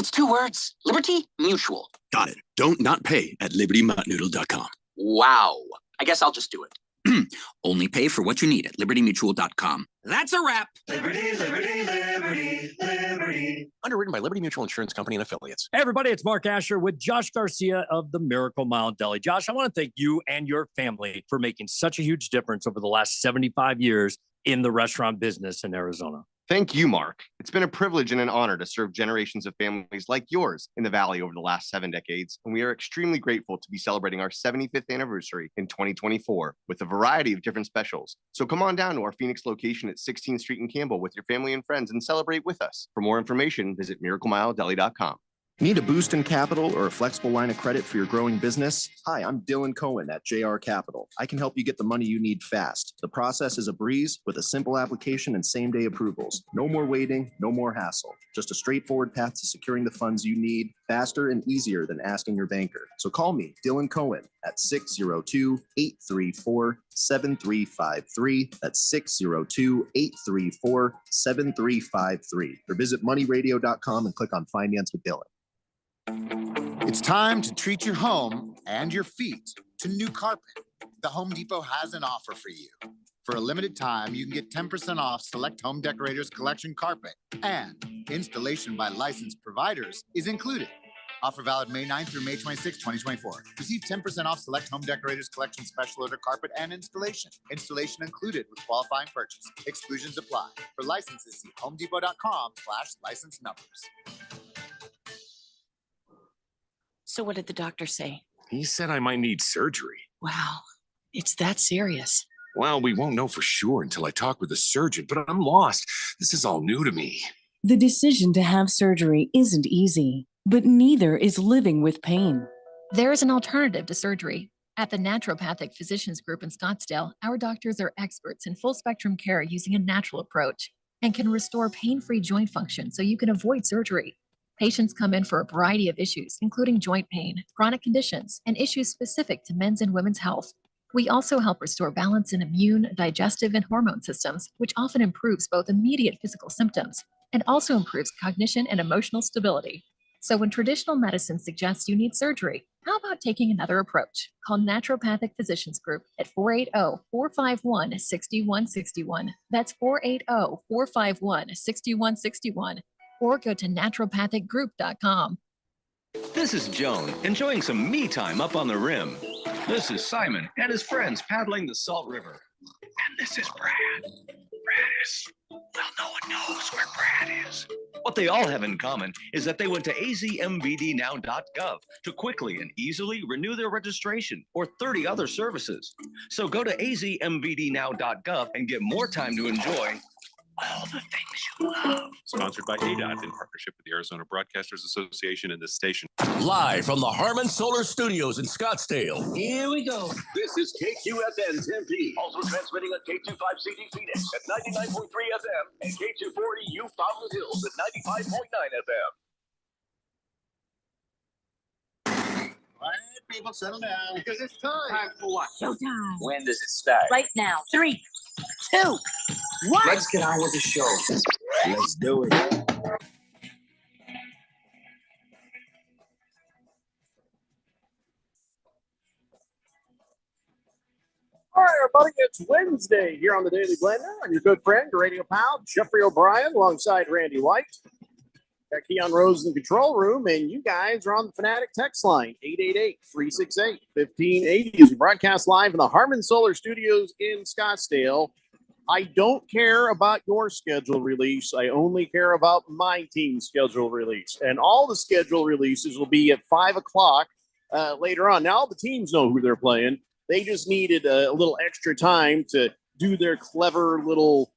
It's 2 words. Liberty Mutual. Got it. Don't not pay at libertymuttnoodle.com. Wow. I guess I'll just do it. Only pay for what you need at libertymutual.com. That's a wrap. Liberty, liberty, liberty, liberty. Underwritten by Liberty Mutual Insurance Company and affiliates. Hey, everybody, it's Mark Asher with Josh Garcia of the Miracle Mile Deli. Josh, I want to thank you and your family for making such a huge difference over the last 75 years in the restaurant business in Arizona. Thank you, Mark. It's been a privilege and an honor to serve generations of families like yours in the Valley over the last 7 decades, and we are extremely grateful to be celebrating our 75th anniversary in 2024 with a variety of different specials. So come on down to our Phoenix location at 16th Street in Campbell with your family and friends and celebrate with us. For more information, visit miraclemiledeli.com. Need a boost in capital or a flexible line of credit for your growing business? Hi, I'm Dylan Cohen at JR Capital. I can help you get the money you need fast. The process is a breeze with a simple application and same-day approvals. No more waiting, no more hassle. Just a straightforward path to securing the funds you need faster and easier than asking your banker. So call me, Dylan Cohen, at 602-834-7353. That's 602-834-7353. Or visit moneyradio.com and click on Finance with Dylan. It's time to treat your home and your feet to new carpet. The Home Depot has an offer for you. For a limited time, you can get 10% off select Home Decorators Collection carpet, and installation by licensed providers is included. Offer valid May 9th through May 26, 2024. Receive 10% off select Home Decorators Collection special order carpet and installation. Installation included with qualifying purchase. Exclusions apply. For licenses, see homedepot.com/license numbers. So what did the doctor say? He said I might need surgery. Wow, it's that serious. Well, we won't know for sure until I talk with a surgeon, but I'm lost. This is all new to me. The decision to have surgery isn't easy, but neither is living with pain. There is an alternative to surgery. At the Naturopathic Physicians Group in Scottsdale, our doctors are experts in full spectrum care using a natural approach and can restore pain-free joint function so you can avoid surgery. Patients come in for a variety of issues, including joint pain, chronic conditions, and issues specific to men's and women's health. We also help restore balance in immune, digestive, and hormone systems, which often improves both immediate physical symptoms and also improves cognition and emotional stability. So when traditional medicine suggests you need surgery, how about taking another approach? Call Naturopathic Physicians Group at 480-451-6161. That's 480-451-6161. Or go to naturopathicgroup.com. This is Joan, enjoying some me time up on the rim. This is Simon and his friends paddling the Salt River. And this is Brad. Brad is, well, no one knows where Brad is. What they all have in common is that they went to azmvdnow.gov to quickly and easily renew their registration or 30 other services. So go to azmvdnow.gov and get more time to enjoy all the things you love. Sponsored by ADOT in partnership with the Arizona Broadcasters Association and this station. Live from the Harmon Solar Studios in Scottsdale. Here we go. This is KQFN Tempe. Also transmitting on K25CD Phoenix at 99.3 FM and K240U Fountain Hills at 95.9 FM. All right, people, settle down. Because it's time. Time for what? Showtime. When does it start? Right now. 3, 2, 1. Let's get on with the show. Let's do it. All right, everybody, it's Wednesday here on the Daily Blender. I'm your good friend, your radio pal, Jeffrey O'Brien, alongside Randy White. Got Keon Rose in the control room, and you guys are on the Fanatic text line, 888-368-1580, as we broadcast live in the Harmon Solar Studios in Scottsdale. I don't care about your schedule release. I only care about my team's schedule release. And all the schedule releases will be at 5 o'clock later on. Now, all the teams know who they're playing. They just needed a little extra time to do their clever little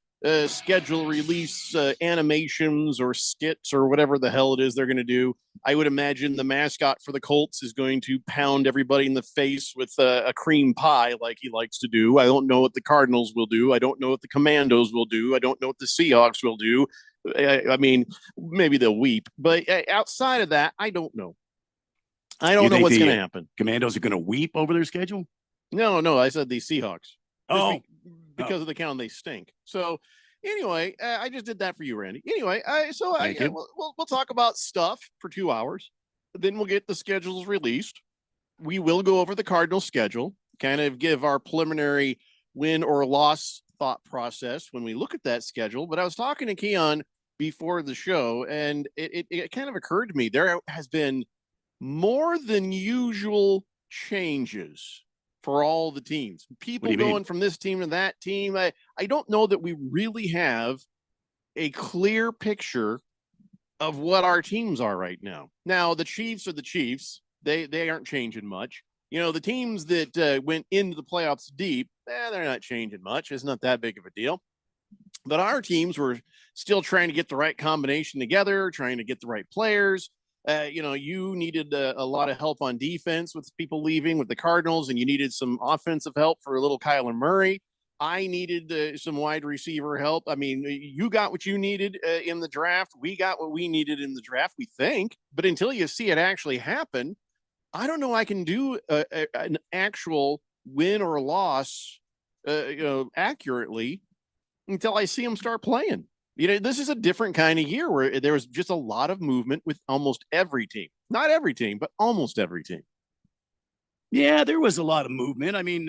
schedule release animations or skits or whatever the hell it is they're going to do. I would imagine the mascot for the Colts is going to pound everybody in the face with a cream pie like he likes to do. I don't know what the Cardinals will do. I don't know what the Commandos will do. I don't know what the Seahawks will do. I mean, maybe they'll weep. But outside of that, I don't know. I don't know what's going to happen. Commandos are going to weep over their schedule? No, I said the Seahawks. Because of the count, they stink. So, Anyway, I just did that for you, Randy. Anyway, Thank you. we'll talk about stuff for 2 hours. Then we'll get the schedules released. We will go over the Cardinals schedule, kind of give our preliminary win or loss thought process when we look at that schedule. But I was talking to Keon before the show, and it kind of occurred to me there has been more than usual changes for all the teams. People going from this team to that team. I don't know that we really have a clear picture of what our teams are right now. Now, the Chiefs are the Chiefs. They aren't changing much. You know, the teams that went into the playoffs deep, they're not changing much. It's not that big of a deal. But our teams were still trying to get the right combination together, trying to get the right players. You needed a lot of help on defense with people leaving with the Cardinals, and you needed some offensive help for a little Kyler Murray. I needed some wide receiver help. I mean, you got what you needed in the draft. We got what we needed in the draft, we think. But until you see it actually happen, I don't know I can do an actual win or loss, accurately until I see them start playing. This is a different kind of year where there was just a lot of movement with almost every team. Not every team, but almost every team. Yeah, there was a lot of movement. I mean,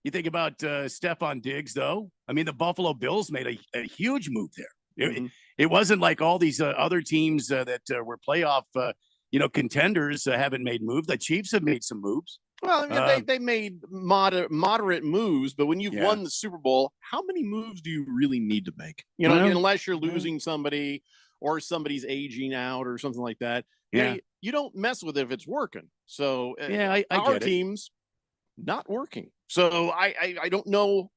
you think about Stephon Diggs, though. I mean, the Buffalo Bills made a huge move there. It wasn't like all these other teams that were playoff, contenders haven't made moves. The Chiefs have made some moves. Well, they made moderate moves, but when you've won the Super Bowl, how many moves do you really need to make? Unless you're losing somebody or somebody's aging out or something like that. Yeah. You don't mess with it if it's working. So I our get it. team's not working. So I don't know.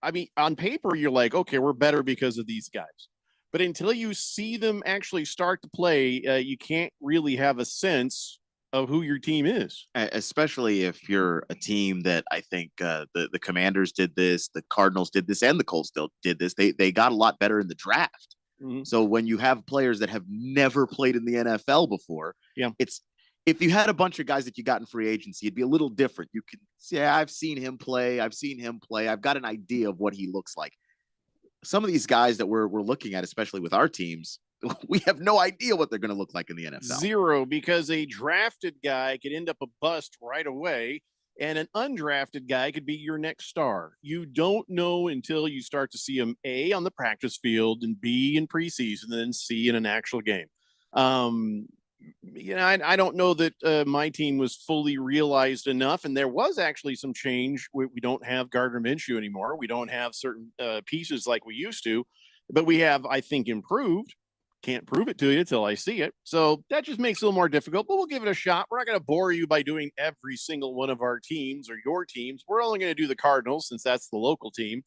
I mean, on paper, you're like, okay, we're better because of these guys. But until you see them actually start to play, you can't really have a sense of who your team is. Especially if you're a team that I think the Commanders did this, the Cardinals did this, and the Colts still did this. They got a lot better in the draft. So when you have players that have never played in the NFL before, it's if you had a bunch of guys that you got in free agency, it'd be a little different. You can say, I've seen him play. I've got an idea of what he looks like. Some of these guys that we're looking at, especially with our teams, we have no idea what they're going to look like in the NFL. Zero, because a drafted guy could end up a bust right away, and an undrafted guy could be your next star. You don't know until you start to see him, A, on the practice field, and B, in preseason, and then C, in an actual game. I don't know that my team was fully realized enough, and there was actually some change. We don't have Gardner Minshew anymore. We don't have certain pieces like we used to, but we have, I think, improved. Can't prove it to you until I see it. So that just makes it a little more difficult, but we'll give it a shot. We're not going to bore you by doing every single one of our teams or your teams. We're only going to do the Cardinals since that's the local team.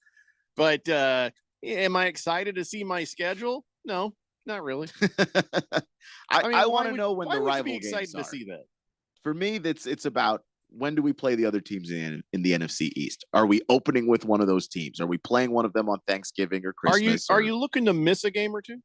But am I excited to see my schedule? No, not really. I want to know when the rival games are. games To see that. For me, it's about when do we play the other teams in the NFC East? Are we opening with one of those teams? Are we playing one of them on Thanksgiving or Christmas? Are you looking to miss a game or two?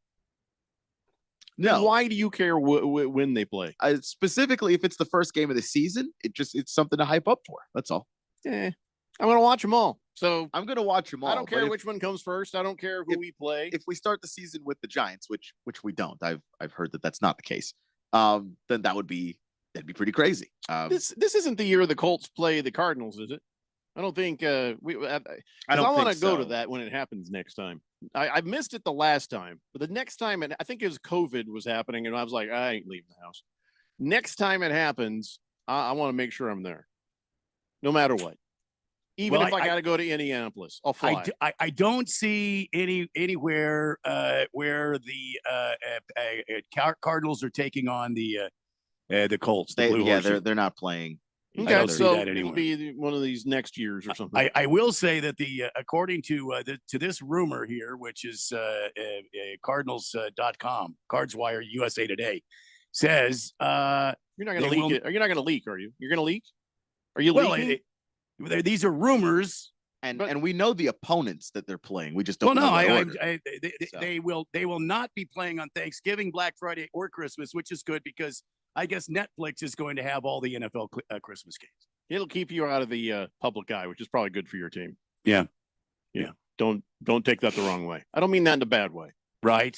No. Why do you care when they play? Specifically, if it's the first game of the season, it's something to hype up for. That's all. I'm going to watch them all. So I'm going to watch them all. I don't care which one comes first. I don't care who we play. If we start the season with the Giants, which we don't, I've heard that that's not the case. Then that'd be pretty crazy. This isn't the year the Colts play the Cardinals, is it? I don't think I want to go to that when it happens next time. I missed it the last time, but the next time, and I think it was COVID was happening, and I was like, I ain't leaving the house. Next time it happens, I want to make sure I'm there, no matter what. Even if I got to go to Indianapolis, I'll fly. I don't see anywhere where the Cardinals are taking on the Colts. They're not playing. Okay, so it'll be one of these next years or something. I will say that according to this rumor here, which is Cardinals.com, CardsWire USA Today, says you're not going to leak it. You're not going to leak, are you? You're going to leak? Are you leaking? These are rumors, and we know the opponents that they're playing. We just don't. They will not be playing on Thanksgiving, Black Friday, or Christmas, which is good because I guess Netflix is going to have all the NFL Christmas games. It'll keep you out of the public eye, which is probably good for your team. Yeah. Don't take that the wrong way. I don't mean that in a bad way. Right.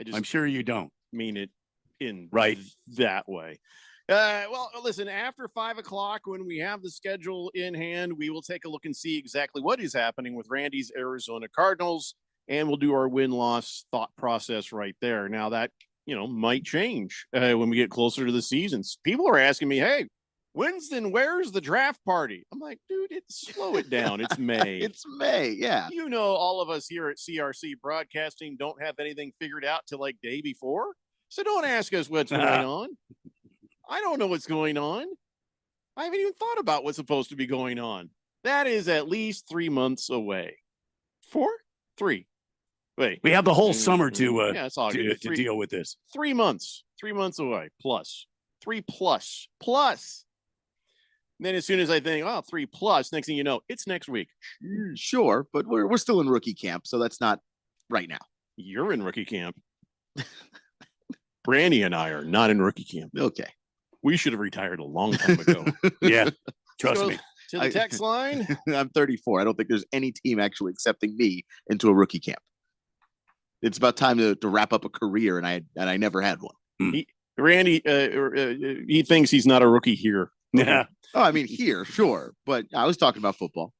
I I'm sure you don't mean it in right that way. Well, listen, after 5 o'clock, when we have the schedule in hand, we will take a look and see exactly what is happening with Randy's Arizona Cardinals, and we'll do our win-loss thought process right there. Now that, might change when we get closer to the seasons. People are asking me, hey, where's the draft party? I'm like, dude, slow it down. It's May. It's May, yeah. All of us here at CRC Broadcasting don't have anything figured out till like day before. So don't ask us what's going on. I don't know what's going on. I haven't even thought about what's supposed to be going on. That is at least 3 months away. 4? 3. Wait. We have the whole summer to it's August. to deal with this. 3 months. 3 months away. Plus. 3 plus. Plus. And then as soon as I think, 3 plus, next thing you know, it's next week. Sure, but we're still in rookie camp, so that's not right now. You're in rookie camp. Brandy and I are not in rookie camp. Okay. We should have retired a long time ago. Yeah, trust me. To the text line. I'm 34. I don't think there's any team actually accepting me into a rookie camp. It's about time to wrap up a career, and I never had one. Randy, he thinks he's not a rookie here. Yeah. Oh, I mean, here, sure. But I was talking about football.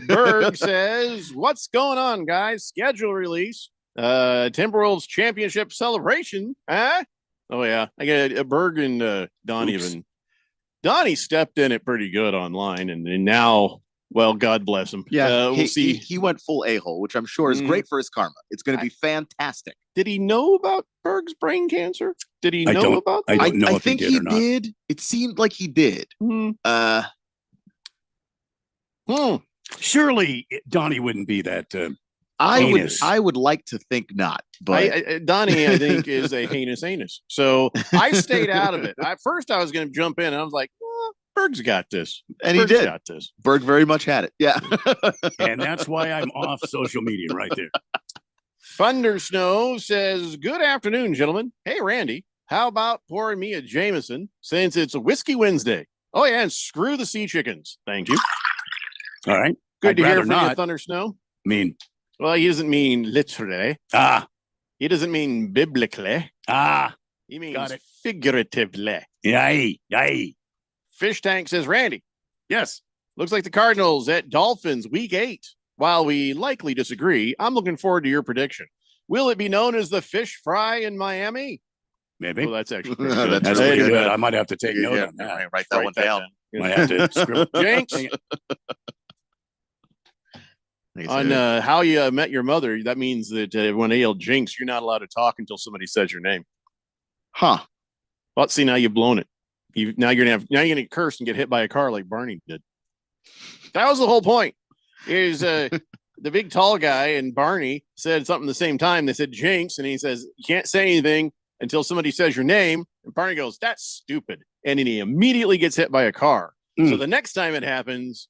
Berg says, what's going on, guys? Schedule release. Timberwolves championship celebration. Huh? Oh, yeah. I got Berg and Donnie even. Donnie stepped in it pretty good online. And now, well, God bless him. Yeah. We'll see. He went full a-hole, which I'm sure is great for his karma. It's going to be fantastic. Did he know about Berg's brain cancer? Did he know about that? I don't know I if think he did. It seemed like he did. Surely Donnie wouldn't be that I would like to think not, but Donnie, I think, is a heinous anus. So I stayed out of it. At first, I was going to jump in, and I was like, Berg's got this. And Berg's he did. Got this. Berg very much had it. Yeah. And that's why I'm off social media right there. Thunder Snow says, good afternoon, gentlemen. Hey, Randy, how about pouring me a Jameson since it's a Whiskey Wednesday? Oh, yeah, and screw the sea chickens. Thank you. All right. Good to hear rather from you, not. Thunder Snow. Well, he doesn't mean literally. He doesn't mean biblically. He means Got it. figuratively. Yay. Fish Tank says, Randy, Yes. looks like the Cardinals at Dolphins week 8. While we likely disagree, I'm looking forward to your prediction. Will it be known as the fish fry in Miami? Maybe. Well, that's actually That's really pretty good. I might have to take note Yeah, on that. write that one down. Might have to scribble. Jinx. On How You Met Your Mother, that means that when they yell Jinx, you're not allowed to talk until somebody says your name. Huh. Well, see, now you've blown it. Now you're gonna curse and get hit by a car like Barney did. That was the whole point. Is the big tall guy and Barney said something at the same time. They said Jinx, and he says you can't say anything until somebody says your name. And Barney goes, "That's stupid," and then he immediately gets hit by a car. So the next time it happens,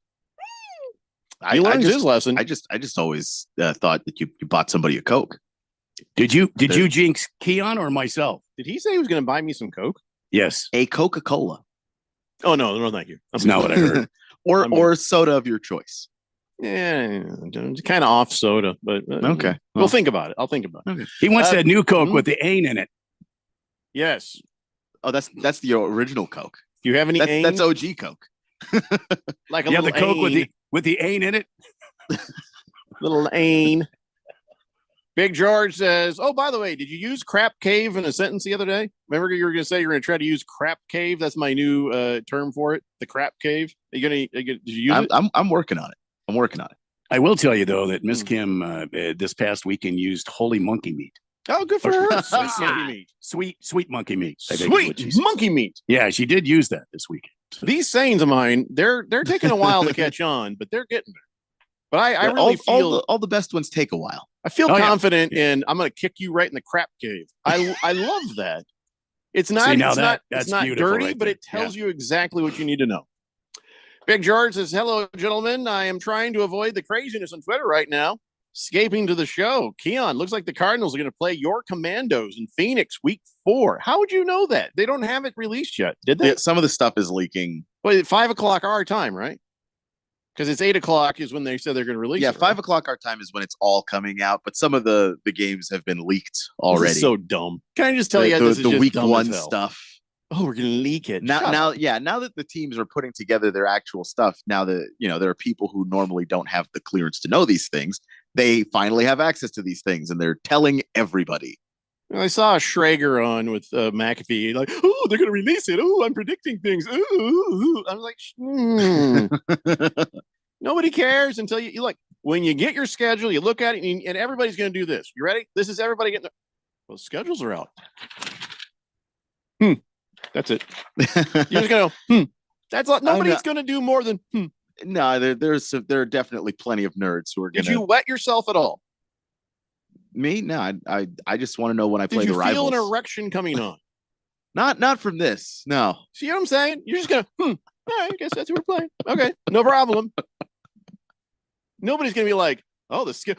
he learns his lesson. I just always thought that you bought somebody a Coke. Did you jinx Keon or myself? Did he say he was going to buy me some Coke? Yes. A Coca-Cola. Oh no, thank you. That's not what I heard. or soda of your choice. Yeah, kind of off soda, but Okay. We'll think about it. I'll think about it. Okay. He wants that new Coke with the ain in it. Yes. Oh, that's the original Coke. Do you have any ain? That's OG Coke. Like a Yeah, little the Coke ain. with the ain in it. Little ain. Big George says, "Oh, by the way, did you use crap cave in a sentence the other day? Remember you were going to say you're going to try to use crap cave? That's my new term for it. The crap cave. Did you use it? I'm working on it. I'm working on it. I will tell you though that Miss Kim this past weekend used holy monkey meat. Oh, good for her. Sweet monkey meat. Sweet monkey meat. I think is what she Sweet said. monkey meat. Yeah, she did use that this weekend. These sayings of mine, they're taking a while to catch on, but they're getting there. But I really feel all the best ones take a while. I feel Oh, yeah. confident in I'm going to kick you right in the crap cave. I love that. It's not See, now it's not that's it's not beautiful dirty, right but there. it tells you exactly what you need to know. Big George says, "Hello, gentlemen. I am trying to avoid the craziness on Twitter right now. Escaping to the show. Keon, looks like the Cardinals are going to play your Commandos in Phoenix week 4. How would you know that? They don't have it released yet, did they? Yeah, some of the stuff is leaking. Well, at 5 o'clock our time, right? Because it's 8 o'clock is when they said they're going to release Yeah, it. 5 o'clock our time is when it's all coming out, but some of the games have been leaked This already. is so dumb. Can I just tell the, you the, this is the just week dumb as one hell. stuff. Oh, we're going to leak it. Now, Shut up. now that the teams are putting together their actual stuff, now that there are people who normally don't have the clearance to know these things, they finally have access to these things, and they're telling everybody. I saw a Schrager on with McAfee, like, oh, they're going to release it. Oh, I'm predicting things. Ooh. I was like, Nobody cares until you look. When you get your schedule, you look at it, and everybody's going to do this. You ready? This is everybody getting. Well, schedules are out. That's it. You're just going to That's all. Nobody's going to do more than No, there are definitely plenty of nerds who are going to. Did you wet yourself at all? Me? No, I just want to know when I play the rivals. Did you feel an erection coming on? Not from this. No. See what I'm saying? You're just gonna. All right, I guess that's who we're playing. Okay, no problem. Nobody's gonna be like, oh, the skill.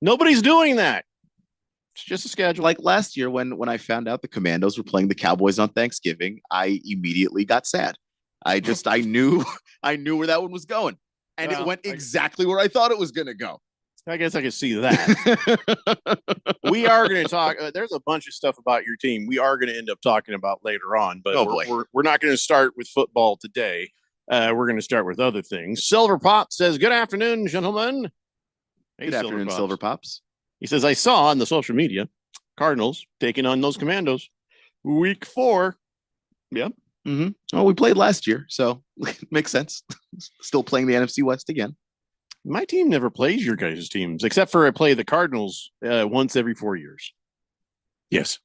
Nobody's doing that. It's just a schedule. Like last year when I found out the Commandos were playing the Cowboys on Thanksgiving, I immediately got sad. I knew where that one was going. And it went exactly where I thought it was going to go. I guess I can see that. We are going to talk. There's a bunch of stuff about your team we are going to end up talking about later on, but we're not going to start with football today. We're going to start with other things. Silver Pop says, good afternoon, gentlemen. Hey, Good afternoon, Silver Pops. He says, I saw on the social media Cardinals taking on those Commandos week 4. Yep. Mm-hmm. Oh, we played last year, so makes sense. Still playing the NFC West again. My team never plays your guys' teams, except for I play the Cardinals once every 4 years. Yes.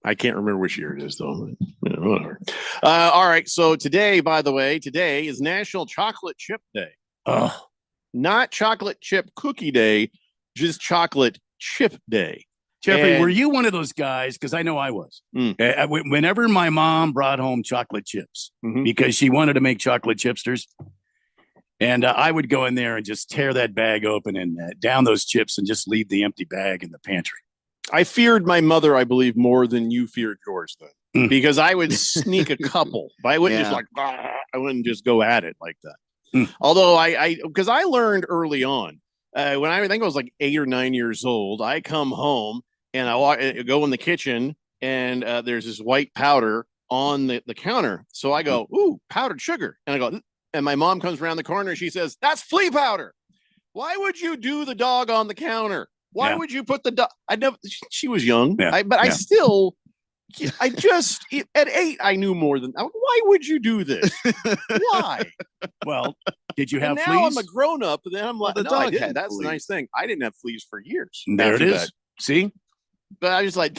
I can't remember which year it is, though. Whatever. All right. So today, by the way, today is National Chocolate Chip Day. Not Chocolate Chip Cookie Day, just Chocolate Chip Day. Jeffrey, were you one of those guys? Because I know I was. Whenever my mom brought home chocolate chips, because she wanted to make chocolate chipsters, and I would go in there and just tear that bag open and down those chips and just leave the empty bag in the pantry. I feared my mother, I believe, more than you feared yours then, because I would sneak a couple, but I wouldn't just I wouldn't just go at it like that. Although because I learned early on, when I think I was like 8 or 9 years old, I come home and I go in the kitchen and there's this white powder on the counter. So I go, ooh, powdered sugar. And I go, and my mom comes around the corner and she says, that's flea powder. Why would you do the dog on the counter? Why would you put the dog? I never, she was young, I still, I just, at 8, I knew more than, why would you do this? Why? Well, did you have now fleas? I'm a grown up, and then I'm like, the no, dog I didn't. had That's the fleas. nice thing. I didn't have fleas for years. There it after is. that. See? But I was like,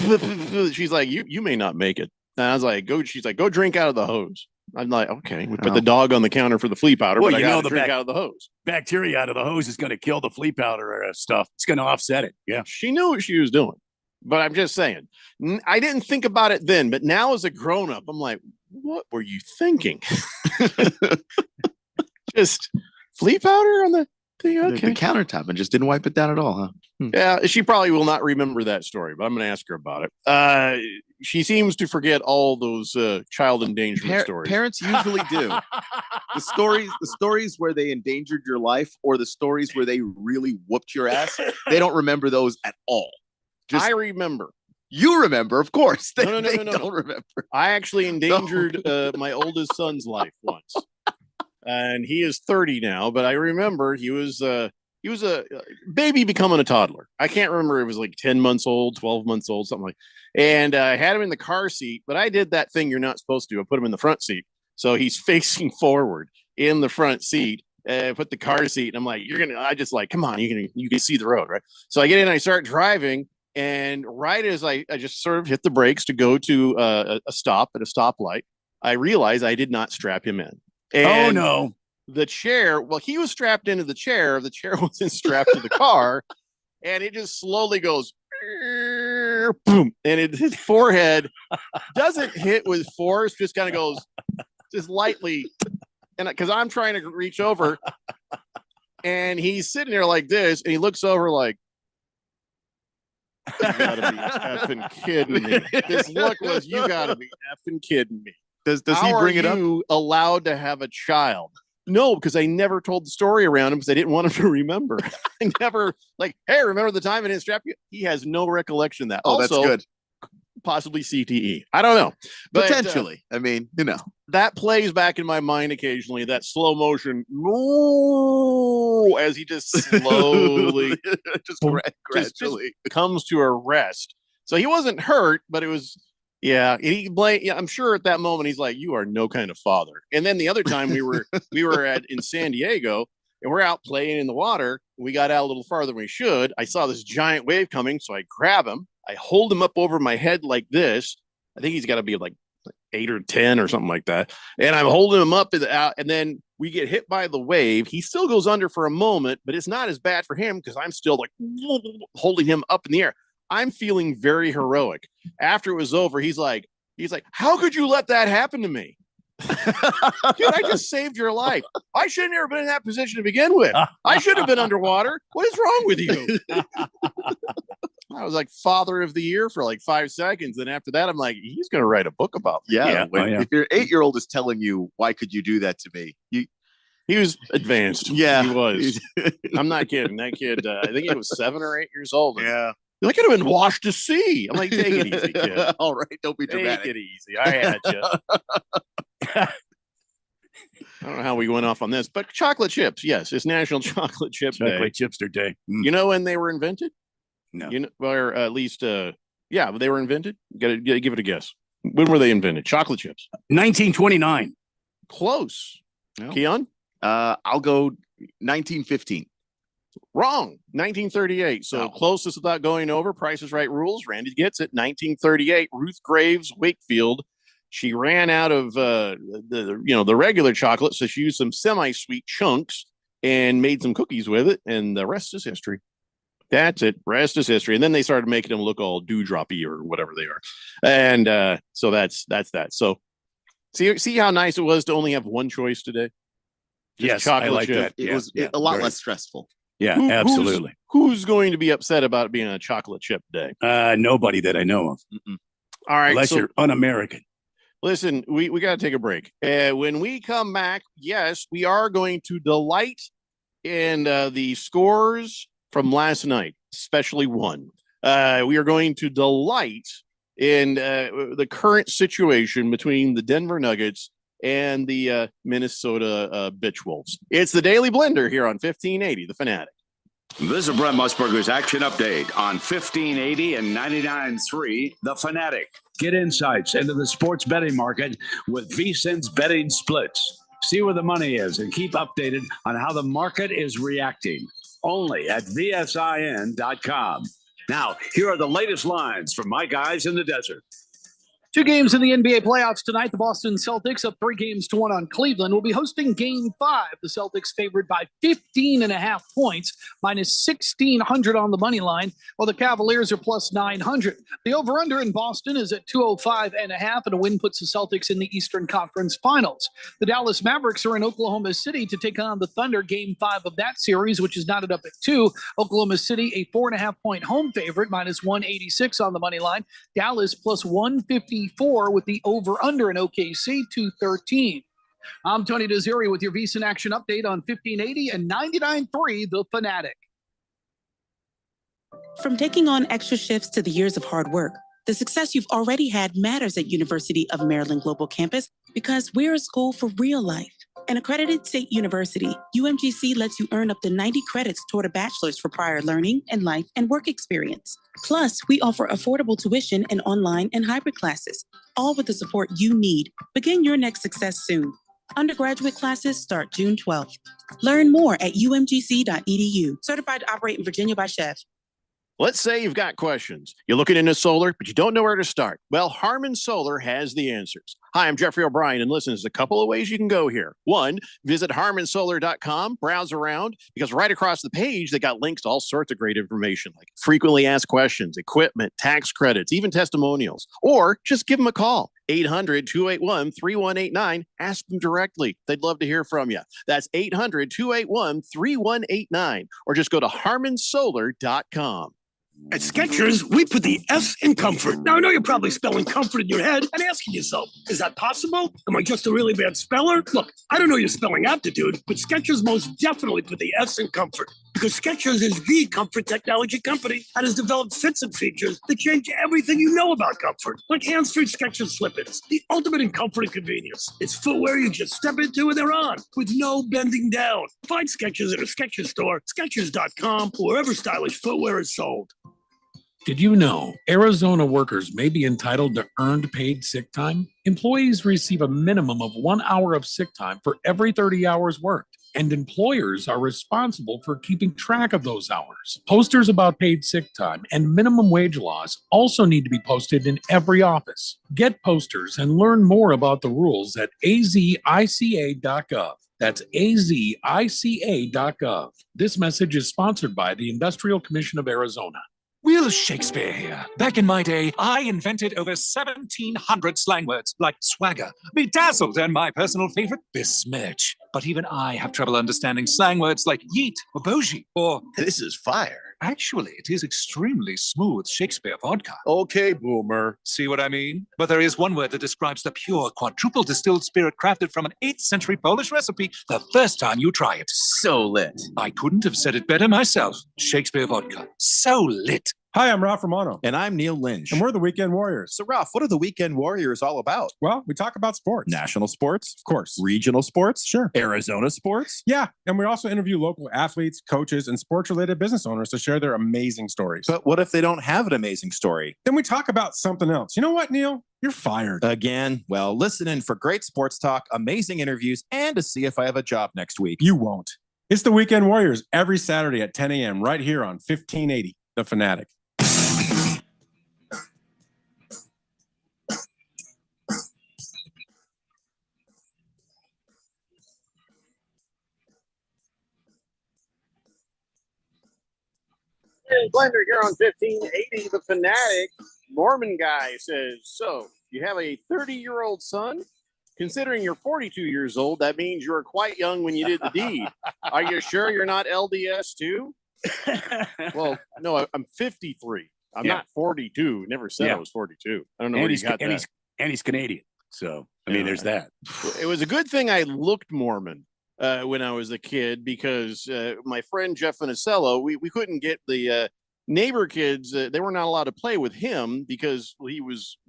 she's like, you may not make it. And I was like, she's like, go drink out of the hose. I'm like, okay, we put the dog on the counter for the flea powder, Well, but you I know got to the drink out of the hose. Bacteria out of the hose is going to kill the flea powder stuff. It's going to offset it. Yeah. She knew what she was doing. But I'm just saying, I didn't think about it then. But now as a grown up, I'm like, what were you thinking? Just flea powder on the thing? Okay. The countertop and just didn't wipe it down at all, huh? Yeah, she probably will not remember that story, but I'm going to ask her about it. She seems to forget all those child endangerment stories. Parents usually do. The stories where they endangered your life or the stories where they really whooped your ass, they don't remember those at all. I remember. You remember, of course. They No. don't remember. I actually endangered my oldest son's life once. And he is 30 now, but I remember he was a baby becoming a toddler. I can't remember. It was like 10 months old, 12 months old, something like that. And I had him in the car seat, but I did that thing you're not supposed to do. I put him in the front seat. So he's facing forward in the front seat. Put the car seat. And I'm like, I just like, come on, you can see the road, right? So I get in, I start driving. And right as I just sort of hit the brakes to go to a stop at a stoplight, I realized I did not strap him in. And no. The chair, well, he was strapped into the chair. The chair wasn't strapped to the car. And it just slowly goes, boom. And his forehead doesn't hit with force, just kind of goes just lightly. And because I'm trying to reach over, and he's sitting there like this, and he looks over like, you gotta be effing kidding me. His look was, you gotta be effing kidding me. Does he How bring it are up? you allowed to have a child? No, because I never told the story around him because I didn't want him to remember. I never like, hey, remember the time I didn't strap you? He has no recollection of that. Oh, that's good. Possibly CTE. I don't know. But, Potentially. I mean, that plays back in my mind occasionally, that slow motion as he just slowly gradually comes to a rest. So he wasn't hurt, but it was, yeah. I'm sure at that moment he's like, "You are no kind of father." And then the other time we were in San Diego and we're out playing in the water. We got out a little farther than we should. I saw this giant wave coming, so I grab him. I hold him up over my head like this. I think he's got to be like 8 or 10 or something like that. And I'm holding him up and then we get hit by the wave. He still goes under for a moment, but it's not as bad for him because I'm still like holding him up in the air. I'm feeling very heroic. After it was over, he's like, how could you let that happen to me? Dude, I just saved your life. I should have never been in that position to begin with. I should have been underwater. What is wrong with you? I was like father of the year for like 5 seconds. And after that, I'm like, he's going to write a book about me. If your 8-year-old is telling you, why could you do that to me? He was advanced. Yeah. He was. I'm not kidding. That kid, I think he was 7 or 8 years old. Yeah. I could have been washed to sea. I'm like, take it easy, kid. All right. Don't be dramatic. Take it easy. I had you. I don't know how we went off on this, but chocolate chips. Yes, it's National Chocolate Chip Day. Chocolate Chipster Day. You know when they were invented? No. Or at least, they were invented. Got to give it a guess. When were they invented? Chocolate chips. 1929. Close. No. Keon? I'll go 1915. Wrong. 1938. So closest without going over. Price is Right rules. Randy gets it. 1938. Ruth Graves Wakefield. She ran out of the regular chocolate, so she used some semi-sweet chunks and made some cookies with it, and the rest is history. That's it. Rest is history. And then they started making them look all dewdroppy or whatever they are. And so that's that. So see how nice it was to only have one choice today? Yes, I like that. It was a lot less stressful. Yeah, absolutely. Who's going to be upset about it being a chocolate chip day? Nobody that I know of. All right. Unless you're un-American. Listen, we got to take a break. When we come back, yes, we are going to delight in the scores from last night, especially one. We are going to delight in the current situation between the Denver Nuggets and the Minnesota Bitch Wolves. It's the Daily Blender here on 1580, The Fanatic. This is Brent Musburger's Action Update on 1580 and 99.3 The Fanatic. Get insights into the sports betting market with VSiN's betting splits. See where the money is and keep updated on how the market is reacting. Only at VSIN.com. Now, here are the latest lines from my guys in the desert. 2 games in the NBA playoffs tonight. The Boston Celtics up 3-1 on Cleveland. Will be hosting Game 5. The Celtics favored by 15.5 points, minus 1,600 on the money line, while the Cavaliers are plus 900. The over-under in Boston is at 205.5, and a win puts the Celtics in the Eastern Conference Finals. The Dallas Mavericks are in Oklahoma City to take on the Thunder. Game 5 of that series, which is knotted up at 2. Oklahoma City, a 4.5-point home favorite, minus 186 on the money line. Dallas plus 150. With the over-under in OKC, 213. I'm Tony Desiri with your VSiN Action Update on 1580 and 99.3 The Fanatic. From taking on extra shifts to the years of hard work, the success you've already had matters at University of Maryland Global Campus because we're a school for real life. An accredited state university, UMGC lets you earn up to 90 credits toward a bachelor's for prior learning and life and work experience. Plus, we offer affordable tuition and online and hybrid classes, all with the support you need. Begin your next success soon. Undergraduate classes start June 12th. Learn more at umgc.edu. Certified to operate in Virginia by Chef. Let's say you've got questions. You're looking into solar, but you don't know where to start. Well, Harmon Solar has the answers. Hi, I'm Jeffrey O'Brien, and listen, there's a couple of ways you can go here. One, visit harmonsolar.com, browse around, because right across the page, they got links to all sorts of great information, like frequently asked questions, equipment, tax credits, even testimonials. Or just give them a call, 800-281-3189. Ask them directly. They'd love to hear from you. That's 800-281-3189. Or just go to harmonsolar.com. At Skechers, we put the S in comfort. Now, I know you're probably spelling comfort in your head and asking yourself, is that possible? Am I just a really bad speller? Look, I don't know your spelling aptitude, but Skechers most definitely put the S in comfort because Skechers is the comfort technology company that has developed fits and features that change everything you know about comfort. Like hands-free Skechers slip-ins, the ultimate in comfort and convenience. It's footwear you just step into and they're on with no bending down. Find Skechers at a Skechers store, Skechers.com, or wherever stylish footwear is sold. Did you know Arizona workers may be entitled to earned paid sick time? Employees receive a minimum of 1 hour of sick time for every 30 hours worked, and employers are responsible for keeping track of those hours. Posters about paid sick time and minimum wage laws also need to be posted in every office. Get posters and learn more about the rules at azica.gov. That's azica.gov. This message is sponsored by the Industrial Commission of Arizona. Will Shakespeare here. Back in my day, I invented over 1,700 slang words like swagger, bedazzled, and my personal favorite, besmirch. But even I have trouble understanding slang words like yeet or bougie or This is fire. actually, it is extremely smooth Shakespeare vodka. Okay, boomer. See what I mean? But there is one word that describes the pure quadruple distilled spirit crafted from an 8th century Polish recipe the first time you try it. So lit. I couldn't have said it better myself. Shakespeare vodka. So lit. Hi, I'm Ralph Romano. And I'm Neil Lynch. And we're the Weekend Warriors. So, Ralph, what are the Weekend Warriors all about? Well, we talk about sports. National sports? Of course. Regional sports? Sure. Arizona sports? Yeah. And we also interview local athletes, coaches, and sports-related business owners to share their amazing stories. But what if they don't have an amazing story? Then we talk about something else. You know what, Neil? You're fired. Again, well, listen in for great sports talk, amazing interviews, and to see if I have a job next week. You won't. It's the Weekend Warriors every Saturday at 10 a.m. right here on 1580, The Fanatic. Blender here on 1580, The Fanatic. Mormon guy says, so you have a 30-year-old son? Considering you're 42 years old, that means you were quite young when you did the deed. Are you sure you're not LDS too? Well, no, I'm 53. I'm not 42. Never said I was 42. I don't know where you got that. And he's Canadian. So, I mean, there's that. It was a good thing I looked Mormon when I was a kid because my friend Jeff Vinicello, we couldn't get the neighbor kids. They were not allowed to play with him because he was,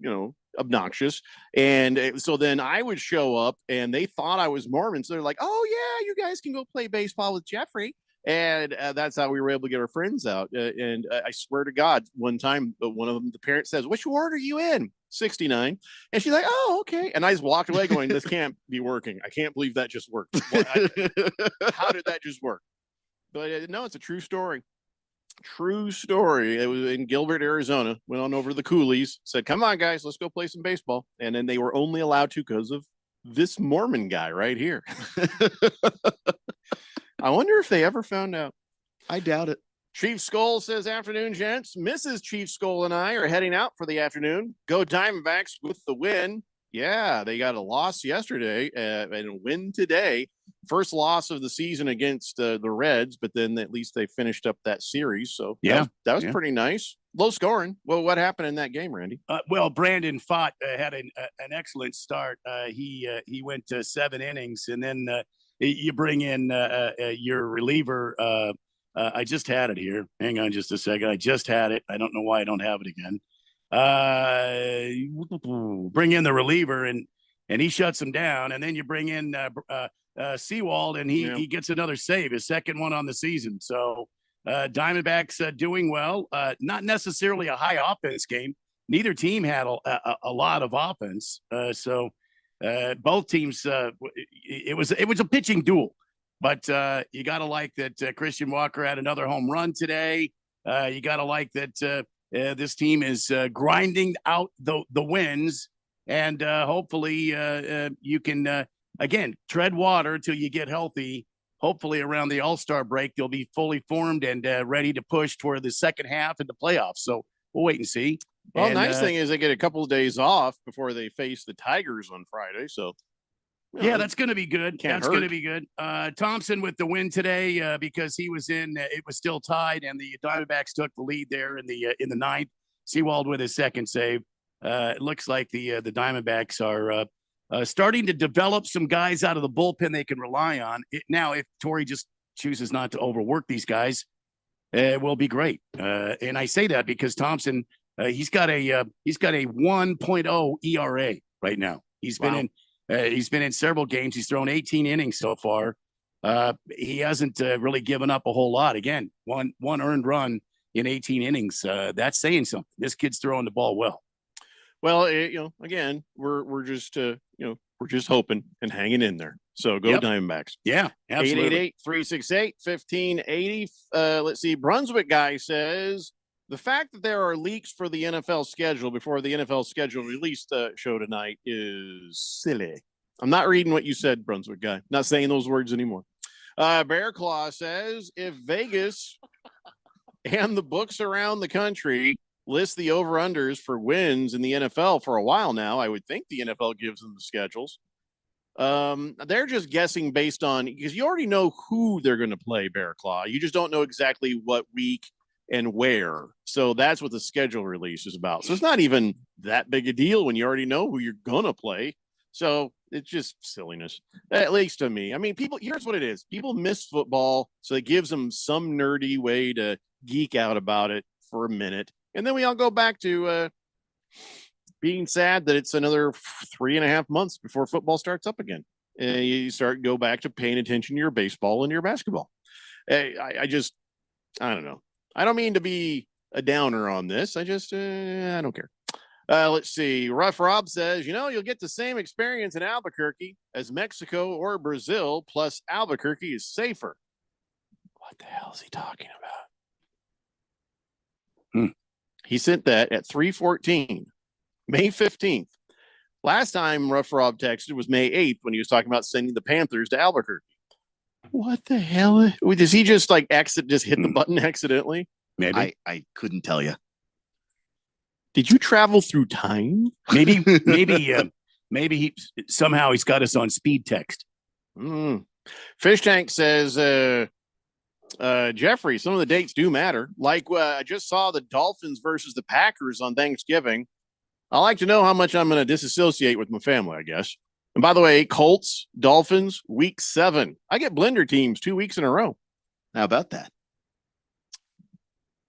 obnoxious. And so then I would show up and they thought I was Mormon. So they're like, oh, yeah, you guys can go play baseball with Jeffrey. And that's how we were able to get our friends out. And I swear to God, one time, one of them, the parent says, which ward are you in? 69. And she's like, oh, okay. And I just walked away going, this can't be working. I can't believe that just worked. How did that just work? But no, it's a true story. True story. It was in Gilbert, Arizona. Went on over to the Coolies, said, come on, guys, let's go play some baseball. And then they were only allowed to because of this Mormon guy right here. I wonder if they ever found out. I doubt it. Chief Skull says, afternoon, gents. Mrs. Chief Skull and I are heading out for the afternoon. Go Diamondbacks with the win. Yeah, they got a loss yesterday and a win today. First loss of the season against the Reds, but then at least they finished up that series. So that was pretty nice. Low scoring. Well, what happened in that game, Randy? Well, Brandon Pfaadt had an excellent start. He went to 7 innings, and then you bring in your reliever. I just had it here. Hang on just a second. I just had it. I don't know why I don't have it again. Bring in the reliever, and he shuts him down. And then you bring in Seawald, and he gets another save, his second one on the season. So Diamondbacks doing well. Not necessarily a high offense game. Neither team had a lot of offense. So both teams, it was a pitching duel. But you got to like that Christian Walker had another home run today. You got to like that this team is grinding out the wins. And hopefully you can, again, tread water till you get healthy. Hopefully around the All-Star break, they'll be fully formed and ready to push toward the second half and the playoffs. So we'll wait and see. Well, nice thing is they get a couple of days off before they face the Tigers on Friday. So Yeah, that's going to be good. Can't That's going to hurt. be good. Thompson with the win today because he was in. It was still tied, and the Diamondbacks took the lead there in the ninth. Seawald with his second save. It looks like the Diamondbacks are starting to develop some guys out of the bullpen they can rely on. Now, if Torrey just chooses not to overwork these guys, it will be great. And I say that because Thompson, he's got a 1.0 ERA right now. He's been in several games. He's thrown 18 innings so far. He hasn't really given up a whole lot. Again, one earned run in 18 innings. That's saying something. This kid's throwing the ball well. Well, again, we're just we're just hoping and hanging in there. So go Yep. Diamondbacks. Yeah, absolutely. 888-368-1580. Let's see. Brunswick guy says the fact that there are leaks for the NFL schedule before the NFL schedule released show tonight is silly. I'm not reading what you said, Brunswick guy. Not saying those words anymore. Bear Claw says if Vegas and the books around the country list the over-unders for wins in the NFL for a while now, I would think the NFL gives them the schedules. They're just guessing based on, because you already know who they're going to play, Bear Claw. You just don't know exactly what week and where. So that's what the schedule release is about. So it's not even that big a deal when you already know who you're going to play. So it's just silliness, at least to me. I mean, here's what it is. People miss football, so it gives them some nerdy way to geek out about it for a minute. And then we all go back to being sad that it's another 3.5 months before football starts up again. And you go back to paying attention to your baseball and your basketball. I don't know. I don't mean to be a downer on this. I don't care. Let's see. Rough Rob says, you'll get the same experience in Albuquerque as Mexico or Brazil, plus Albuquerque is safer. What the hell is he talking about? He sent that at 3:14, May 15th. Last time Rough Rob texted was May 8th when he was talking about sending the Panthers to Albuquerque. What the hell? Does he just hit the button accidentally? Maybe. I couldn't tell you. Did you travel through time? Maybe somehow he's got us on speed text. Fish Tank says, Jeffrey, some of the dates do matter. Like I just saw the Dolphins versus the Packers on Thanksgiving. I like to know how much I'm going to disassociate with my family, I guess. And by the way, Colts, Dolphins, week 7. I get blender teams 2 weeks in a row. How about that?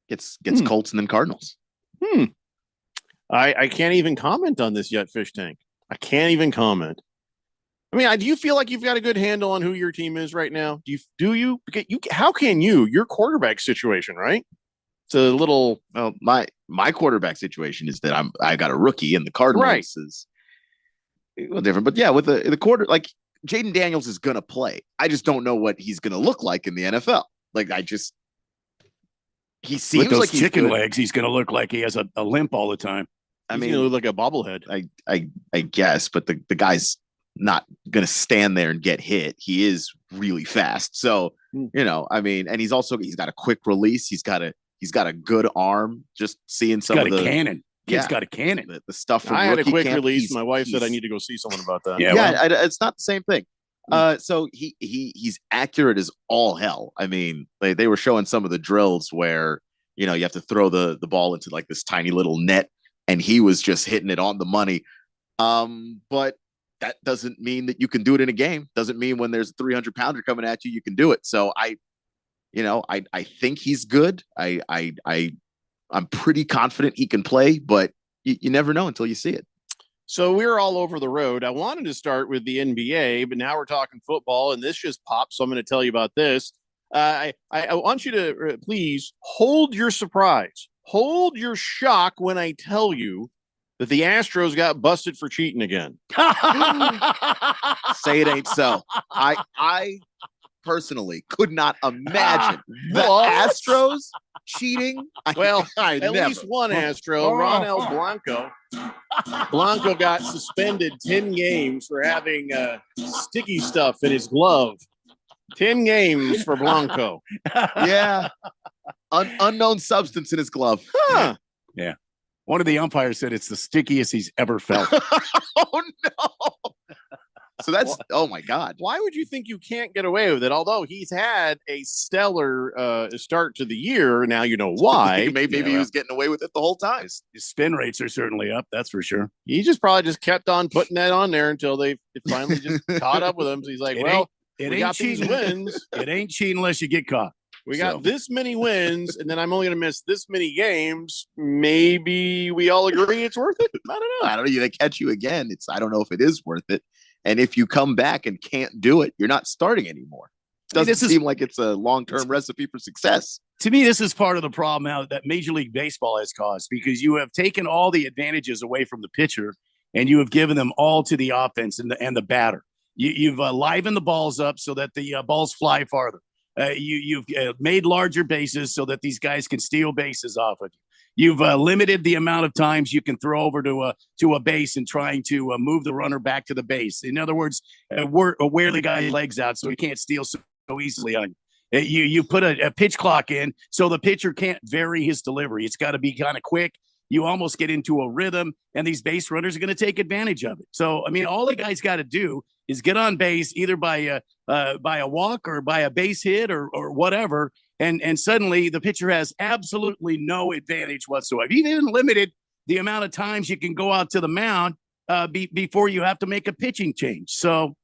Gets Colts and then Cardinals. I can't even comment on this yet, Fish Tank. I can't even comment. I mean, do you feel like you've got a good handle on who your team is right now? Do you? How can your quarterback situation, right? It's a little. Well, my quarterback situation is that I got a rookie, and the Cardinals is a little different. But yeah, with the quarter, like Jaden Daniels is gonna play. I just don't know what he's gonna look like in the NFL. Like he seems with those like he's chicken good. legs. He's gonna look like he has a limp all the time. He's gonna look like a bobblehead. I guess, but the guy's not gonna stand there and get hit. He is really fast. So I mean, and he's got a quick release. He's got a good arm. Just seeing some of the cannon. Kid's got a cannon. The stuff from I had a rookie quick camp, release. My wife said I need to go see someone about that. It's not the same thing. So he's accurate as all hell. I mean, they were showing some of the drills where you have to throw the ball into like this tiny little net, and he was just hitting it on the money. But that doesn't mean that you can do it in a game. Doesn't mean when there's a 300-pounder coming at you, you can do it. So I think he's good. I'm pretty confident he can play, but you never know until you see it. So we're all over the road. I wanted to start with the NBA, but now we're talking football, and this just popped. So I'm going to tell you about this. I want you to please hold your surprise, hold your shock when I tell you that the Astros got busted for cheating again. Say it ain't so. I personally could not imagine the Astros cheating. Well, I at never. least one Astro, Ronel Blanco. Blanco got suspended 10 games for having sticky stuff in his glove. 10 games for Blanco. Yeah. Unknown substance in his glove. Huh. Yeah. One of the umpires said it's the stickiest he's ever felt. Oh, no. So that's oh my God. Why would you think you can't get away with it? Although he's had a stellar start to the year. Now you know why. Maybe he was getting away with it the whole time. His spin rates are certainly up. That's for sure. He just probably kept on putting that on there until it finally just caught up with him. So he's like, we got these wins. It ain't cheating unless you get caught. We got this many wins, and then I'm only going to miss this many games. Maybe we all agree it's worth it. I don't know. I don't know. They catch you again. I don't know if it is worth it. And if you come back and can't do it, you're not starting anymore. Doesn't seem like it's a long-term recipe for success. To me, this is part of the problem now that Major League Baseball has caused, because you have taken all the advantages away from the pitcher and you have given them all to the offense and the batter. You've livened the balls up so that the balls fly farther. You've made larger bases so that these guys can steal bases off of you. You've limited the amount of times you can throw over to a base and trying to move the runner back to the base. In other words, wear the guy's legs out so he can't steal so easily on you. You put a pitch clock in so the pitcher can't vary his delivery. It's got to be kind of quick. You almost get into a rhythm, and these base runners are going to take advantage of it. So, I mean, all the guys got to do is get on base either by a walk or by a base hit or whatever, and suddenly the pitcher has absolutely no advantage whatsoever. You've even limited the amount of times you can go out to the mound before you have to make a pitching change. So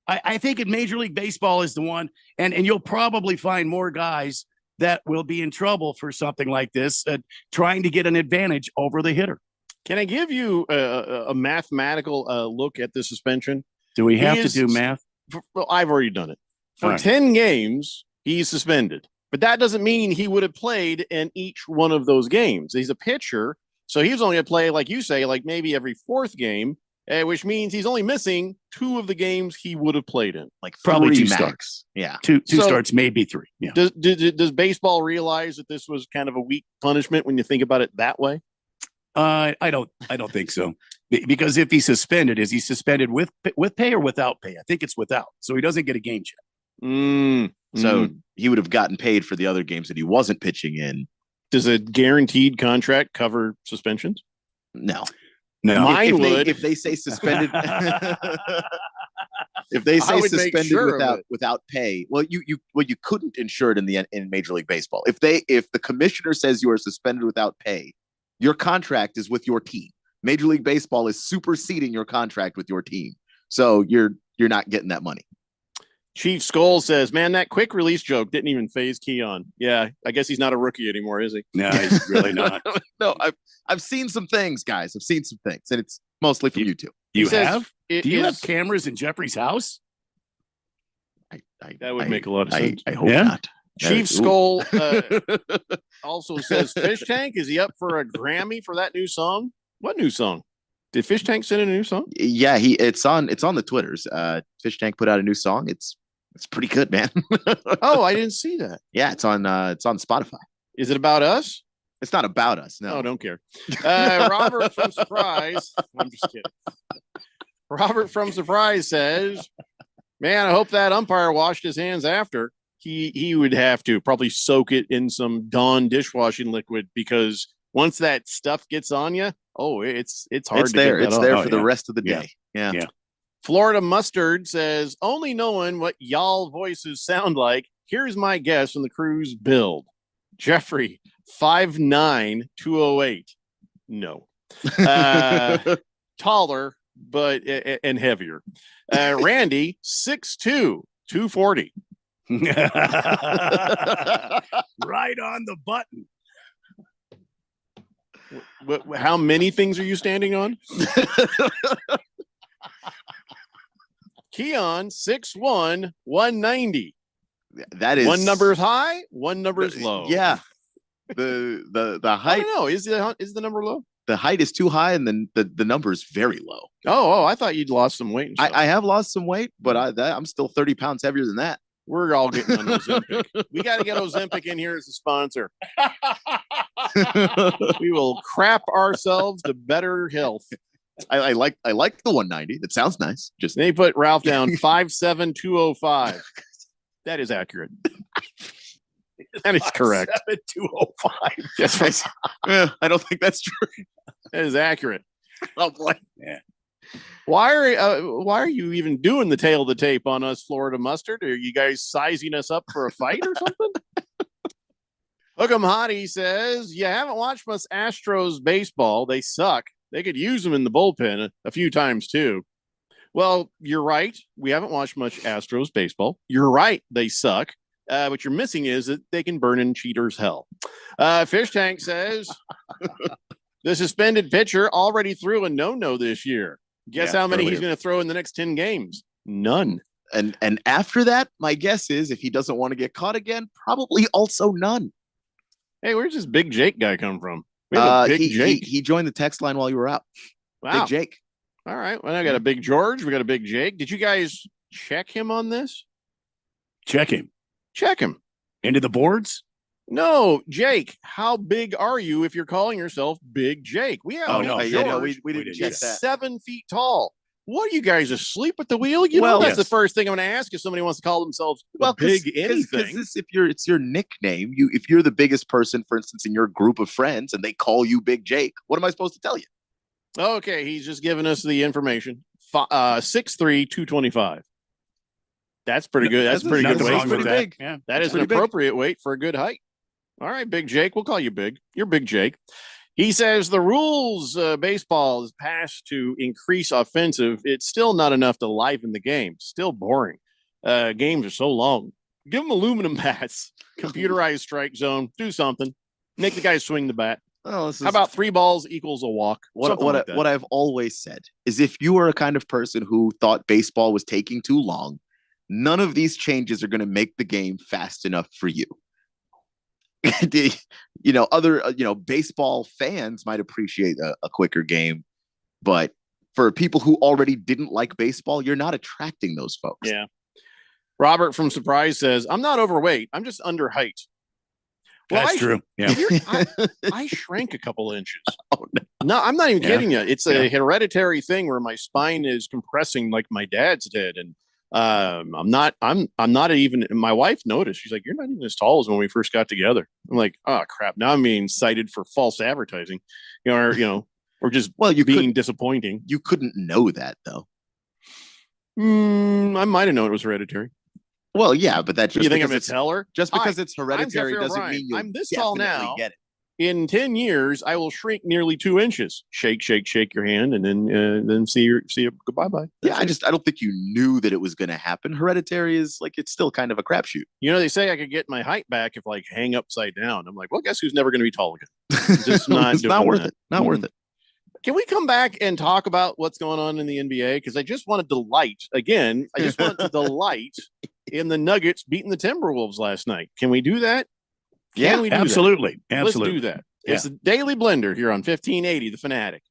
I think in Major League Baseball is the one, and you'll probably find more guys that will be in trouble for something like this, trying to get an advantage over the hitter. Can I give you a mathematical look at the suspension? Do we have to do math? Well, I've already done it. For right. 10 games, he's suspended. But that doesn't mean he would have played in each one of those games. He's a pitcher, so he was only going to play, like you say, like maybe every fourth game, which means he's only missing 2 of the games he would have played in. Like probably 2 max. starts. Yeah. Two starts, maybe 3. Yeah. Does baseball realize that this was kind of a weak punishment when you think about it that way? I don't think so. Because if he's suspended, is he suspended with pay or without pay? I think it's without. So he doesn't get a game check. So he would have gotten paid for the other games that he wasn't pitching in. Does a guaranteed contract cover suspensions? No. Mine would. If they say suspended, if they say suspended without pay, well, you couldn't insure it in Major League Baseball. If the commissioner says you are suspended without pay, your contract is with your team. Major League Baseball is superseding your contract with your team, so you're not getting that money. Chief Skull says, "Man, that quick release joke didn't even phase Keon." Yeah, I guess he's not a rookie anymore, is he? No, he's really not. No, I've seen some things, guys. I've seen some things, and it's mostly from YouTube. Do you have cameras in Jeffrey's house? That would make a lot of sense. I hope not. Chief Skull also says, "Fish Tank, is he up for a Grammy for that new song? What new song? Did Fish Tank send in a new song?" Yeah, it's on the Twitters. Fish Tank put out a new song. It's pretty good, man. Oh, I didn't see that. Yeah, it's on Spotify. Is it about us? It's not about us. No, Oh, don't care. Robert from Surprise. I'm just kidding. Robert from Surprise says, "Man, I hope that umpire washed his hands after. He would have to probably soak it in some Dawn dishwashing liquid, because once that stuff gets on you, it's hard. It's there. It's there for the rest of the day. Yeah. Florida Mustard says, "Only knowing what y'all voices sound like, here's my guess on the Cruise build. Jeffrey, 5'9", 208. No. Taller, but and heavier. Randy, 6'2", 240. Right on the button. How many things are you standing on?" Keon, 6'1", 190. That is one number is high, one number is low. Yeah. The height. I don't know. Is the number low? The height is too high, and then the number is very low. Oh, I thought you'd lost some weight. I have lost some weight, but I'm still 30 pounds heavier than that. We're all getting on Ozempic. We got to get Ozempic in here as a sponsor. We will crap ourselves to better health. I like the 190. That sounds nice. Just they put Ralph down 5'7", 205. That is accurate. That is correct. 5'7", 205. That's right. I don't think that's true. That is accurate. Oh boy. Yeah. Why are you even doing the tail of the tape on us, Florida Mustard? Are you guys sizing us up for a fight or something? Hook'em Hottie says, you haven't watched much Astros baseball. They suck. They could use them in the bullpen a few times too. Well, you're right. We haven't watched much Astros baseball. You're right. They suck. What you're missing is that they can burn in cheaters' hell. Fish Tank says, the suspended pitcher already threw a no-no this year. Guess how many he's going to throw in the next 10 games? None. And after that, my guess is if he doesn't want to get caught again, probably also none. Hey, where's this Big Jake guy come from? We have a Big Jake. He joined the text line while you were out. Wow. Big Jake. All right. Well, I got a Big George. We got a Big Jake. Did you guys check him on this? Check him. Check him. Into the boards? No, Jake. How big are you if you're calling yourself Big Jake? We have we didn't check He's that. 7 feet tall. What are you guys asleep at the wheel? You know, that's the first thing I'm going to ask if somebody wants to call themselves big anything. It's your nickname. If you're the biggest person, for instance, in your group of friends, and they call you Big Jake, what am I supposed to tell you? Okay, he's just giving us the information. 6'3", 225. That's pretty good. That's pretty good weight for that. Big. Yeah, that is an appropriate weight for a good height. All right, Big Jake. We'll call you Big. You're Big Jake. He says the rules baseball is passed to increase offensive. It's still not enough to liven the game. Still boring. Games are so long. Give them aluminum bats, computerized strike zone, do something. Make the guy swing the bat. How about 3 balls equals a walk? What I've always said is if you are a kind of person who thought baseball was taking too long, none of these changes are going to make the game fast enough for you. Baseball fans might appreciate a quicker game, but for people who already didn't like baseball, you're not attracting those folks. Yeah. Robert from Surprise says, I'm not overweight. I'm just under height. Well, that's true. Yeah. I shrank a couple inches. No, I'm not even kidding you. It's a hereditary thing where my spine is compressing like my dad's did. And I'm not even, my wife noticed. She's like, you're not even as tall as when we first got together. I'm like, oh crap. Now I'm being cited for false advertising, or just being disappointing. You couldn't know that though. I might have known it was hereditary. Well, yeah, but that's just you think I'm because a teller? Just because it's hereditary doesn't mean I'm this tall now. Get it. In 10 years, I will shrink nearly 2 inches. Shake, shake, shake your hand, and then see you goodbye. Yeah, I don't think you knew that it was going to happen. Hereditary is it's still kind of a crapshoot. They say I could get my height back if hang upside down. I'm like, well, guess who's never going to be tall again? Just not. It's not worth it. Not worth it. Can we come back and talk about what's going on in the NBA? Because I just want to delight again. I just want to delight in the Nuggets beating the Timberwolves last night. Can we do that? Yeah, we do absolutely. That? Absolutely. Let's do that. Yeah. It's the Daily Blender here on 1580, The Fanatic.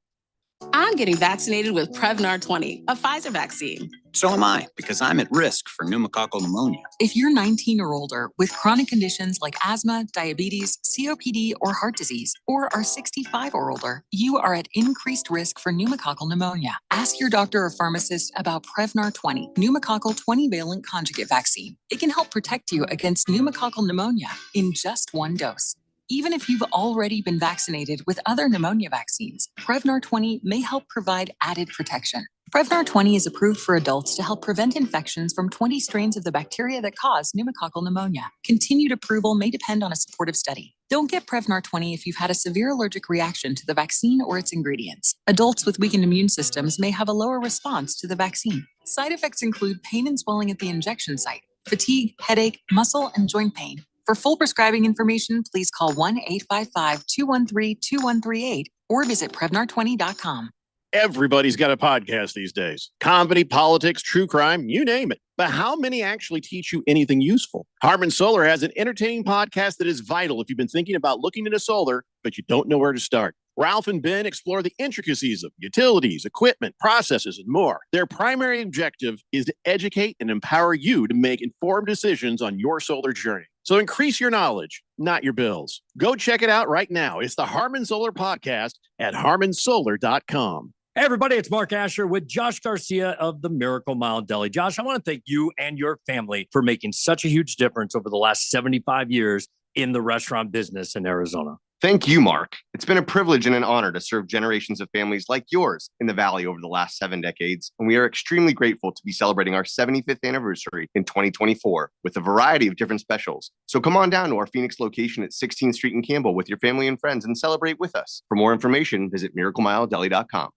I'm getting vaccinated with Prevnar 20, a Pfizer vaccine. So am I, because I'm at risk for pneumococcal pneumonia. If you're 19 or older with chronic conditions like asthma, diabetes, COPD, or heart disease, or are 65 or older, you are at increased risk for pneumococcal pneumonia. Ask your doctor or pharmacist about Prevnar 20, pneumococcal 20-valent conjugate vaccine. It can help protect you against pneumococcal pneumonia in just 1 dose. Even if you've already been vaccinated with other pneumonia vaccines, Prevnar 20 may help provide added protection. Prevnar 20 is approved for adults to help prevent infections from 20 strains of the bacteria that cause pneumococcal pneumonia. Continued approval may depend on a supportive study. Don't get Prevnar 20 if you've had a severe allergic reaction to the vaccine or its ingredients. Adults with weakened immune systems may have a lower response to the vaccine. Side effects include pain and swelling at the injection site, fatigue, headache, muscle, and joint pain. For full prescribing information, please call 1-855-213-2138 or visit Prevnar20.com. Everybody's got a podcast these days. Comedy, politics, true crime, you name it. But how many actually teach you anything useful? Harman Solar has an entertaining podcast that is vital if you've been thinking about looking into solar, but you don't know where to start. Ralph and Ben explore the intricacies of utilities, equipment, processes, and more. Their primary objective is to educate and empower you to make informed decisions on your solar journey. So increase your knowledge, not your bills. Go check it out right now. It's the Harman Solar Podcast at harmansolar.com. Hey, everybody, it's Mark Asher with Josh Garcia of the Miracle Mile Deli. Josh, I want to thank you and your family for making such a huge difference over the last 75 years in the restaurant business in Arizona. Thank you, Mark. It's been a privilege and an honor to serve generations of families like yours in the Valley over the last 7 decades, and we are extremely grateful to be celebrating our 75th anniversary in 2024 with a variety of different specials. So come on down to our Phoenix location at 16th Street in Campbell with your family and friends and celebrate with us. For more information, visit miraclemiledeli.com.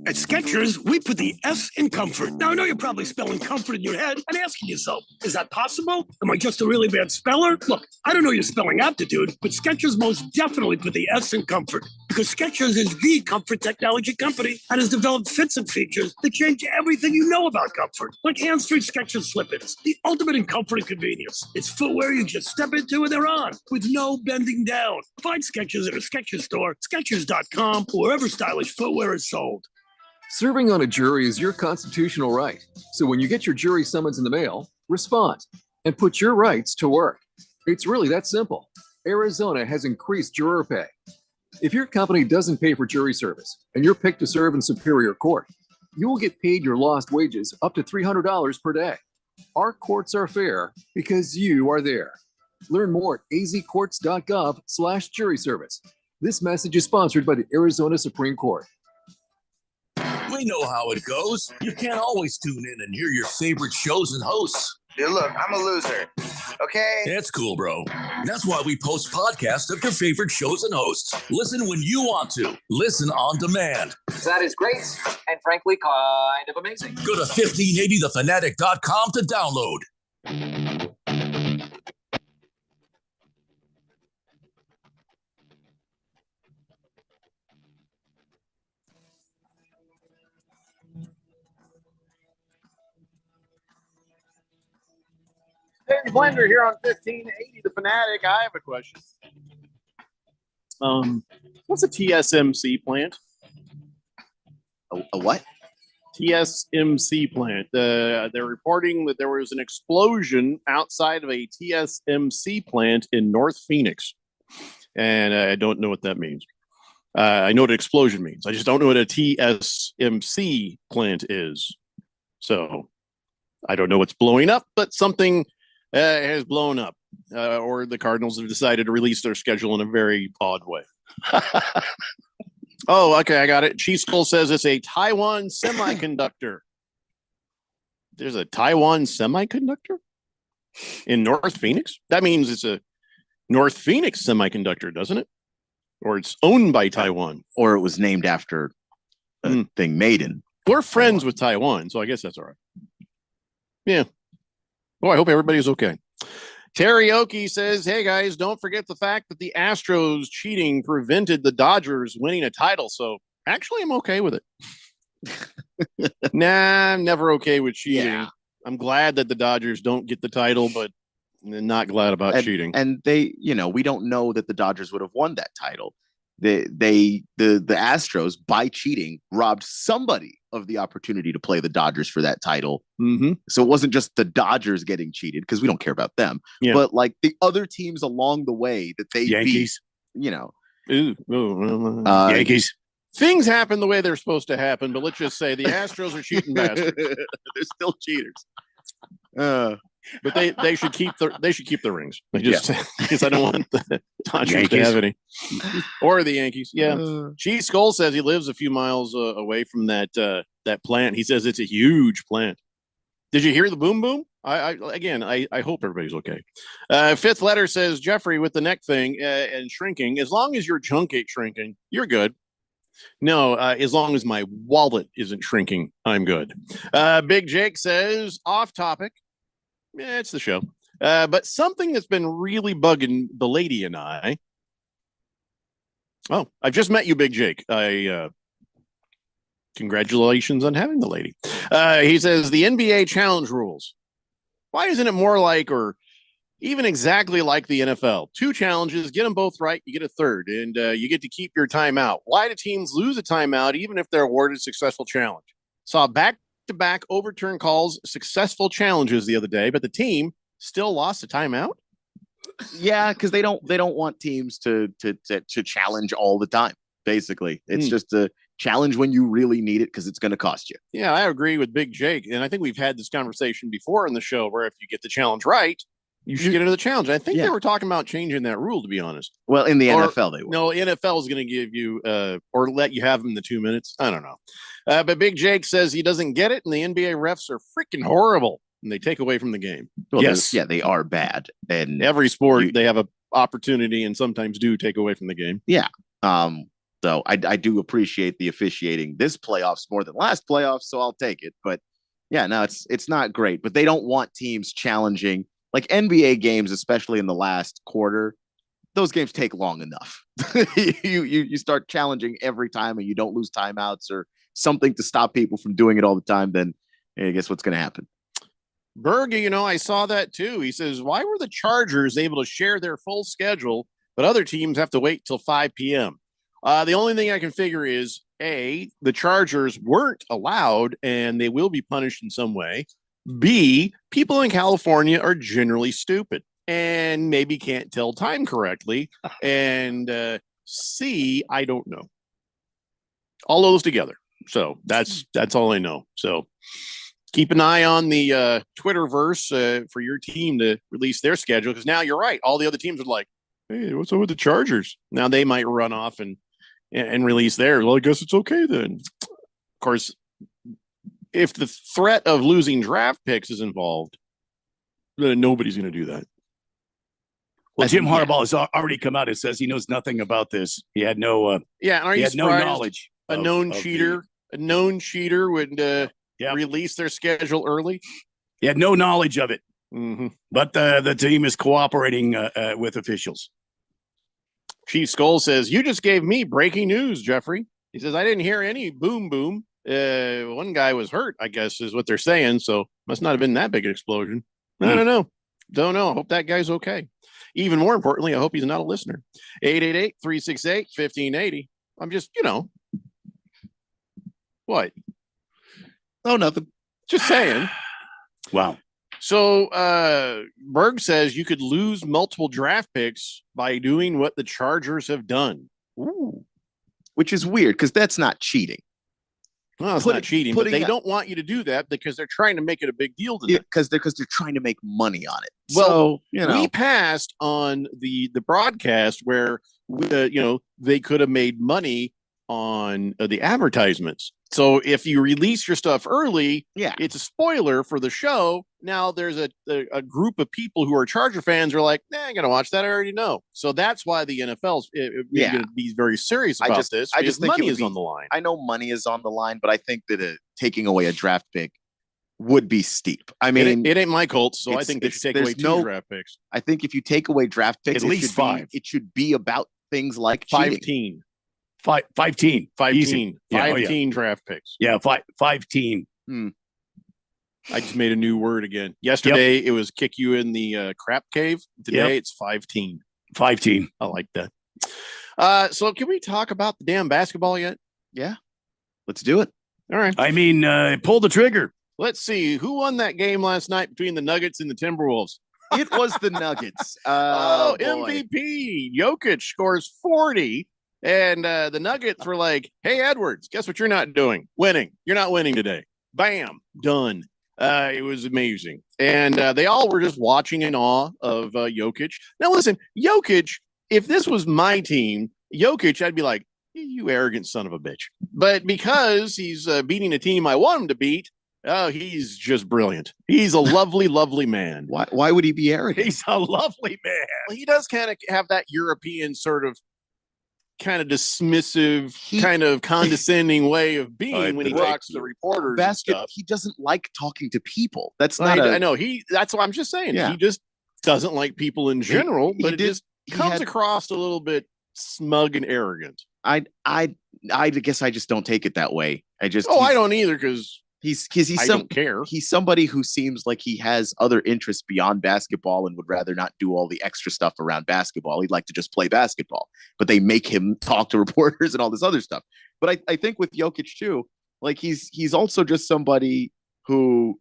At Skechers, we put the S in comfort. Now, I know you're probably spelling comfort in your head and asking yourself, is that possible? Am I just a really bad speller? Look, I don't know your spelling aptitude, but Skechers most definitely put the S in comfort because Skechers is the comfort technology company that has developed fits and features that change everything you know about comfort. Like hands-free Skechers slip-ins, the ultimate in comfort and convenience. It's footwear you just step into and they're on with no bending down. Find Skechers at a Skechers store, Skechers.com, or wherever stylish footwear is sold. Serving on a jury is your constitutional right. So when you get your jury summons in the mail, respond and put your rights to work. It's really that simple. Arizona has increased juror pay. If your company doesn't pay for jury service and you're picked to serve in Superior Court, you will get paid your lost wages up to $300 per day. Our courts are fair because you are there. Learn more at azcourts.gov/jury service. This message is sponsored by the Arizona Supreme Court. We know how it goes. You can't always tune in and hear your favorite shows and hosts. Dude, look, I'm a loser. Okay? That's cool, bro. That's why we post podcasts of your favorite shows and hosts. Listen when you want to. Listen on demand. That is great and frankly kind of amazing. Go to 1580thefanatic.com to download. Terry Blender here on 1580 The Fanatic. I have a question. What's a TSMC plant? A what? TSMC plant. They're reporting that there was an explosion outside of a TSMC plant in North Phoenix. And I don't know what that means. I know what explosion means. I just don't know what a TSMC plant is. So I don't know what's blowing up, but something has blown up, or the Cardinals have decided to release their schedule in a very odd way. Oh, okay, I got it. Chief Skull says it's a Taiwan semiconductor. There's a Taiwan semiconductor in North Phoenix? That means it's a North Phoenix semiconductor, doesn't it? Or it's owned by Taiwan. Or it was named after a thing made in. We're friends with Taiwan, so I guess that's all right. Yeah. Well, I hope everybody's okay. Teriyaki says, hey guys, don't forget the fact that the Astros cheating prevented the Dodgers winning a title. So actually, I'm okay with it. Nah, I'm never okay with cheating. Yeah. I'm glad that the Dodgers don't get the title, but not glad about cheating. And they, we don't know that the Dodgers would have won that title. The Astros, by cheating, robbed somebody of the opportunity to play the Dodgers for that title. Mm-hmm. So it wasn't just the Dodgers getting cheated because we don't care about them, but like the other teams along the way that they Yankees, beat, Yankees. Things happen the way they're supposed to happen, but let's just say the Astros are cheating bastards. They're still cheaters. But they should keep the rings. Because I don't want the Dodgers to have any, or the Yankees. Yeah, Chief Skull says he lives a few miles away from that plant. He says it's a huge plant. Did you hear the boom boom? I hope everybody's okay. Fifth letter says Jeffrey with the neck thing and shrinking. As long as your junk ain't shrinking, you're good. No, as long as my wallet isn't shrinking, I'm good. Big Jake says off topic. Yeah, it's the show. But something that's been really bugging the lady and I. Oh, I've just met you, Big Jake. Congratulations on having the lady. He says the NBA challenge rules. Why isn't it more like, or even exactly like the NFL? 2 challenges, get them both right, you get a third, and you get to keep your timeout. Why do teams lose a timeout even if they're awarded a successful challenge? Saw back-to-back overturn calls, successful challenges the other day, but the team still lost a timeout. Yeah, because they don't want teams to challenge all the time. Basically, it's just a challenge when you really need it because it's going to cost you. Yeah, I agree with Big Jake, and I think we've had this conversation before in the show where if you get the challenge right, You should get into the challenge. I think they were talking about changing that rule, to be honest. Well, in the NFL, they were. No, NFL is going to give you or let you have them in the 2 minutes. I don't know. But Big Jake says he doesn't get it, and the NBA refs are freaking horrible, and they take away from the game. Well, yes. Yeah, they are bad. And every sport, they have an opportunity and sometimes do take away from the game. Yeah. So I do appreciate the officiating this playoffs more than last playoffs, so I'll take it. But yeah, no, it's not great. But they don't want teams challenging. Like NBA games, especially in the last quarter, those games take long enough. you start challenging every time and you don't lose timeouts or something to stop people from doing it all the time, then I guess what's going to happen? Berg, I saw that too. He says, why were the Chargers able to share their full schedule, but other teams have to wait till 5 p.m.? The only thing I can figure is, A, the Chargers weren't allowed and they will be punished in some way. B, people in California are generally stupid and maybe can't tell time correctly. And C, I don't know. All those together. So that's all I know. So keep an eye on the Twitterverse for your team to release their schedule, because now you're right. All the other teams are like, hey, what's up with the Chargers? Now they might run off and release theirs. Well, I guess it's okay then. Of course, if the threat of losing draft picks is involved, then nobody's going to do that. Well, Jim Harbaugh has already come out and says he knows nothing about this. He had no and are he you had no knowledge. A known cheater would release their schedule early. He had no knowledge of it. Mm-hmm. But the team is cooperating with officials. Chief Skull says, you just gave me breaking news, Jeffrey. He says, I didn't hear any boom boom. One guy was hurt, I guess, is what they're saying. So must not have been that big an explosion. I don't know. Don't know. I hope that guy's okay. Even more importantly, I hope he's not a listener. 888-368-1580. I'm just, what? Oh, nothing. Just saying. Wow. So Berg says you could lose multiple draft picks by doing what the Chargers have done. Ooh. Which is weird because that's not cheating. Well, it's not cheating, but they don't want you to do that because they're trying to make it a big deal to them. Because they're trying to make money on it. Well, so, we passed on the broadcast where they could have made money on the advertisements. So if you release your stuff early, it's a spoiler for the show. Now there's a group of people who are Charger fans who are like, I'm gonna watch that. I already know. So that's why the NFL's going to be very serious about this. I just think money is on the line. I know money is on the line, but I think that taking away a draft pick would be steep. I mean, it ain't my Colts, so I think they should take away two draft picks. I think if you take away draft picks, at least 5. It should be about things like 15. 15 draft picks. Yeah, 15. I just made a new word again. Yesterday it was kick you in the crap cave. Today it's 15. 15. I like that. So can we talk about the damn basketball yet? Yeah, let's do it. All right. I mean, pull the trigger. Let's see who won that game last night between the Nuggets and the Timberwolves. It was the Nuggets. MVP Jokic scores 40. And the Nuggets were like, hey, Edwards, guess what you're not doing? Winning. You're not winning today. Bam. Done. It was amazing. And they all were just watching in awe of Jokic. Now, listen, Jokic, if this was my team, Jokic, I'd be like, you arrogant son of a bitch. But because he's beating a team I want him to beat, he's just brilliant. He's a lovely, lovely man. Why would he be arrogant? He's a lovely man. Well, he does kind of have that European sort of kind of dismissive, kind of condescending way of being when he talks to reporters. He doesn't like talking to people. That's not. I know that's what I'm just saying. Yeah. He just doesn't like people in general, but it just comes across a little bit smug and arrogant. I guess I just don't take it that way. I don't either because I don't care. He's somebody who seems like he has other interests beyond basketball and would rather not do all the extra stuff around basketball. He'd like to just play basketball, but they make him talk to reporters and all this other stuff. But I think with Jokic too, like he's also just somebody who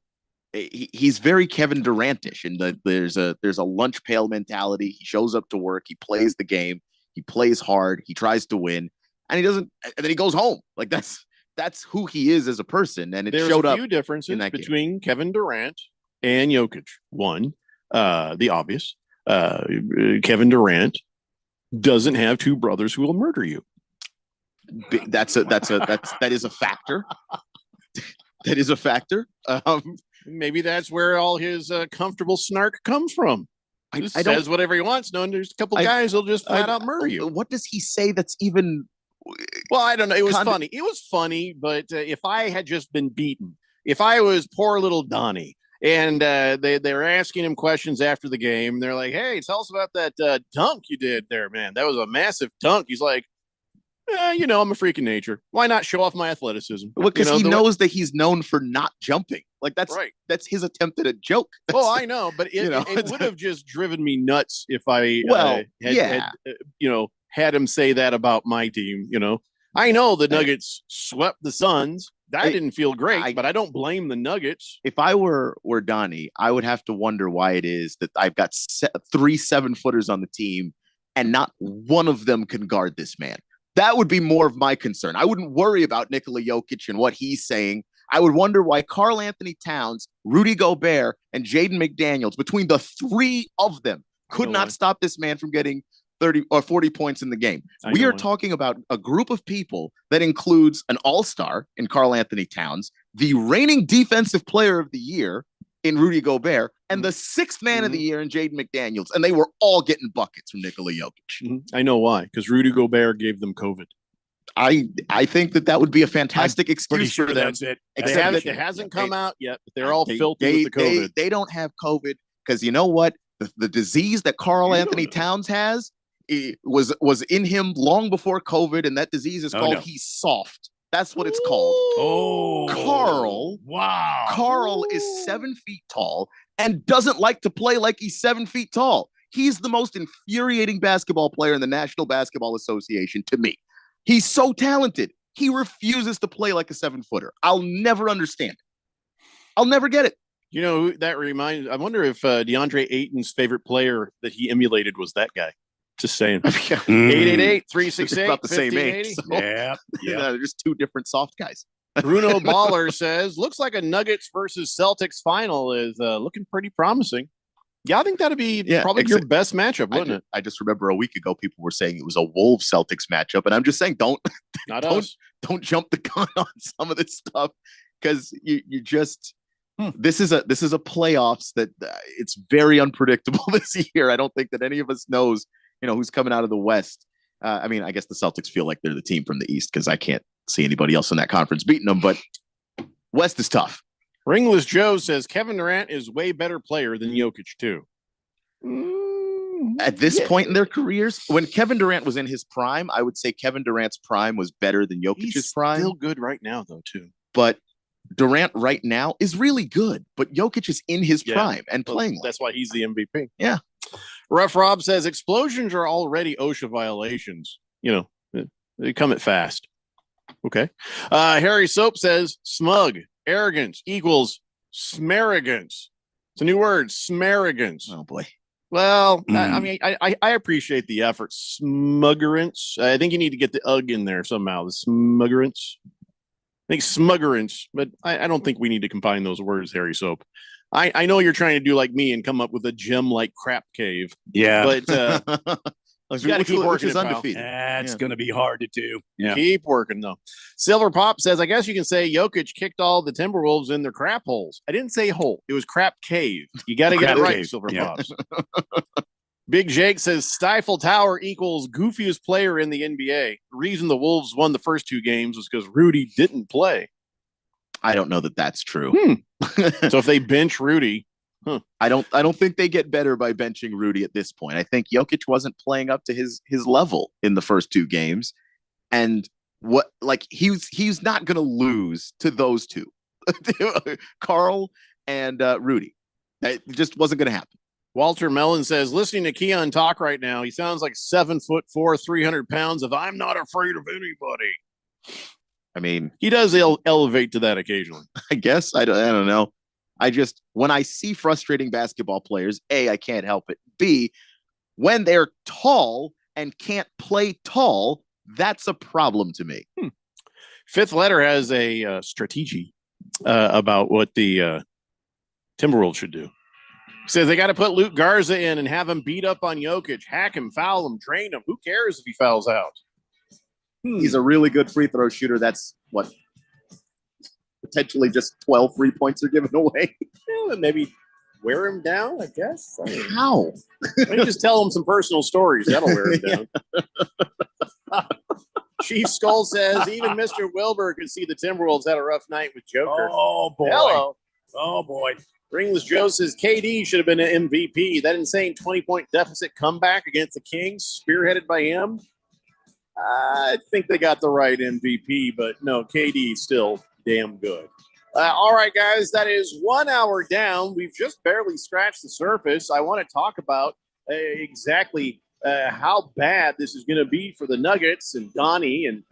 he's very Kevin Durant-ish, and there's a lunch pail mentality. He shows up to work, he plays the game, he plays hard, he tries to win, and then he goes home. Like that's who he is as a person, and showed up. There's a few differences between Kevin Durant and Jokic. One, the obvious. Kevin Durant doesn't have two brothers who will murder you. That is a factor. That is a factor. Maybe that's where all his comfortable snark comes from. He just says whatever he wants. No, there's a couple guys who'll just flat out murder you. What does he say that's even? Well, I don't know. It was funny. It was funny, but if I had just been beaten, if I was poor little Donnie, and they were asking him questions after the game, they're like, "Hey, tell us about that dunk you did there, man. That was a massive dunk." He's like, I'm a freak of nature. Why not show off my athleticism? Because he knows that he's known for not jumping. Like that's right. That's his attempt at a joke. Oh, I know, but it would have just driven me nuts if I had him say that about my team. I know the Nuggets swept the Suns. That didn't feel great, but I don't blame the Nuggets. If I were Donnie, I would have to wonder why it is that I've got 3 7-footers on the team and not one of them can guard this man. That would be more of my concern. I wouldn't worry about Nikola Jokic and what he's saying. I would wonder why Karl Anthony Towns, Rudy Gobert, and Jaden McDaniels, between the 3 of them, could not stop this man from getting 30 or 40 points in the game. We are talking about a group of people that includes an all-star in Karl Anthony Towns, the reigning defensive player of the year in Rudy Gobert, and the 6th man of the year in Jaden McDaniels. And they were all getting buckets from Nikola Jokic. I know why, because Rudy Gobert gave them COVID. I think that would be a fantastic excuse sure for them. That's it. It hasn't come out yet, but they're all filthy with the COVID. They don't have COVID because you know what? The disease that Karl Anthony Towns has was in him long before COVID, and that disease is called he's soft. That's what it's called. Oh, Karl. Wow. Karl is 7 feet tall and doesn't like to play like he's 7 feet tall. He's the most infuriating basketball player in the National Basketball Association to me. He's so talented. He refuses to play like a 7-footer. I'll never understand it. I'll never get it. That reminds. I wonder if DeAndre Ayton's favorite player that he emulated was that guy. Just saying. 888-368. About the same age. So. Yeah. They're just 2 different soft guys. Bruno Baller says, looks like a Nuggets versus Celtics final is looking pretty promising. Yeah, I think that'd be probably your best matchup, wouldn't it? I just remember a week ago, people were saying it was a Wolves Celtics matchup. And I'm just saying, don't jump the gun on some of this stuff because you just, this is a playoffs that it's very unpredictable this year. I don't think that any of us knows, who's coming out of the West. I mean, I guess the Celtics feel like they're the team from the East because I can't see anybody else in that conference beating them, but West is tough. Ringless Joe says Kevin Durant is way better player than Jokic too. At this point in their careers, when Kevin Durant was in his prime, I would say Kevin Durant's prime was better than Jokic's prime. Still good right now, though, too. But Durant right now is really good, but Jokic is in his prime and playing. That's why he's the MVP. Yeah. Rough Rob says explosions are already OSHA violations. They come at fast. Okay. Harry Soap says smug arrogance equals smarrogance. It's a new word, smarrogance. Oh boy. Well, I mean, I appreciate the effort. Smuggerance. I think you need to get the ugh in there somehow. The smuggerance. I think smuggerance, but I don't think we need to combine those words, Harry Soap. I know you're trying to do like me and come up with a gem-like crap cave. Yeah. But you got to keep working. It's undefeated. That's going to be hard to do. Yeah. Keep working, though. Silver Pop says, I guess you can say Jokic kicked all the Timberwolves in their crap holes. I didn't say hole. It was crap cave. You got to get it right, cave. Silver Pops. Big Jake says Stifle Tower equals goofiest player in the NBA. The reason the Wolves won the first 2 games was because Rudy didn't play. I don't know that that's true. So if they bench Rudy, I don't think they get better by benching Rudy at this point. I think Jokic wasn't playing up to his level in the first 2 games, and he's not going to lose to those 2, Karl and Rudy. That just wasn't going to happen. Walter Mellon says, listening to Keon talk right now, he sounds like 7'4", 300 pounds of I'm not afraid of anybody. I mean, he does elevate to that occasionally. I guess. I don't know. I just, when I see frustrating basketball players, A, I can't help it. B, when they're tall and can't play tall, that's a problem to me. Fifth Letter has a strategy about what the Timberwolves should do. Says they got to put Luke Garza in and have him beat up on Jokic, hack him, foul him, drain him. Who cares if he fouls out? He's a really good free throw shooter. That's what potentially just 12 free points are given away. Yeah, maybe wear him down, I guess. How? Maybe just tell him some personal stories. That'll wear him down. Chief Skull says even Mr. Wilbur could see the Timberwolves had a rough night with Joker. Oh, boy. Hello. Oh, boy. Ringless Joe says KD should have been an MVP. That insane 20-point deficit comeback against the Kings, spearheaded by him. I think they got the right MVP, but no, KD still damn good. All right, guys, that is 1 hour down. We've just barely scratched the surface. I want to talk about exactly how bad this is going to be for the Nuggets and Donnie, and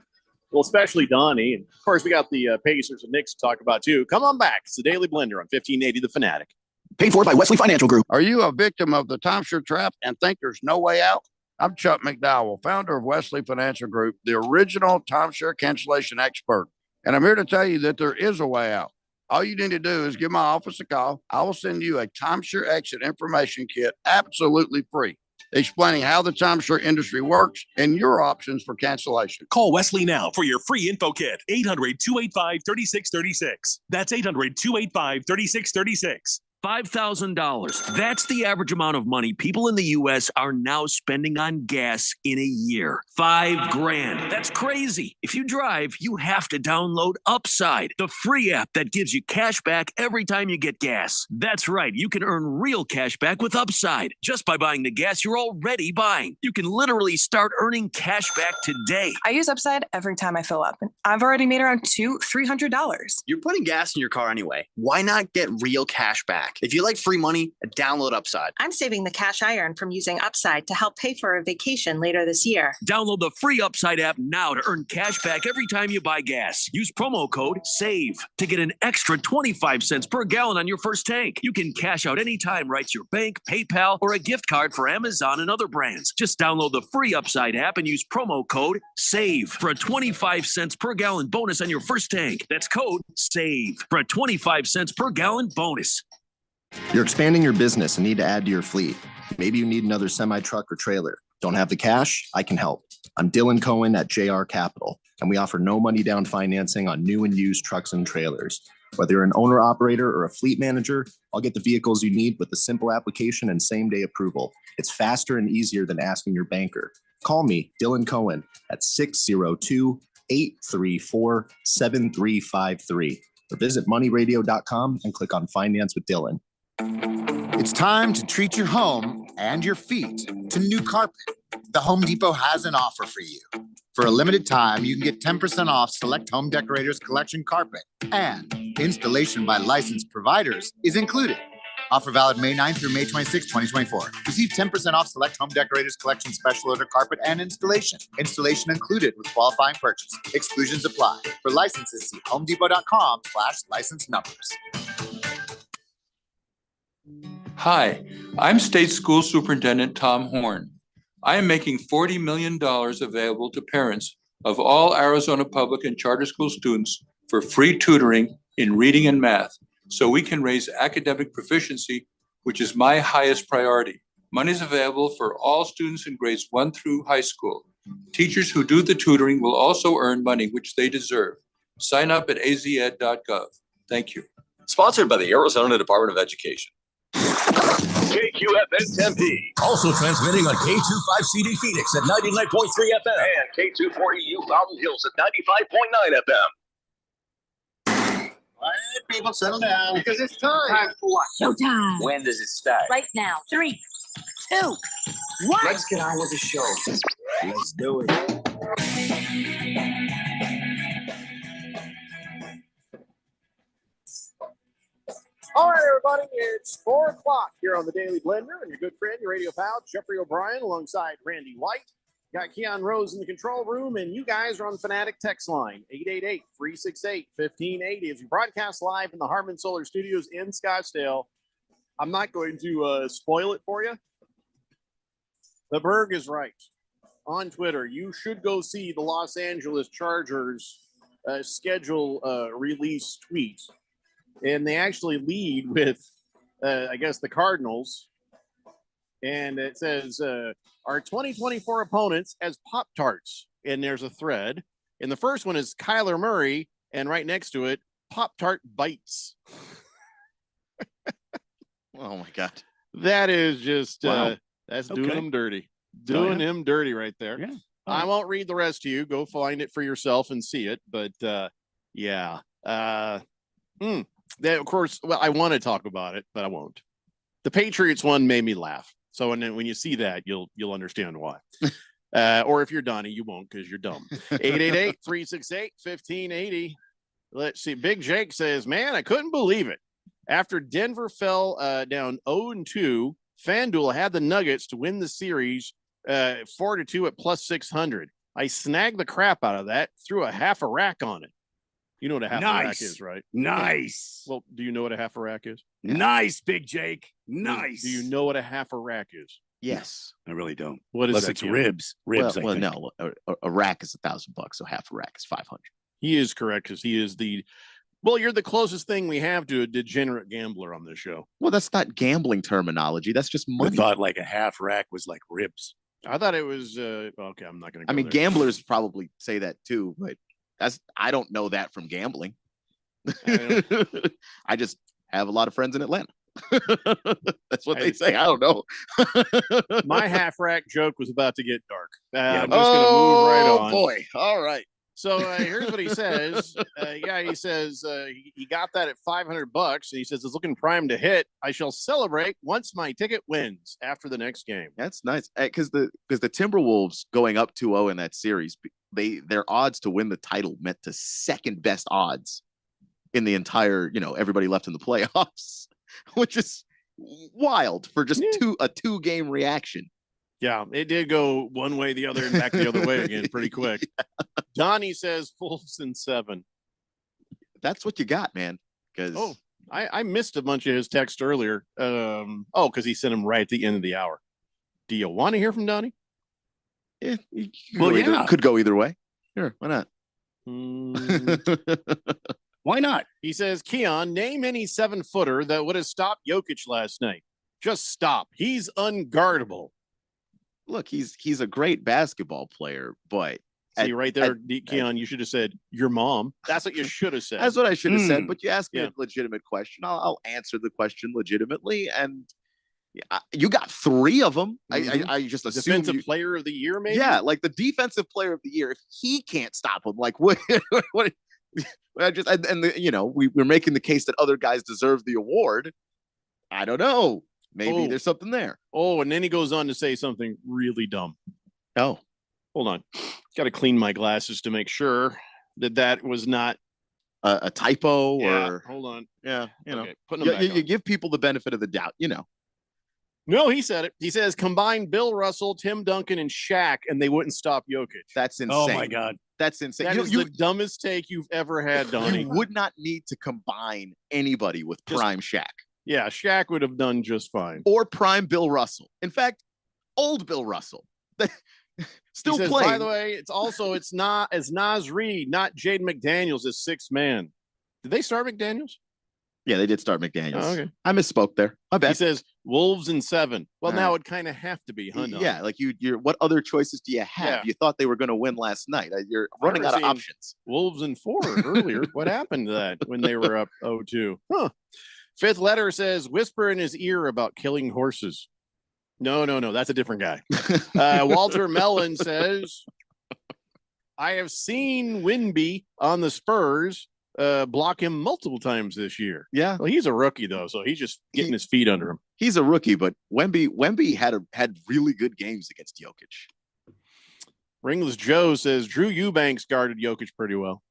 well, especially Donnie. And of course, we got the Pacers and Knicks to talk about too. Come on back. It's the Daily Blender on 1580 The Fanatic. Paid for by Wesley Financial Group. Are you a victim of the timeshare trap and think there's no way out? I'm Chuck McDowell, founder of Wesley Financial Group, the original timeshare cancellation expert. And I'm here to tell you that there is a way out. All you need to do is give my office a call. I will send you a timeshare exit information kit absolutely free, explaining how the timeshare industry works and your options for cancellation. Call Wesley now for your free info kit. 800-285-3636. That's 800-285-3636. $5,000. That's the average amount of money people in the U.S. are now spending on gas in a year. $5,000. That's crazy. If you drive, you have to download Upside, the free app that gives you cash back every time you get gas. That's right. You can earn real cash back with Upside just by buying the gas you're already buying. You can literally start earning cash back today. I use Upside every time I fill up. I've already made around $300. You're putting gas in your car anyway. Why not get real cash back? If you like free money, download Upside. I'm saving the cash I earn from using Upside to help pay for a vacation later this year. Download the free Upside app now to earn cash back every time you buy gas. Use promo code SAVE to get an extra 25 cents per gallon on your first tank. You can cash out anytime right to your bank, PayPal, or a gift card for Amazon and other brands. Just download the free Upside app and use promo code SAVE for a 25 cents per gallon bonus on your first tank. That's code SAVE for a 25 cents per gallon bonus. You're expanding your business and need to add to your fleet. Maybe you need another semi-truck or trailer. Don't have the cash? I can help. I'm Dylan Cohen at JR Capital, and we offer no money down financing on new and used trucks and trailers. Whether you're an owner-operator or a fleet manager, I'll get the vehicles you need with a simple application and same-day approval. It's faster and easier than asking your banker. Call me, Dylan Cohen, at 602-834-7353, or visit moneyradio.com and click on Finance with Dylan. It's time to treat your home and your feet to new carpet. The Home Depot has an offer for you. For a limited time, you can get 10% off select Home Decorators Collection carpet, and installation by licensed providers is included. Offer valid May 9th through May 26, 2024. Receive 10% off select Home Decorators Collection special order carpet and installation. Installation included with qualifying purchase. Exclusions apply. For licenses, see homedepot.com/license numbers. Hi, I'm State School Superintendent Tom Horn. I am making $40 million available to parents of all Arizona public and charter school students for free tutoring in reading and math, so we can raise academic proficiency, which is my highest priority. Money is available for all students in grades 1 through high school. Teachers who do the tutoring will also earn money, which they deserve. Sign up at azed.gov. Thank you. Sponsored by the Arizona Department of Education. KQFN Tempe. Also transmitting on K25CD Phoenix at 99.3 FM. And K240U Mountain Hills at 95.9 FM. All right, people, settle down because it's time. Time for what? Showtime. When does it start? Right now. 3, 2, 1. Let's get on with the show. Let's do it. All right, everybody, it's 4 o'clock here on the Daily Blender, and your good friend, your radio pal, Jeffrey O'Brien, alongside Randy White. Got Keon Rose in the control room, and you guys are on the Fanatic text line, 888-368-1580. As we broadcast live in the Harman Solar Studios in Scottsdale, I'm not going to spoil it for you. The Berg is right. On Twitter, you should go see the Los Angeles Chargers schedule release tweet. And they actually lead with I guess the Cardinals. And it says, our 2024 opponents as Pop-Tarts. And there's a thread. And the first one is Kyler Murray. And right next to it, Pop-Tart Bites. Oh, my God. That is just, Wow. that's doing Okay. him dirty. Doing him dirty right there. Yeah. I won't read the rest to you. Go find it for yourself and see it. But yeah. That, of course, well, I want to talk about it, but I won't. The Patriots one made me laugh. So and then when you see that, you'll understand why. Or if you're Donnie, you won't because you're dumb. 888-368-1580. Let's see. Big Jake says, man, I couldn't believe it. After Denver fell down 0-2, FanDuel had the Nuggets to win the series 4-2 at plus 600. I snagged the crap out of that, threw a half a rack on it. You know what a half a rack is, right? Nice. Well, do you know what a half a rack is? Nice, Big Jake. Nice. Do you know what a half a rack is? Yes. I really don't. What is Unless that, it's Keanu? ribs. Well, I think. no, a rack is $1,000, so half a rack is 500. He is correct because he is you're the closest thing we have to a degenerate gambler on this show. Well, that's not gambling terminology. That's just I money. thought like a half rack was like ribs. I thought it was okay. I'm not going to. I mean, gamblers probably say that too, but I don't know that from gambling. I just have a lot of friends in Atlanta. That's what they say. I don't know. My half rack joke was about to get dark. Yeah. I'm just going to move right on. Boy. All right. So here's what he says. He says he got that at $500, and he says it's looking primed to hit. I shall celebrate once my ticket wins after the next game. That's nice because the Timberwolves going up 2-0 in that series, their odds to win the title meant the second best odds in the entire, everybody left in the playoffs, which is wild for just a 2-game reaction. Yeah, it did go one way, the other, and back the other way again pretty quick. Donnie says Wolves in 7. That's what you got, man. Because I missed a bunch of his text earlier. Because he sent them right at the end of the hour. Do you want to hear from Donnie? Yeah, Well, could go either way. Sure, why not? Why not? He says, Keon, name any 7-footer that would have stopped Jokic last night. Just stop. He's unguardable. Look, he's a great basketball player, but see right there, Keon, you should have said your mom. That's what you should have said. That's what I should have said. But you asked me a legitimate question. I'll answer the question legitimately. And you got 3 of them. I just assume defensive player of the year, maybe. Yeah, like the defensive player of the year. If he can't stop him, like what? We're making the case that other guys deserve the award. I don't know. Maybe there's something there. Oh, and then he goes on to say something really dumb. Oh, hold on. Got to clean my glasses to make sure that was not a typo or. Hold on. Yeah, putting them back you give people the benefit of the doubt. No, he said it. He says combine Bill Russell, Tim Duncan, and Shaq, and they wouldn't stop Jokic. That's insane. Oh my God, that's insane. That is the dumbest take you've ever had, Donnie. You would not need to combine anybody with prime Shaq. Yeah, Shaq would have done just fine. Or prime Bill Russell. In fact, old Bill Russell. Still says, playing. By the way, it's not as Nas Reed, not Jade McDaniels as 6th man. Did they start McDaniels? Yeah, they did start McDaniels. Oh, okay. I misspoke there. My bad. He says Wolves in 7. Well, now it kind of have to be, huh? Yeah, like you're. What other choices do you have? Yeah. You thought they were going to win last night. You're running out of options. Wolves in 4 earlier. What happened to that when they were up 0-2? Huh. 5th letter says whisper in his ear about killing horses. No, that's a different guy. Walter Mellon says, I have seen Wemby on the Spurs block him multiple times this year. Yeah. Well, he's a rookie though, so he's just getting his feet under him. He's a rookie, but Wemby had really good games against Jokic. Ringless Joe says Drew Eubanks guarded Jokic pretty well.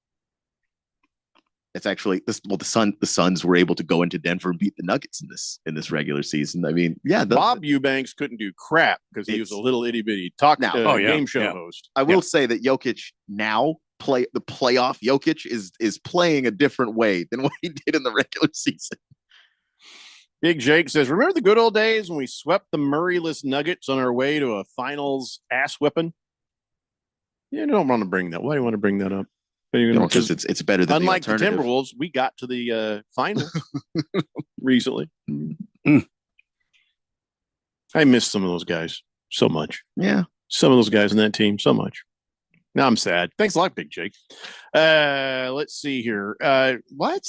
It's actually the Suns were able to go into Denver and beat the Nuggets in this regular season. I mean, yeah, Bob Eubanks couldn't do crap because he was a little itty bitty game show host. I will say that Jokic now the playoff Jokic is playing a different way than what he did in the regular season. Big Jake says, remember the good old days when we swept the Murrayless Nuggets on our way to a finals ass whipping? You don't want to bring that. Why do you want to bring that up? Because it's better than unlike the Timberwolves, we got to the final recently. I miss some of those guys so much. Yeah. Some of those guys in that team so much. Now I'm sad. Thanks a lot, Big Jake. Let's see here. What?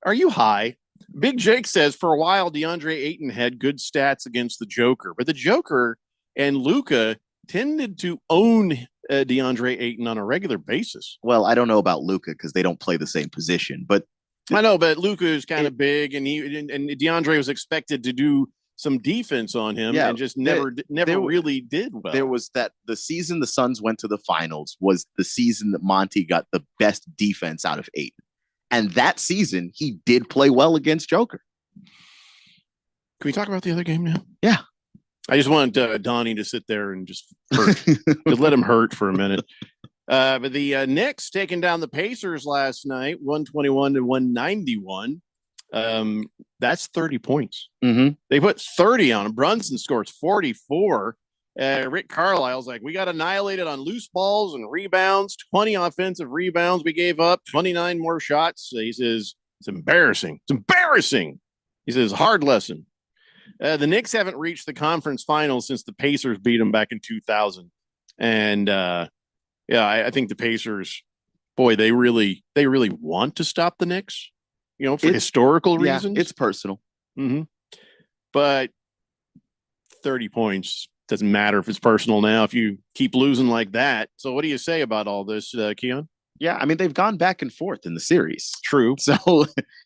Are you high? Big Jake says for a while DeAndre Ayton had good stats against the Joker, but the Joker and Luka tended to own DeAndre Ayton on a regular basis. Well, I don't know about Luka because they don't play the same position, but I know, but Luka is kind of big, and DeAndre was expected to do some defense on him, and just never really did well. There was the season the Suns went to the finals was the season that Monty got the best defense out of Ayton. And that season, he did play well against Joker. Can we talk about the other game now? Yeah. I just want Donnie to sit there and just let him hurt for a minute. But the Knicks taking down the Pacers last night, 121 to 191. That's 30 points. Mm-hmm. They put 30 on him. Brunson scores 44. Rick Carlisle's like, we got annihilated on loose balls and rebounds, 20 offensive rebounds we gave up, 29 more shots. He says, it's embarrassing. It's embarrassing. He says, hard lesson. The Knicks haven't reached the conference finals since the Pacers beat them back in 2000. And I think the Pacers, boy, they really want to stop the Knicks, for historical reasons. It's personal. Mm-hmm. But 30 points doesn't matter if it's personal now if you keep losing like that. So what do you say about all this, Keon? Yeah, I mean, they've gone back and forth in the series. True. So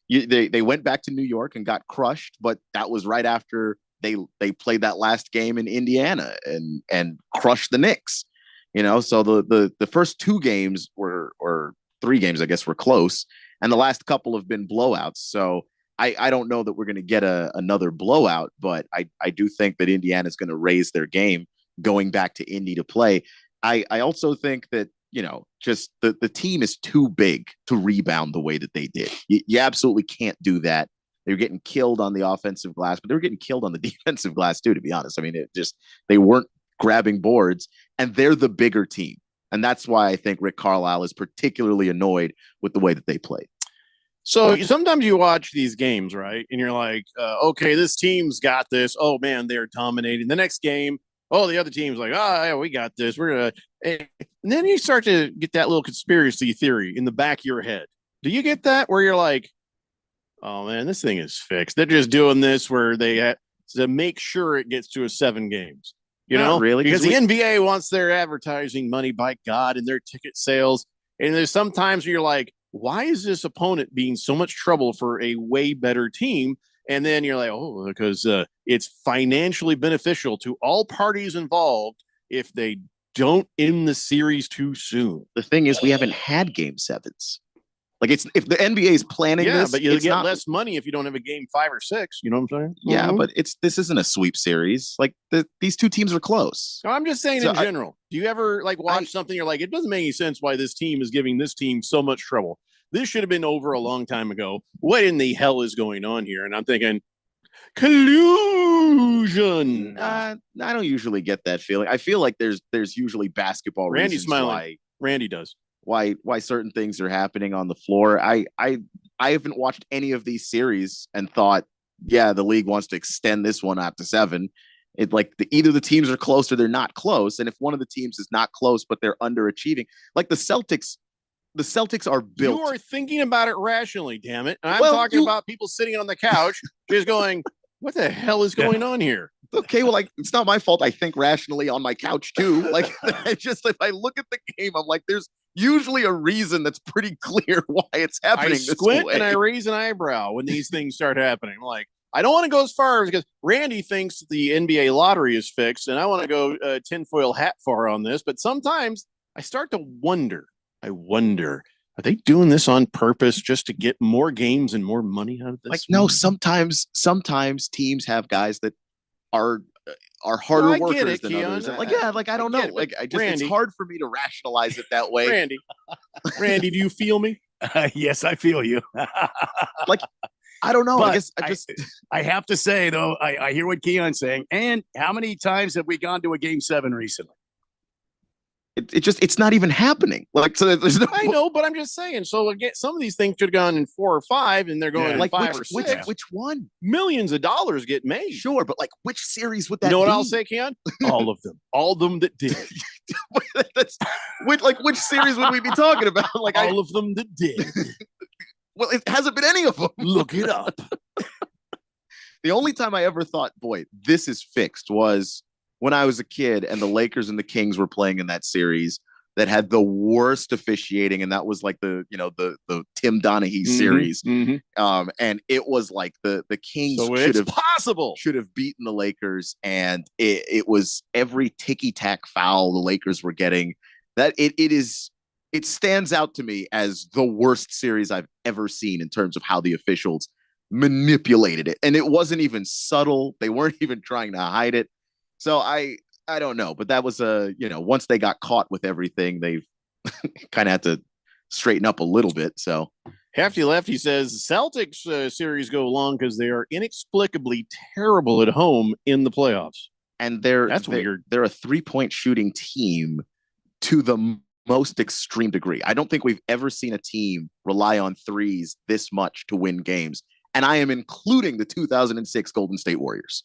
they went back to New York and got crushed, but that was right after they played that last game in Indiana and crushed the Knicks. So the first two games or three games, I guess, were close, and the last couple have been blowouts. So I don't know that we're going to get another blowout, but I do think that Indiana is going to raise their game going back to Indy to play. I also think that, just the team is too big to rebound the way that they did. You absolutely can't do that. They're getting killed on the offensive glass, but they were getting killed on the defensive glass too, to be honest. I mean, they weren't grabbing boards, and they're the bigger team. And that's why I think Rick Carlisle is particularly annoyed with the way that they played. So sometimes you watch these games, right? And you're like, okay, this team's got this. Oh, man, they're dominating. The next game, the other team's like, oh, yeah, we got this. We're going to. And then you start to get that little conspiracy theory in the back of your head. Do you get that where you're like, oh, man, this thing is fixed? They're just doing this where they have to make sure it gets to 7 games. Not really, because the NBA wants their advertising money, by God, and their ticket sales. And there's sometimes you're like, why is this opponent being so much trouble for a way better team? And then you're like, because it's financially beneficial to all parties involved if they don't end the series too soon. The thing is, we haven't had game 7s. Like, if the NBA is planning this, but you get less money if you don't have a game 5 or 6. You know what I'm saying? Yeah, but this isn't a sweep series. Like, these two teams are close. No, I'm just saying in general. Do you ever watch something? You're like, it doesn't make any sense why this team is giving this team so much trouble. This should have been over a long time ago. What in the hell is going on here? And I'm thinking, collusion. I don't usually get that feeling. I feel like there's usually basketball Randy's reasons smiling. Randy does. Why certain things are happening on the floor. I haven't watched any of these series and thought, yeah, the league wants to extend this one out to 7. Either the teams are close or they're not close. And if one of the teams is not close, but they're underachieving, like the Celtics are built. You are thinking about it rationally, damn it. And I'm talking about people sitting on the couch just going, what the hell is going on here? Okay, well, it's not my fault. I think rationally on my couch too. Like, if I look at the game, I'm like, there's usually a reason that's pretty clear why it's happening. I squint and I raise an eyebrow when these things start happening. I'm like, I don't want to go as far as because Randy thinks the NBA lottery is fixed, and I want to go tinfoil hat far on this. But sometimes I start to wonder. Are they doing this on purpose just to get more games and more money out of this? Like, no, sometimes teams have guys that are harder workers than others. I don't know. It's hard for me to rationalize it that way. Randy, do you feel me? Yes, I feel you. I don't know. But I have to say though, I hear what Keon's saying. And how many times have we gone to a game 7 recently? It's not even happening. Like, so there's no. I know, but I'm just saying. So again, some of these things should have gone in 4 or 5, and they're going in like 5 or 6. which one? Millions of dollars get made. Sure, but like which series would that? You know what be? I'll say, Keon? All of them. All of them that did. That's which series would we be talking about? Like all of them that did. Well, it hasn't been any of them. Look it up. The only time I ever thought, boy, this is fixed was when I was a kid and the Lakers and the Kings were playing in that series that had the worst officiating, and that was like the Tim Donaghy series. And it was like the Kings should have beaten the Lakers, and it was every ticky-tack foul the Lakers were getting. That it stands out to me as the worst series I've ever seen in terms of how the officials manipulated it. And it wasn't even subtle. They weren't even trying to hide it. So I don't know, but that was once they got caught with everything, they kind of had to straighten up a little bit. So Hefty Lefty says Celtics series go long because they are inexplicably terrible at home in the playoffs. And that's weird. They're a 3-point shooting team to the most extreme degree. I don't think we've ever seen a team rely on threes this much to win games. And I am including the 2006 Golden State Warriors.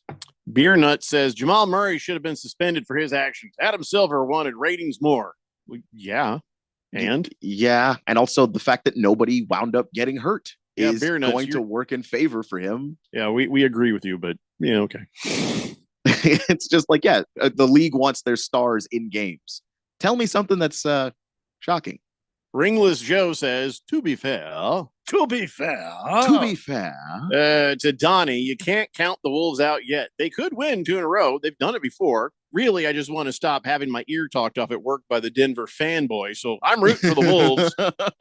Beer Nut says Jamal Murray should have been suspended for his actions. Adam Silver wanted ratings more. Well, yeah. And? Yeah. And also the fact that nobody wound up getting hurt is Beer Nuts, going to work in favor for him. Yeah, we agree with you, but yeah, okay. It's just like, the league wants their stars in games. Tell me something that's shocking. Ringless Joe says, to be fair, to Donnie, you can't count the Wolves out yet. They could win 2 in a row. They've done it before. Really, I just want to stop having my ear talked off at work by the Denver fanboy. So I'm rooting for the Wolves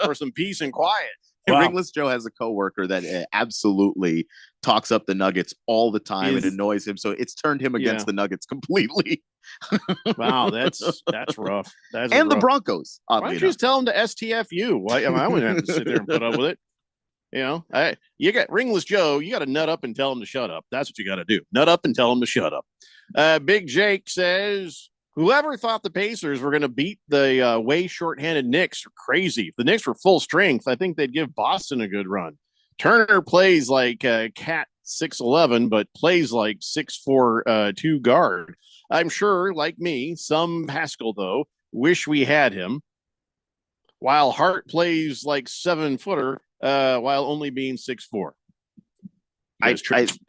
for some peace and quiet. Wow. Ringless Joe has a coworker that absolutely talks up the Nuggets all the time and annoys him. So it's turned him against the Nuggets completely. Wow, that's rough. That's and rough. The Broncos. Why don't you just tell them to STFU? Why? I wouldn't have to sit there and put up with it. You know, you got Ringless Joe. You got to nut up and tell him to shut up. That's what you got to do. Nut up and tell him to shut up. Big Jake says, whoever thought the Pacers were going to beat the way shorthanded Knicks are crazy. If the Knicks were full strength, I think they'd give Boston a good run. Turner plays like Cat 6'11", but plays like 6'4", 2 guard. I'm sure, like me, some Pascal, though, wish we had him. While Hart plays like 7-footer, while only being 6'4". I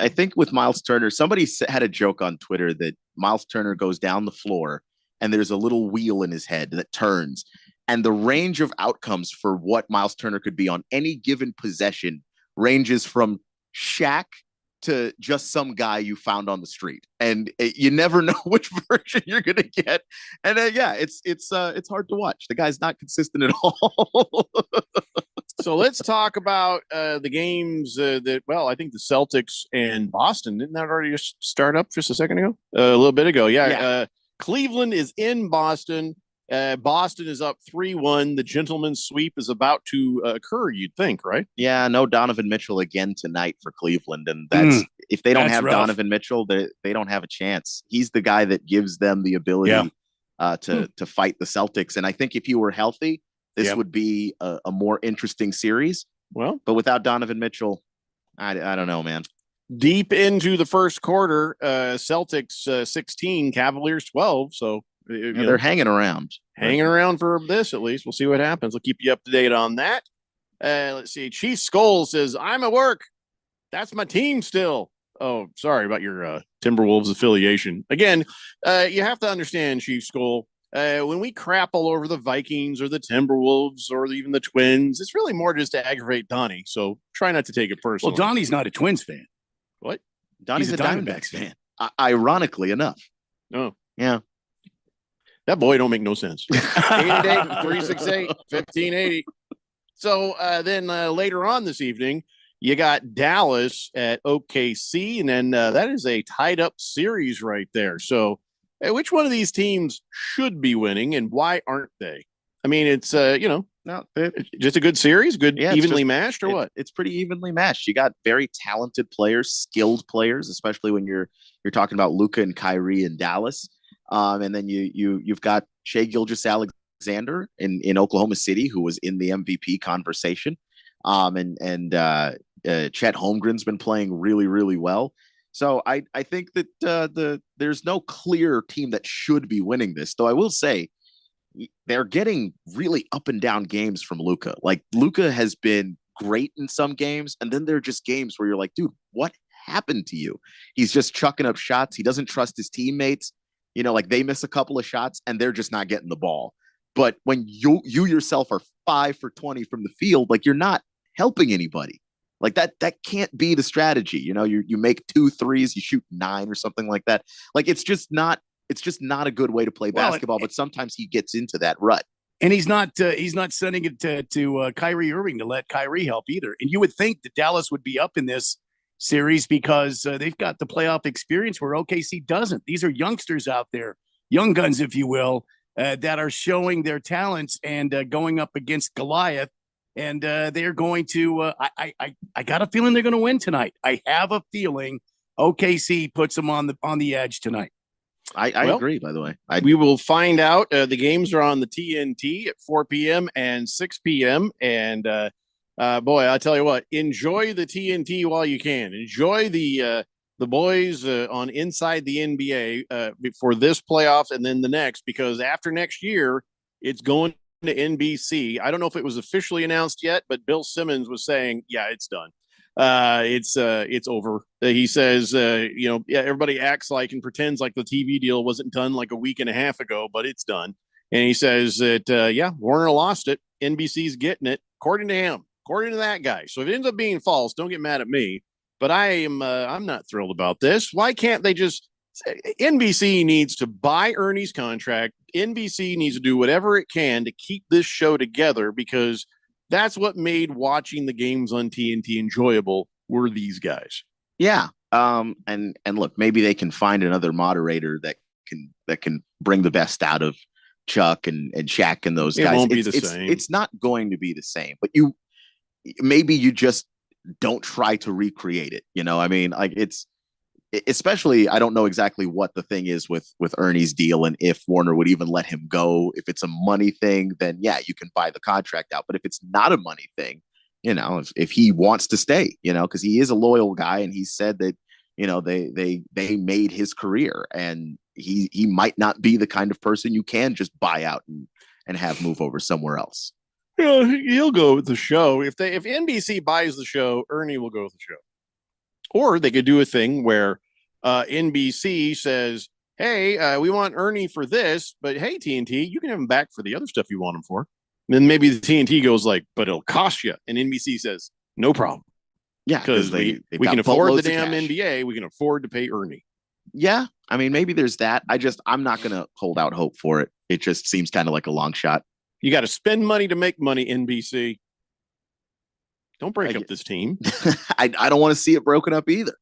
think with Miles Turner, somebody had a joke on Twitter that Miles Turner goes down the floor and there's a little wheel in his head that turns. And the range of outcomes for what Miles Turner could be on any given possession ranges from Shaq to just some guy you found on the street. And you never know which version you're going to get. And it's hard to watch. The guy's not consistent at all. So let's talk about the games I think the Celtics and Boston, didn't that already just start up just a second ago? A little bit ago. Yeah. Cleveland is in Boston. Boston is up 3-1. The gentleman's sweep is about to occur, you'd think, right? Yeah, no Donovan Mitchell again tonight for Cleveland. And that's if they don't have rough. Donovan Mitchell, they don't have a chance. He's the guy that gives them the ability to fight the Celtics. And I think if he were healthy, this would be a more interesting series. Well, but without Donovan Mitchell, I don't know, man. Deep into the first quarter, Celtics 16, Cavaliers 12. So they're hanging around. Hanging around for this, at least. We'll see what happens. We'll keep you up to date on that. Let's see. Chief Skull says, I'm at work. That's my team still. Oh, sorry about your Timberwolves affiliation. Again, you have to understand, Chief Skull, when we crap all over the Vikings or the Timberwolves or even the Twins, it's really more just to aggravate Donnie. So try not to take it personally. Well, Donnie's not a Twins fan. What? Donnie's a Diamondbacks fan. Ironically enough. Oh. Yeah. That boy don't make no sense. 888-368-1580. So then later on this evening, you got Dallas at OKC, and then that is a tied up series right there. So which one of these teams should be winning, and why aren't they? I mean, it's just a good series, evenly matched, or what? It's pretty evenly matched. You got very talented players, skilled players, especially when you're talking about Luka and Kyrie in Dallas. And then you've got Shea Gilgeous-Alexander in Oklahoma City, who was in the MVP conversation. And Chet Holmgren's been playing really, really well. So I think that there's no clear team that should be winning this. Though I will say they're getting really up and down games from Luka. Like Luka has been great in some games, and then there are just games where you're like, dude, what happened to you? He's just chucking up shots. He doesn't trust his teammates. You know, like they miss a couple of shots and they're just not getting the ball. But when you yourself are 5 for 20 from the field, like you're not helping anybody. Like that can't be the strategy. You know, you make 2 threes, you shoot 9 or something like that. Like it's just not a good way to play basketball. But sometimes he gets into that rut. And he's not sending it to Kyrie Irving to let Kyrie help either. And you would think that Dallas would be up in this series because they've got the playoff experience where OKC doesn't. These are youngsters out there, young guns, if you will, that are showing their talents and going up against Goliath. And they're going to. I got a feeling they're going to win tonight. I have a feeling OKC puts them on the edge tonight. I agree, by the way. We will find out. The games are on the TNT at 4 p.m. and 6 p.m. And boy, I tell you what, enjoy the TNT while you can. Enjoy the boys on Inside the NBA for this playoffs and then the next, because after next year, it's going to NBC. I don't know if it was officially announced yet, but Bill Simmons was saying, yeah, it's done. It's over. He says, everybody acts like and pretends like the TV deal wasn't done like a week and a half ago, but it's done. And he says that, Warner lost it. NBC's getting it, according to him, according to that guy. So if it ends up being false, don't get mad at me. But I'm not thrilled about this. Why can't they just? NBC needs to buy Ernie's contract. NBC needs to do whatever it can to keep this show together, because that's what made watching the games on TNT enjoyable, were these guys. Yeah. And look, maybe they can find another moderator that can bring the best out of Chuck and Shaq and those guys. It won't be the same. It's not going to be the same, but maybe you just don't try to recreate it. You know, I mean, like especially, I don't know exactly what the thing is with Ernie's deal and if Warner would even let him go. If it's a money thing, then yeah, you can buy the contract out. But if it's not a money thing, you know, if he wants to stay, you know, because he is a loyal guy and he said that, you know, they made his career, and he might not be the kind of person you can just buy out and have move over somewhere else. Yeah, he'll go with the show. If NBC buys the show, Ernie will go with the show. Or they could do a thing where NBC says, hey, we want Ernie for this, but hey, TNT, you can have him back for the other stuff you want him for. And then maybe the TNT goes like, but it'll cost you. And NBC says, no problem. Yeah, because we can afford the damn NBA. We can afford to pay Ernie. Yeah, I mean, maybe there's that. I'm not going to hold out hope for it. It just seems kind of like a long shot. You got to spend money to make money, NBC. Don't break up this team. I don't want to see it broken up either.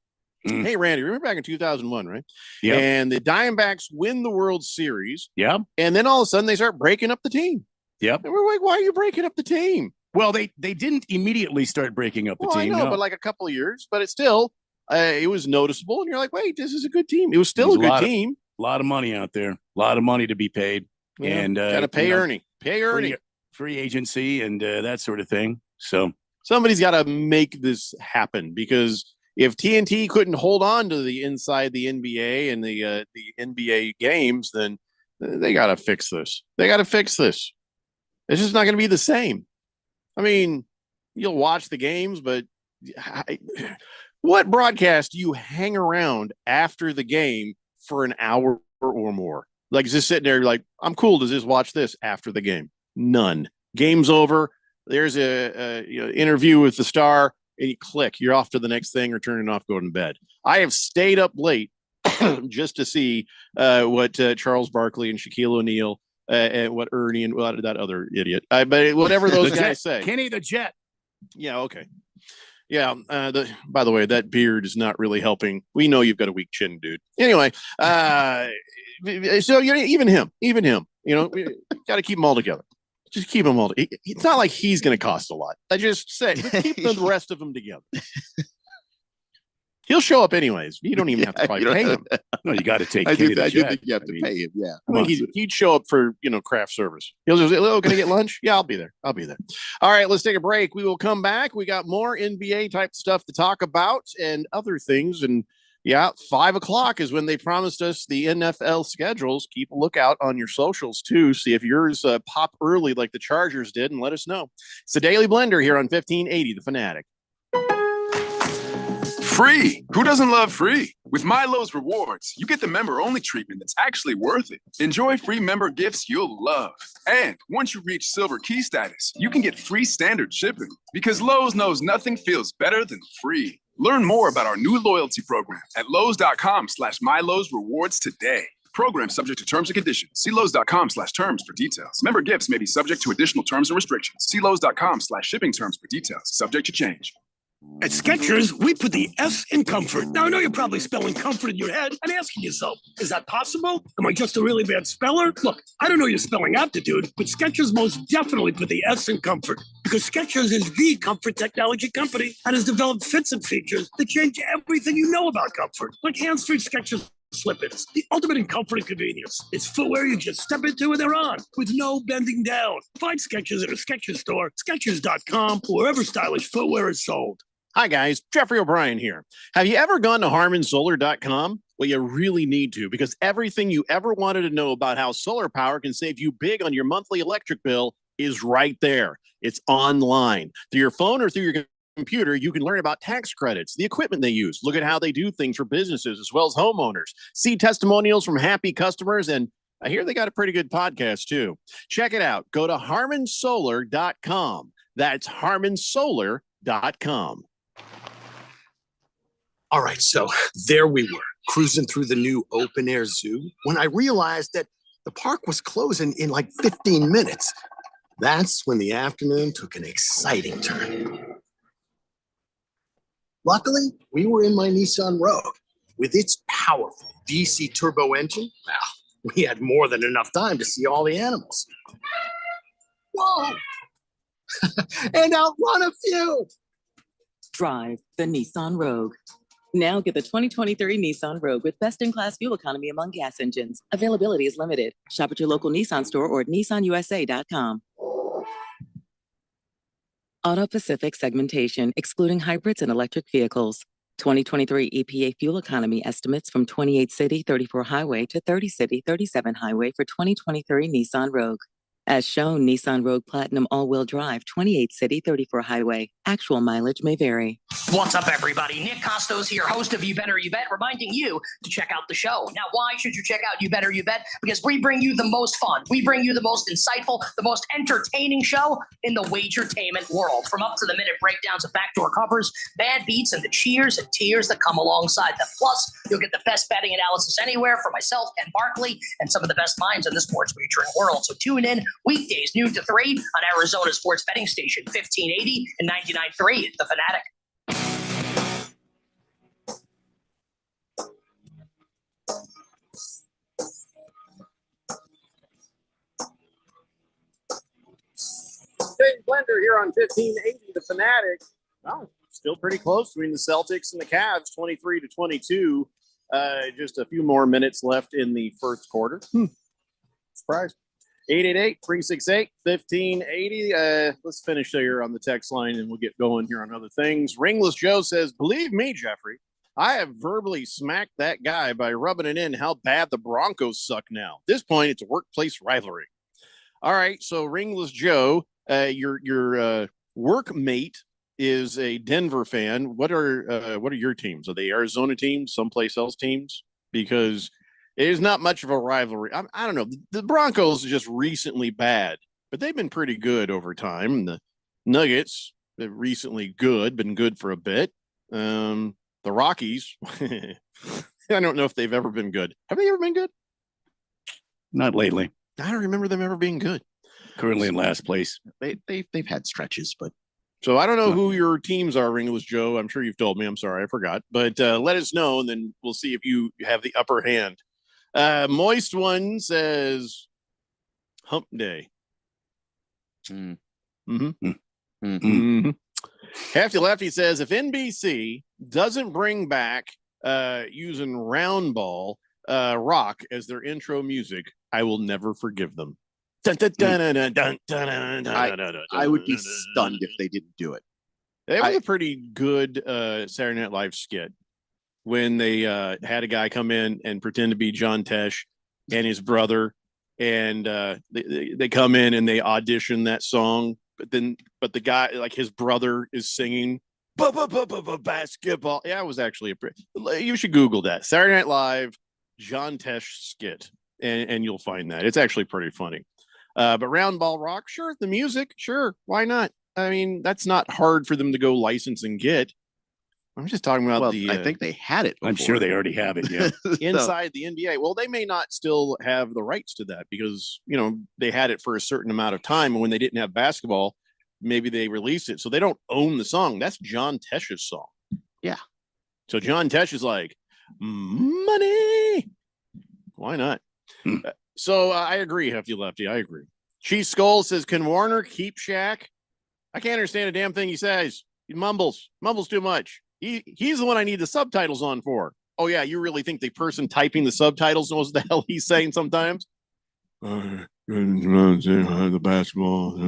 Hey, Randy, remember back in 2001, right? Yeah. And the Diamondbacks win the World Series. Yeah. And then all of a sudden they start breaking up the team. Yep. And we're like, why are you breaking up the team? Well, they didn't immediately start breaking up the team. I know, but like a couple of years. But it's still, it was noticeable. And you're like, wait, this is a good team. It was still a good team. A lot of money out there. A lot of money to be paid. Yeah. And got to pay Ernie. Pay Ernie. Free agency and that sort of thing. So somebody's got to make this happen, because if TNT couldn't hold on to the Inside the NBA and the NBA games, then they got to fix this. They got to fix this. It's just not going to be the same. I mean, you'll watch the games, but what broadcast do you hang around after the game for an hour or more? Like just sitting there like, I'm cool to just watch this after the game. None. Game's over. There's a interview with the star, and you click. You're off to the next thing or turning off, going to bed. I have stayed up late just to see what Charles Barkley and Shaquille O'Neal and what Ernie and that other idiot. But whatever those guys say. Kenny the Jet. Yeah, okay. Yeah. By the way, that beard is not really helping. We know you've got a weak chin, dude. Anyway, so even him, got to keep them all together. Just keep them all. It's not like he's going to cost a lot. I just say keep the rest of them together. He'll show up anyways. You don't even have to probably pay him. No, you got to take I Kenny do, to I do Jet. think you have to pay him. Yeah. I think he'd show up for, craft service. He'll just, oh, can I get lunch? Yeah, I'll be there. All right, let's take a break. We will come back. We got more NBA type stuff to talk about and other things. And 5:00 is when they promised us the NFL schedules. Keep a lookout on your socials too. See if yours pop early like the Chargers did and let us know. It's the Daily Blender here on 1580 The Fanatic. Free. Who doesn't love free? With Milo's Rewards, you get the member-only treatment that's actually worth it. Enjoy free member gifts you'll love. And once you reach Silver Key status, you can get free standard shipping. Because Lowe's knows nothing feels better than free. Learn more about our new loyalty program at Lowe's.com/MyLowe's Rewards today. Program subject to terms and conditions. See Lowe's.com/terms for details. Member gifts may be subject to additional terms and restrictions. See Lowe's.com/shipping terms for details. Subject to change. At Skechers, we put the S in comfort. Now, I know you're probably spelling comfort in your head and asking yourself, is that possible? Am I just a really bad speller? Look, I don't know your spelling aptitude, but Skechers most definitely put the S in comfort because Skechers is the comfort technology company that has developed fits and features that change everything you know about comfort, like hands-free Skechers slip-ins, the ultimate in comfort and convenience. It's footwear you just step into and they're on, with no bending down. Find Skechers at a Skechers store, Skechers.com, or wherever stylish footwear is sold. Hi, guys. Jeffrey O'Brien here. Have you ever gone to HarmonSolar.com? Well, you really need to, because everything you ever wanted to know about how solar power can save you big on your monthly electric bill is right there. It's online. Through your phone or through your computer, you can learn about tax credits, the equipment they use, look at how they do things for businesses as well as homeowners, see testimonials from happy customers, and I hear they got a pretty good podcast too. Check it out. Go to HarmonSolar.com. That's HarmonSolar.com. All right, so there we were, cruising through the new open air zoo when I realized that the park was closing in like 15 minutes. That's when the afternoon took an exciting turn. Luckily, we were in my Nissan Rogue. With its powerful DC turbo engine, well, we had more than enough time to see all the animals. Whoa! And outrun a few! Drive the Nissan Rogue. Now get the 2023 Nissan Rogue with best-in-class fuel economy among gas engines. Availability is limited. Shop at your local Nissan store or at nissanusa.com. Auto Pacific segmentation, excluding hybrids and electric vehicles. 2023 EPA fuel economy estimates from 28 city, 34 highway to 30 city, 37 highway for 2023 Nissan Rogue. As shown, Nissan Rogue Platinum all-wheel drive, 28 city, 34 highway. Actual mileage may vary. What's up, everybody? Nick Costos here, host of You Better You Bet, reminding you to check out the show. Now, why should you check out You Better You Bet? Because we bring you the most fun. We bring you the most insightful, the most entertaining show in the wagertainment world. From up-to-the-minute breakdowns of backdoor covers, bad beats, and the cheers and tears that come alongside them. Plus, you'll get the best betting analysis anywhere from myself, Ken Barkley, and some of the best minds in the sports wagering world. So tune in weekdays, noon to 3 on Arizona Sports Betting Station, 1580 and 99.3 The Fanatic. Dave Blender here on 1580 The Fanatic. Oh, still pretty close between the Celtics and the Cavs, 23-22. Just a few more minutes left in the first quarter. Surprise. 888-368-1580. Let's finish here on the text line and we'll get going here on other things. Ringless Joe says, believe me, Jeffrey, I have verbally smacked that guy by rubbing it in how bad the Broncos suck now. At this point, it's a workplace rivalry. All right, so Ringless Joe, your workmate is a Denver fan. What are your teams? Are they Arizona teams, someplace else teams? Because it is not much of a rivalry. I don't know. The Broncos are just recently bad, but they've been pretty good over time. The Nuggets, they're recently good, been good for a bit. The Rockies, I don't know if they've ever been good. Have they ever been good? Not lately. I don't remember them ever being good. Currently in last place. They've had stretches, but so I don't know who your teams are, Ringless Joe. I'm sure you've told me. I'm sorry, I forgot. But let us know, and then we'll see if you have the upper hand. Moist One says Hump Day. Hefty Lefty says if NBC doesn't bring back using round ball rock as their intro music, I will never forgive them. I would be stunned if they didn't do it. It was a pretty good Saturday Night Live skit when they had a guy come in and pretend to be John Tesh and his brother, and they come in and they audition that song, but the guy, like his brother, is singing basketball. Yeah, it was actually you should Google that Saturday Night Live John Tesh skit, and you'll find that it's actually pretty funny. But round ball rock, sure. The music, sure. Why not? I mean, that's not hard for them to go license and get. I'm just talking about I think they had it before. I'm sure they already have it. Yeah. Inside the NBA. Well, they may not still have the rights to that because, they had it for a certain amount of time. And when they didn't have basketball, maybe they released it. So they don't own the song. That's John Tesh's song. Yeah. So John Tesh is like, money. Why not? So I agree, Hefty Lefty. I agree. Chief Skull says, can Warner keep Shaq? I can't understand a damn thing he says. He mumbles too much. He's the one I need the subtitles on for. Oh yeah, you really think the person typing the subtitles knows what the hell he's saying sometimes? The basketball.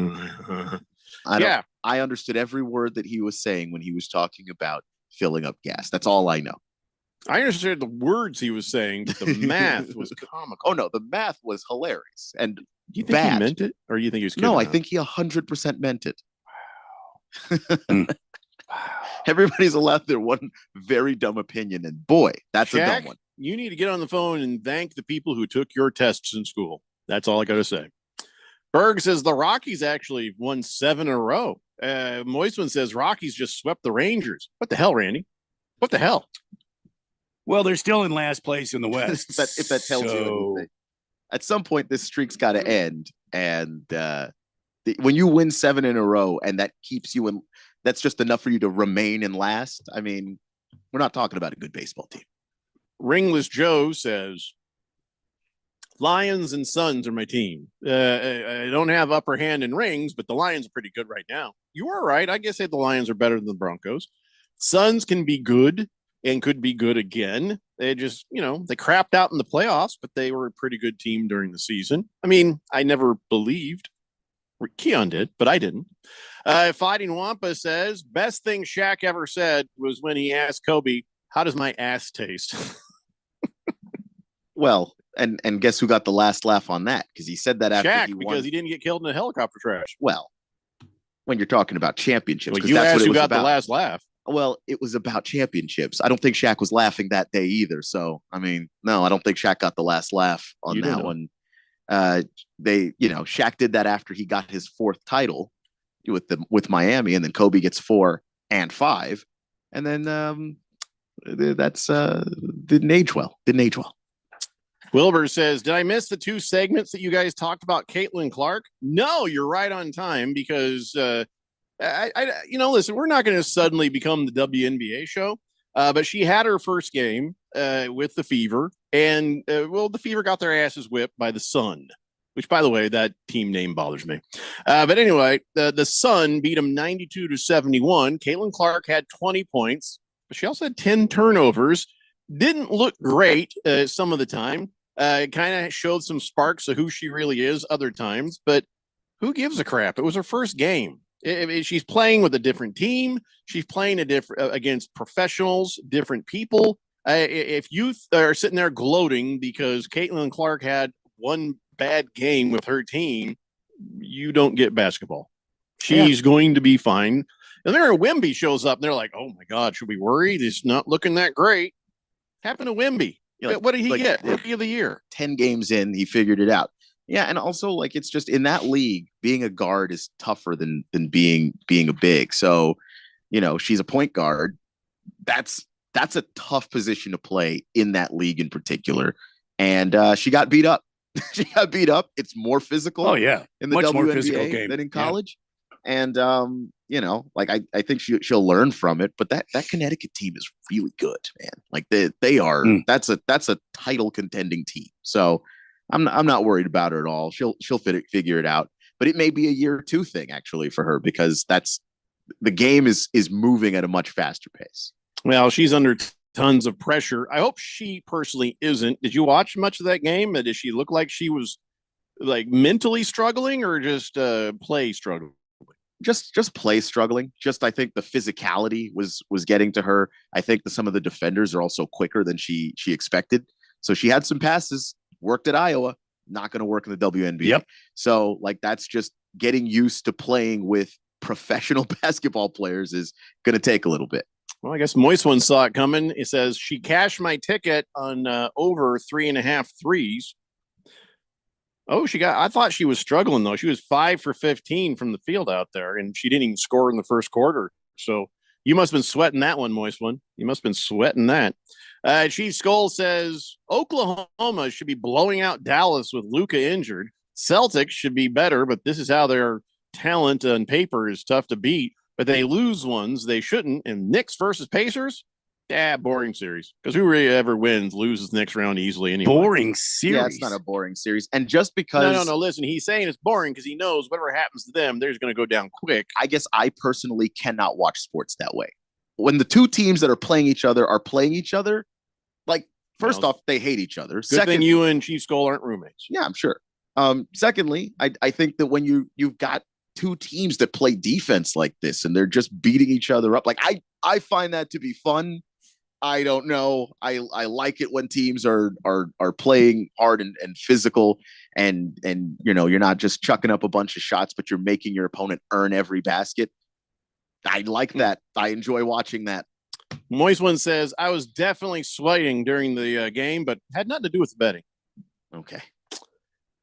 I understood every word that he was saying when he was talking about filling up gas. That's all I know. I understood the words he was saying, but the math was comical. Oh no, the math was hilarious and Do you think bad. he meant it, or you think he was? No, I kidding think he 100% meant it. Wow. Everybody's allowed their one very dumb opinion, and boy, that's a Shaq, dumb one. You need to get on the phone and thank the people who took your tests in school. That's all I got to say. Berg says the Rockies actually won 7 in a row. Moisman says Rockies just swept the Rangers. What the hell, Randy? What the hell? Well, they're still in last place in the West. if that tells you anything. At some point, this streak's got to end. And when you win 7 in a row and that keeps you in, that's just enough for you to remain in last. I mean, we're not talking about a good baseball team. Ringless Joe says, Lions and Suns are my team. I don't have upper hand in rings, but the Lions are pretty good right now. You are right. I guess the Lions are better than the Broncos. Suns can be good and could be good again. They just, they crapped out in the playoffs, but they were a pretty good team during the season. I mean, I never believed. Keon did, but I didn't. Fighting Wampa says, best thing Shaq ever said was when he asked Kobe, how does my ass taste? Well, and guess who got the last laugh on that? Because he said that after Shaq, he won. because he didn't get killed in a helicopter crash. Well, when you're talking about championships, Well, 'cause you that's asked what it who was got about. the last laugh. Well, it was about championships. I don't think Shaq was laughing that day either. So, I mean, no, I don't think Shaq got the last laugh on You that don't one. Shaq did that after he got his 4th title with Miami, and then Kobe gets 4 and 5, and then that's didn't age well. Wilbur says, did I miss the 2 segments that you guys talked about Caitlin Clark? No, you're right on time because listen, we're not going to suddenly become the WNBA show, but she had her first game with the Fever, and the Fever got their asses whipped by the Sun, which, by the way, that team name bothers me. But anyway, the Sun beat them 92-71. Caitlin Clark had 20 points, but she also had 10 turnovers. Didn't look great some of the time. Kind of showed some sparks of who she really is other times, but who gives a crap? It was her first game. She's playing with a different team. She's playing against professionals, different people. If you are sitting there gloating because Caitlin Clark had one bad game with her team, you don't get basketball. She's going to be fine. And then Wemby shows up and they're like, oh my God, should we worry? It's not looking that great. Happened to Wemby. What did he get? Rookie of the year. 10 games in, he figured it out. Yeah, and also it's just in that league, being a guard is tougher than being a big. So, she's a point guard. That's a tough position to play in that league in particular. And she got beat up. It's more physical. Oh yeah, in the much WNBA more physical game than in college. Yeah. And I think she'll learn from it. But that Connecticut team is really good, man. They are. That's a title contending team. So I'm not worried about her at all. She'll figure it out. But it may be a year or 2 thing actually for her because the game is moving at a much faster pace. Well, she's under tons of pressure. I hope she personally isn't. Did you watch much of that game? Did she look like she was like mentally struggling or just play struggling? Just play struggling. Just I think the physicality was getting to her. I think some of the defenders are also quicker than she expected. So she had some passes, worked at Iowa, not going to work in the WNBA. Yep. So like that's just getting used to playing with professional basketball players is going to take a little bit. Well, I guess Moist One saw it coming. It says she cashed my ticket on over 3.5 threes. Oh, I thought she was struggling though. She was 5 for 15 from the field out there, and she didn't even score in the first quarter. So you must have been sweating that one, Moist One. You must have been sweating that. Chief Skull says Oklahoma should be blowing out Dallas with Luka injured. Celtics should be better, but this is how their talent on paper is tough to beat. But they lose ones they shouldn't. And Knicks versus Pacers, boring series. Because who really ever wins loses next round easily anyway. Boring series. Yeah, it's not a boring series. And just because No. Listen, he's saying it's boring because he knows whatever happens to them, they're just going to go down quick. I guess I personally cannot watch sports that way. When the two teams that are playing each other, like first off, they hate each other. Good thing you and Chief Skull aren't roommates. Yeah, I'm sure. Secondly, I think that when you've got two teams that play defense like this and they're just beating each other up, like I find that to be fun. I don't know. I like it when teams are playing hard and physical and you're not just chucking up a bunch of shots, but you're making your opponent earn every basket. I like that. I enjoy watching that. Moist One says, I was definitely sweating during the game, but had nothing to do with the betting. Okay.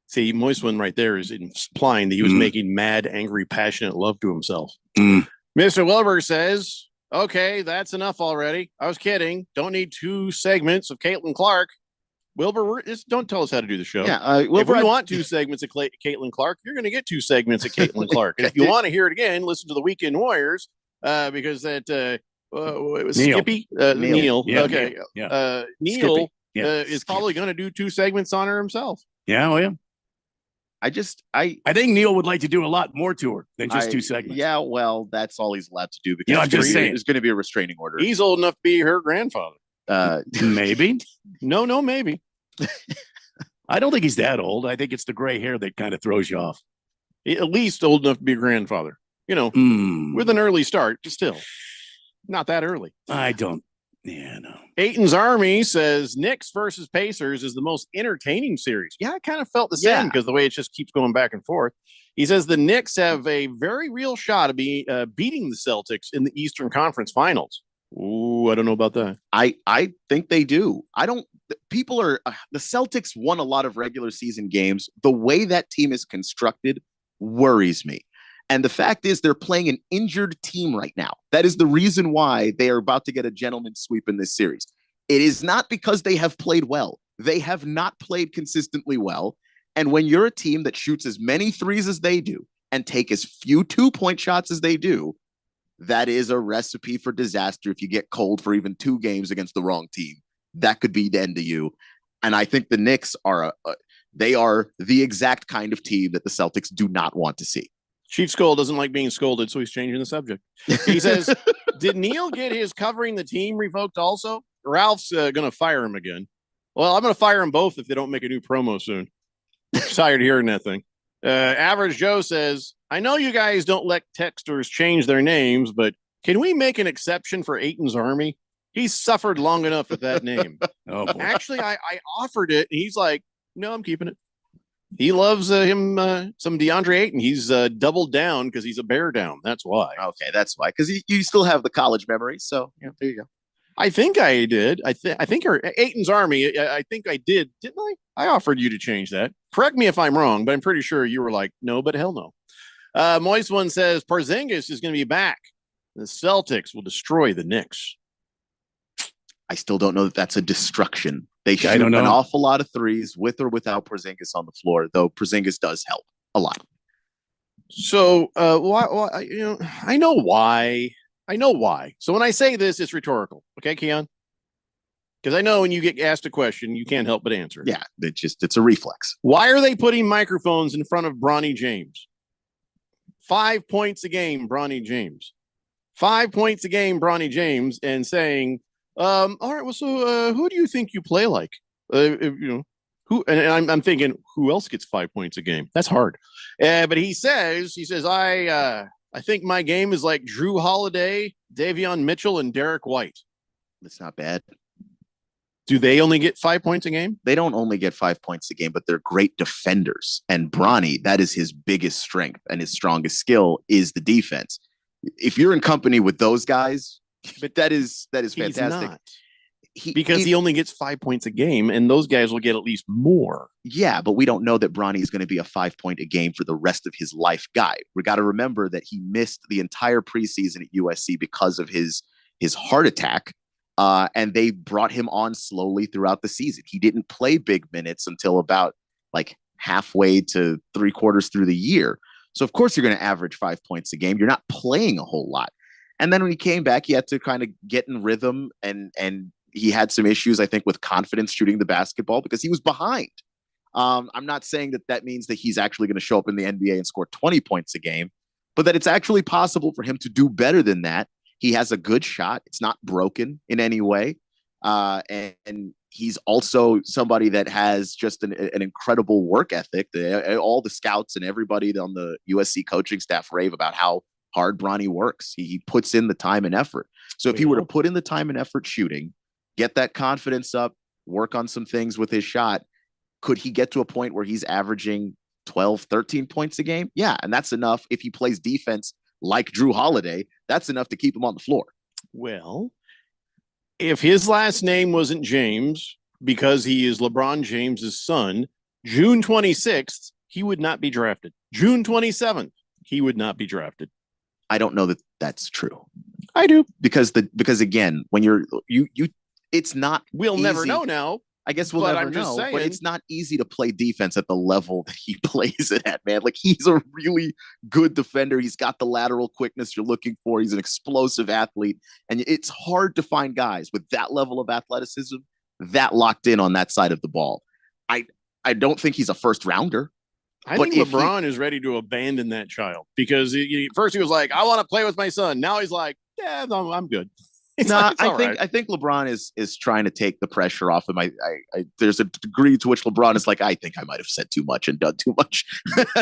See, Moist One right there is implying that he was making mad, angry, passionate love to himself. Mr. Wilbur says, okay, that's enough already. I was kidding. Don't need 2 segments of Caitlin Clark. Wilbur, don't tell us how to do the show. Yeah, Wilbur, if we want 2 segments of Caitlin Clark, you're going to get 2 segments of Caitlin Clark. And if you want to hear it again, listen to the Weekend Warriors because that it was Neil. Skippy Neil. Neil. Yeah, Okay, yeah. Neil Yeah. is probably going to do 2 segments on her himself. Yeah, well, yeah. I think Neil would like to do a lot more to her than just 2 segments. Yeah, well, that's all he's allowed to do because I'm just saying. there's going to be a restraining order. He's old enough to be her grandfather. Maybe. No, maybe. I don't think he's that old. I think it's the gray hair that kind of throws you off. At least old enough to be a grandfather. With an early start, but still not that early. I don't. Yeah, no. Aiton's Army says Knicks versus Pacers is the most entertaining series. Yeah, I kind of felt the same because the way it just keeps going back and forth. He says the Knicks have a very real shot of beating the Celtics in the Eastern Conference Finals. Ooh, I don't know about that. I think they do. The Celtics won a lot of regular season games. The way that team is constructed worries me. And the fact is they're playing an injured team right now. That is the reason why they are about to get a gentleman's sweep in this series. It is not because they have played well. They have not played consistently well. And when you're a team that shoots as many threes as they do and take as few 2-point shots as they do, that is a recipe for disaster if you get cold for even 2 games against the wrong team. That could be the end of you. And I think the Knicks are they are the exact kind of team that the Celtics do not want to see. Chief Skull doesn't like being scolded, so he's changing the subject. He says, did Neil get his covering the team revoked also? Ralph's going to fire him again. Well, I'm going to fire them both if they don't make a new promo soon. Tired of hearing that thing. Average Joe says, I know you guys don't let texters change their names, but can we make an exception for Aiton's Army? He's suffered long enough with that name. Oh, boy. Actually, I offered it, and he's like, no, I'm keeping it. He loves some DeAndre Ayton. He's doubled down because he's a bear down. That's why. Okay, that's why. Because you still have the college memories. So there you go. I think I did. I think Aiton's Army. I think I did, didn't I? I offered you to change that. Correct me if I'm wrong, but I'm pretty sure you were like, no, but hell no. Moist One says Porzingis is going to be back. The Celtics will destroy the Knicks. I still don't know that that's a destruction. They shoot an awful lot of threes with or without Porzingis on the floor, though Porzingis does help a lot. So, why? I know why. So when I say this, it's rhetorical. Okay, Keon? Because I know when you get asked a question, you can't help but answer it. Yeah, it's a reflex. Why are they putting microphones in front of Bronny James? 5 points a game, Bronny James. 5 points a game, Bronny James, and saying, all right, well, so who do you think you play like? Who? And I'm thinking, who else gets 5 points a game? That's hard. But he says, I think my game is like Drew Holiday, Davion Mitchell, and Derek White. That's not bad. Do they only get 5 points a game? They don't only get 5 points a game, but they're great defenders. And Bronny, that is his biggest strength and his strongest skill is the defense. If you're in company with those guys, but that is fantastic. Because he only gets 5 points a game, and those guys will get at least more. Yeah, but we don't know that Bronny is going to be a 5 point a game for the rest of his life guy. We got to remember that he missed the entire preseason at USC because of his heart attack. And they brought him on slowly throughout the season. He didn't play big minutes until about like halfway to 3/4 through the year. So of course you're going to average 5 points a game. You're not playing a whole lot. And then when he came back, he had to kind of get in rhythm and he had some issues, I think, with confidence shooting the basketball because he was behind. I'm not saying that means that he's actually going to show up in the NBA and score 20 points a game, but that it's actually possible for him to do better than that. He has a good shot. It's not broken in any way. And he's also somebody that has just an incredible work ethic. All the scouts and everybody on the USC coaching staff rave about how hard Bronny works. He puts in the time and effort. So if he were to put in the time and effort shooting, get that confidence up, work on some things with his shot, could he get to a point where he's averaging 12, 13 points a game? Yeah, and that's enough if he plays defense like Drew Holiday. That's enough to keep him on the floor. Well, if his last name wasn't James because he is LeBron James's son, June 26th, he would not be drafted. June 27th, he would not be drafted. I don't know that that's true. I do. Because again, when you it's not we'll easy. Never know now. I guess we'll never know, but it's not easy to play defense at the level that he plays it at, man. Like, he's a really good defender. He's got the lateral quickness you're looking for. He's an explosive athlete. And it's hard to find guys with that level of athleticism that locked in on that side of the ball. I don't think he's a first rounder. I think LeBron is ready to abandon that child because first he was like, I want to play with my son. Now he's like, yeah, no, I'm good. I think LeBron is trying to take the pressure off him. There's a degree to which LeBron is like, I think I might have said too much and done too much.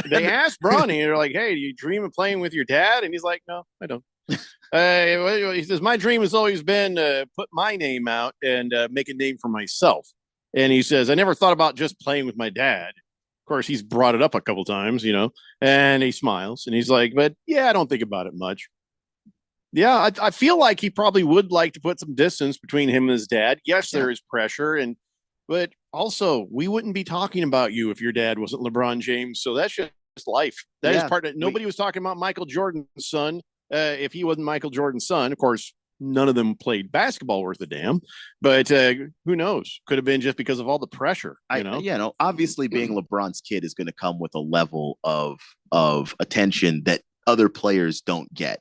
They asked Bronny, they're like, hey, do you dream of playing with your dad? And he's like, no, I don't. He says, my dream has always been to put my name out and make a name for myself. And he says, I never thought about just playing with my dad. Of course, he's brought it up a couple times, and he smiles and he's like, but yeah, I don't think about it much. Yeah, I feel like he probably would like to put some distance between him and his dad. Yes, there is pressure, but also we wouldn't be talking about you if your dad wasn't LeBron James. So that's just life. That is part of. Nobody was talking about Michael Jordan's son. If he wasn't Michael Jordan's son, of course, none of them played basketball worth a damn. But who knows? Could have been just because of all the pressure. Obviously, being LeBron's kid is going to come with a level of attention that other players don't get,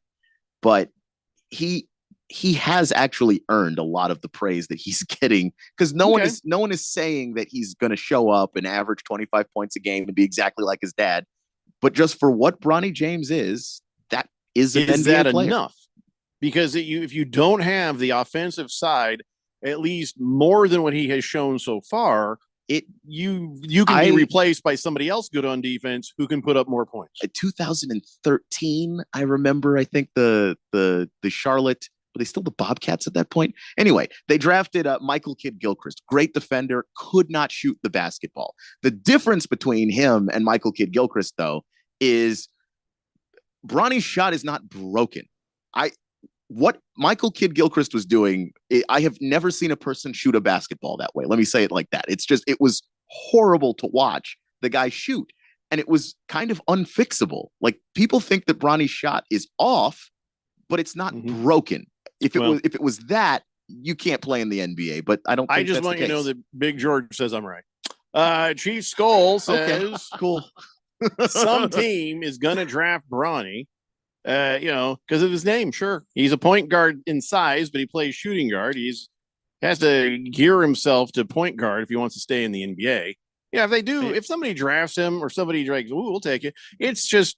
but he has actually earned a lot of the praise that he's getting because no one is saying that he's going to show up and average 25 points a game and be exactly like his dad. But just for what Bronny James is that NBA enough? Because if you don't have the offensive side, at least more than what he has shown so far, you can be replaced by somebody else good on defense who can put up more points. 2013, I remember. I think the Charlotte, were they still the Bobcats at that point? Anyway, they drafted Michael Kidd-Gilchrist, great defender, could not shoot the basketball. The difference between him and Michael Kidd-Gilchrist, though, is Bronny's shot is not broken. What Michael Kidd-Gilchrist was doing, I have never seen a person shoot a basketball that way. Let me say it like that. It was horrible to watch the guy shoot. And it was kind of unfixable. Like, people think that Bronny's shot is off, but it's not broken. If it was that, you can't play in the NBA. But I don't think I just want you to know that Big George says I'm right. Chief Skull says, cool. Some team is going to draft Bronny. Because of his name, sure. He's a point guard in size, but he plays shooting guard. Has to gear himself to point guard if he wants to stay in the NBA. Yeah, if somebody drafts him or somebody like, ooh, we'll take it. It's just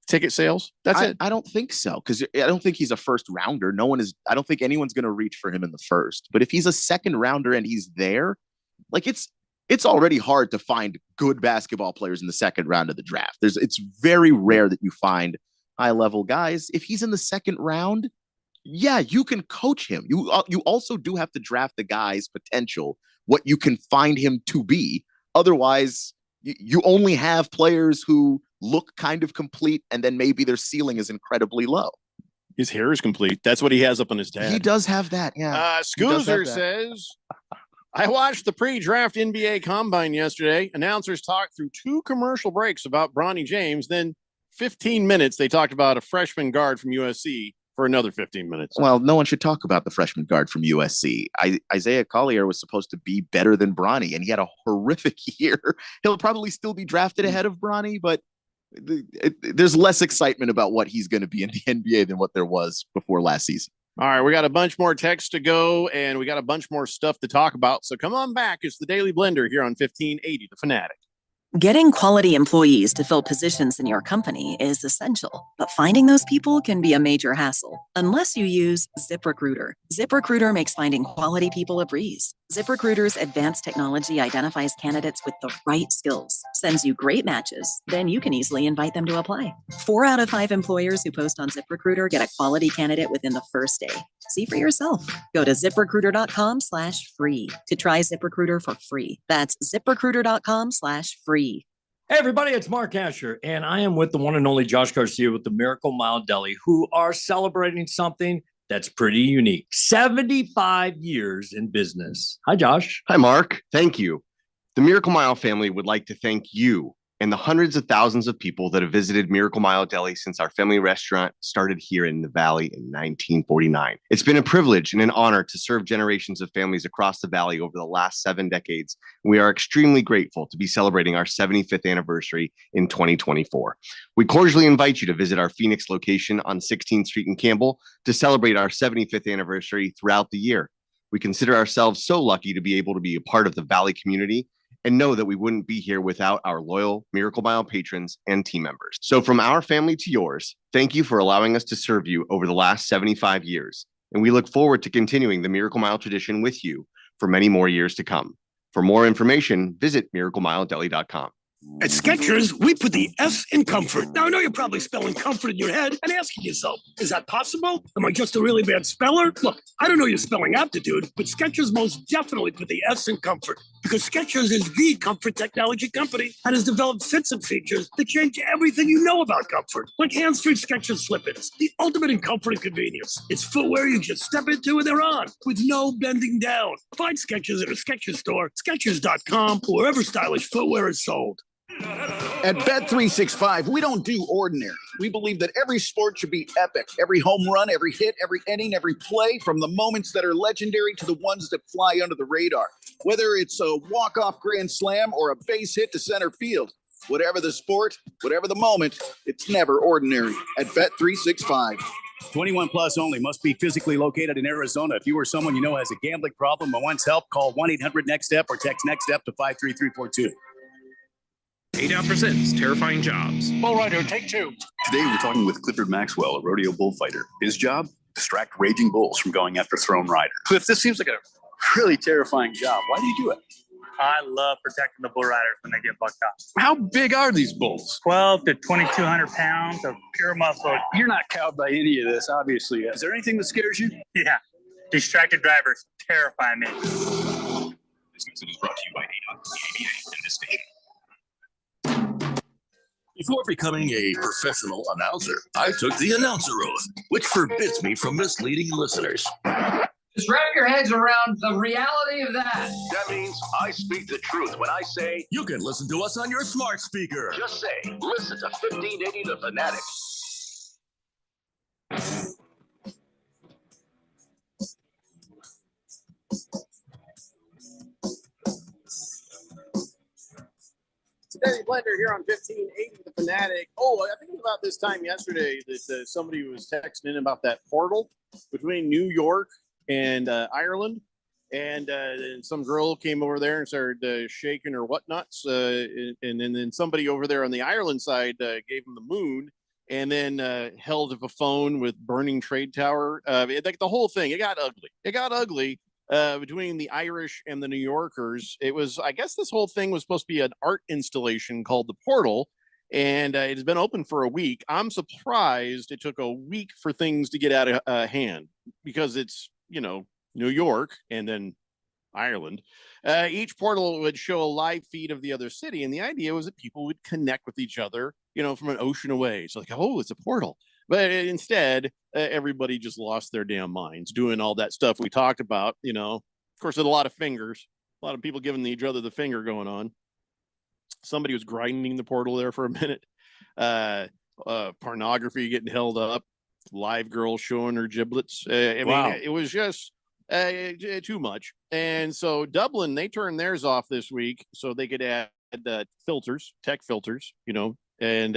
ticket sales. That's it. I don't think so, because I don't think he's a first rounder. No one is. I don't think anyone's going to reach for him in the first. But if he's a second rounder and he's there, like it's already hard to find good basketball players in the second round of the draft. It's very rare that you find high level guys. If he's in the second round, yeah, you can coach him. You also do have to draft the guy's potential, what you can find him to be. Otherwise, you only have players who look kind of complete, and then maybe their ceiling is incredibly low. His hair is complete. That's what he has up on his dad. He does have that, yeah. Scoozer says, I watched the pre-draft NBA Combine yesterday. Announcers talked through 2 commercial breaks about Bronny James. Then 15 minutes, they talked about a freshman guard from USC for another 15 minutes. Well, no one should talk about the freshman guard from USC. Isaiah Collier was supposed to be better than Bronny, and he had a horrific year. He'll probably still be drafted ahead of Bronny, but there's less excitement about what he's going to be in the NBA than what there was before last season. All right, we got a bunch more texts to go, and we got a bunch more stuff to talk about. So come on back. It's the Daily Blender here on 1580 The Fanatic. Getting quality employees to fill positions in your company is essential, but finding those people can be a major hassle unless you use ZipRecruiter. ZipRecruiter makes finding quality people a breeze. ZipRecruiter's advanced technology identifies candidates with the right skills, sends you great matches, then you can easily invite them to apply. 4 out of 5 employers who post on ZipRecruiter get a quality candidate within the first day. See for yourself. Go to ZipRecruiter.com/free to try ZipRecruiter for free. That's ZipRecruiter.com/free. Hey everybody, it's Mark Asher, and I am with the one and only Josh Garcia with the Miracle Mile Deli, who are celebrating something that's pretty unique. 75 years in business. Hi, Josh. Hi, Mark. Thank you. The Miracle Mile family would like to thank you and the hundreds of thousands of people that have visited Miracle Mile Deli since our family restaurant started here in the Valley in 1949. It's been a privilege and an honor to serve generations of families across the Valley over the last 7 decades. We are extremely grateful to be celebrating our 75th anniversary in 2024. We cordially invite you to visit our Phoenix location on 16th Street in Campbell to celebrate our 75th anniversary throughout the year. We consider ourselves so lucky to be able to be a part of the Valley community and know that we wouldn't be here without our loyal Miracle Mile patrons and team members. So from our family to yours, thank you for allowing us to serve you over the last 75 years. And we look forward to continuing the Miracle Mile tradition with you for many more years to come. For more information, visit miraclemiledeli.com. At Skechers, we put the S in comfort. Now, I know you're probably spelling comfort in your head and asking yourself, is that possible? Am I just a really bad speller? Look, I don't know your spelling aptitude, but Skechers most definitely put the S in comfort because Skechers is the comfort technology company that has developed fits and features that change everything you know about comfort. Like hands-free Skechers slip-ins, the ultimate in comfort and convenience. It's footwear you just step into and they're on with no bending down. Find Skechers at a Skechers store, Skechers.com, or wherever stylish footwear is sold. At Bet365, we don't do ordinary. We believe that every sport should be epic. Every home run, every hit, every inning, every play, from the moments that are legendary to the ones that fly under the radar. Whether it's a walk-off grand slam or a base hit to center field, whatever the sport, whatever the moment, it's never ordinary at Bet365. 21 plus only. Must be physically located in Arizona. If you or someone you know has a gambling problem and wants help, call 1-800-NEXT-STEP or text NEXT-STEP to 53342. 8 Out presents Terrifying Jobs. Bull Rider, take 2. Today we're talking with Clifford Maxwell, a rodeo bullfighter. His job? Distract raging bulls from going after thrown riders. Cliff, this seems like a really terrifying job. Why do you do it? I love protecting the bull riders when they get bucked up. How big are these bulls? 12 to 2,200 pounds of pure muscle. You're not cowed by any of this, obviously. Is there anything that scares you? Yeah. Distracted drivers terrify me. This message is brought to you by ADOT, the ABA, and this station. Before becoming a professional announcer, I took the announcer oath, which forbids me from misleading listeners. Just wrap your heads around the reality of that. That means I speak the truth when I say you can listen to us on your smart speaker. Just say, listen to 1580 The Fanatic. Daily Blender here on 1580 The Fanatic. Oh, I think it was about this time yesterday that somebody was texting in about that portal between New York and Ireland. And some girl came over there and started shaking her whatnots. And then somebody over there on the Ireland side gave him the moon. and then held up a phone with burning trade tower. Like the whole thing, it got ugly. It got ugly between the Irish and the New Yorkers. It was, I guess, this whole thing was supposed to be an art installation called the Portal, and it has been open for a week. I'm surprised it took a week for things to get out of hand because it's, New York and then Ireland. Each portal would show a live feed of the other city, and the idea was that people would connect with each other, from an ocean away. So like, oh, it's a portal. But instead, everybody just lost their damn minds doing all that stuff we talked about. Of course, with a lot of fingers, a lot of people giving each other the finger going on. Somebody was grinding the portal there for a minute. Pornography getting held up. Live girl showing her giblets. I mean, it was just too much. And so Dublin, they turned theirs off this week so they could add filters, tech filters, and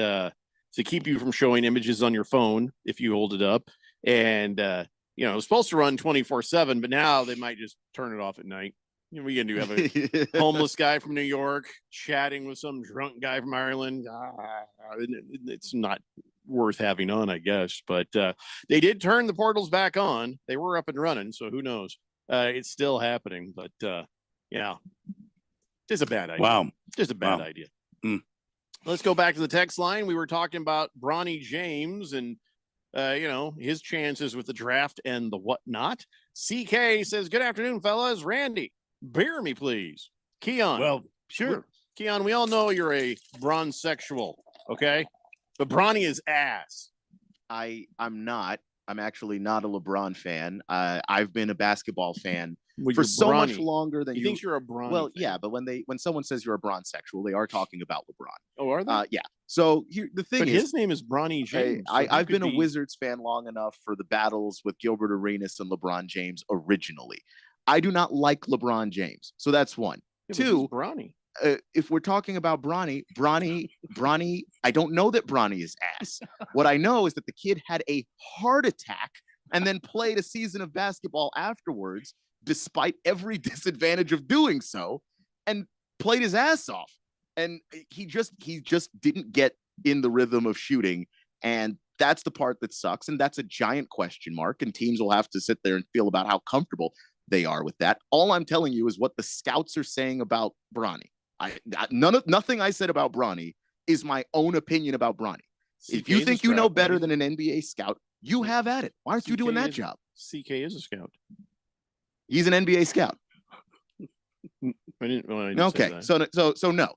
to keep you from showing images on your phone if you hold it up. And it was supposed to run 24/7, but now they might just turn it off at night. We can do have a homeless guy from New York chatting with some drunk guy from Ireland. It's not worth having on, I guess. But they did turn the portals back on. They were up and running, so who knows? It's still happening. But yeah, it's a bad idea. Wow, just a bad idea. Let's go back to the text line. We were talking about Bronny James and his chances with the draft and the whatnot. CK says, "Good afternoon, fellas. Randy, beer me, please." Keon. Well, sure. Keon, we all know you're a bronzexual, okay? But Bronny is ass. I'm not. I'm actually not a LeBron fan. I've been a basketball fan Well, for you're so much Bronny. longer than He you. thinks you're a Bronny Well, fan. yeah, but when someone says you're a bronzexual, they are talking about LeBron. Oh, are they? Yeah. So here, the thing But is, his name is Bronny James. so he I've could been a be- Wizards fan long enough for the battles with Gilbert Arenas and LeBron James originally. I do not like LeBron James, so that's one. Yeah, but Two, who's Bronny. If we're talking about Bronny, I don't know that Bronny is ass. What I know is that the kid had a heart attack and then played a season of basketball afterwards, despite every disadvantage of doing so, and played his ass off. And he just didn't get in the rhythm of shooting. And that's the part that sucks. And that's a giant question mark. And teams will have to sit there and feel about how comfortable they are with that. All I'm telling you is what the scouts are saying about Bronny. Nothing I said about Bronny is my own opinion about Bronny. If you think you know better than an NBA scout, you have at it. Why aren't you doing that job? CK is a scout. He's an NBA scout. I didn't say Okay, that. so no.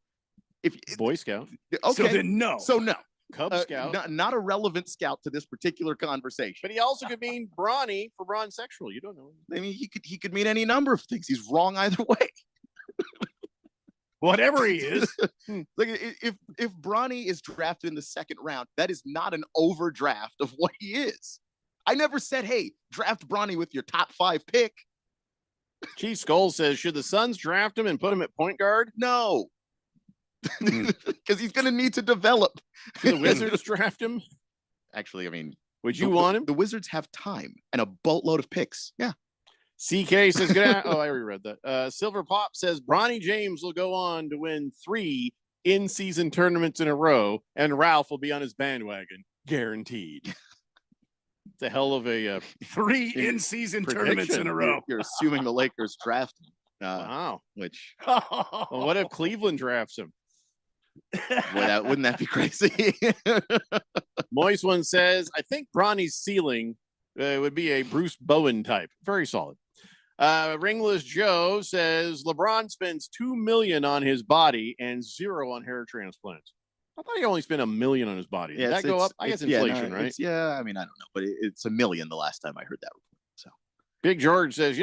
If Boy Scout. Okay, So then no. So no. Cub Scout. Not a relevant scout to this particular conversation. But he also could mean Bronny for bronzexual. You don't know. I mean, he could mean any number of things. He's wrong either way. Whatever he is. Like if Bronny is drafted in the second round, that is not an overdraft of what he is. I never said, hey, draft Bronny with your top 5 pick. Chief Skull says, should the Suns draft him and put him at point guard? No. Because he's going to need to develop. Should the Wizards draft him? Actually, I mean, would you want him? The Wizards have time and a boatload of picks. Yeah. CK says, good. Oh, I already read that. Silver Pop says, Bronny James will go on to win 3 in-season tournaments in a row, and Ralph will be on his bandwagon, guaranteed. It's a hell of a 3 in-season tournaments in a row. You're assuming the Lakers draft him. Wow. Which, well, what if Cleveland drafts him? Wouldn't that be crazy? Moist One says, I think Bronny's ceiling would be a Bruce Bowen type. Very solid. Ringless Joe says LeBron spends $2 million on his body and 0 on hair transplants. I thought he only spent $1 million on his body. Did that go up? I guess inflation, right? Yeah, I mean, I don't know, but it's $1 million the last time I heard that report. So Big George says,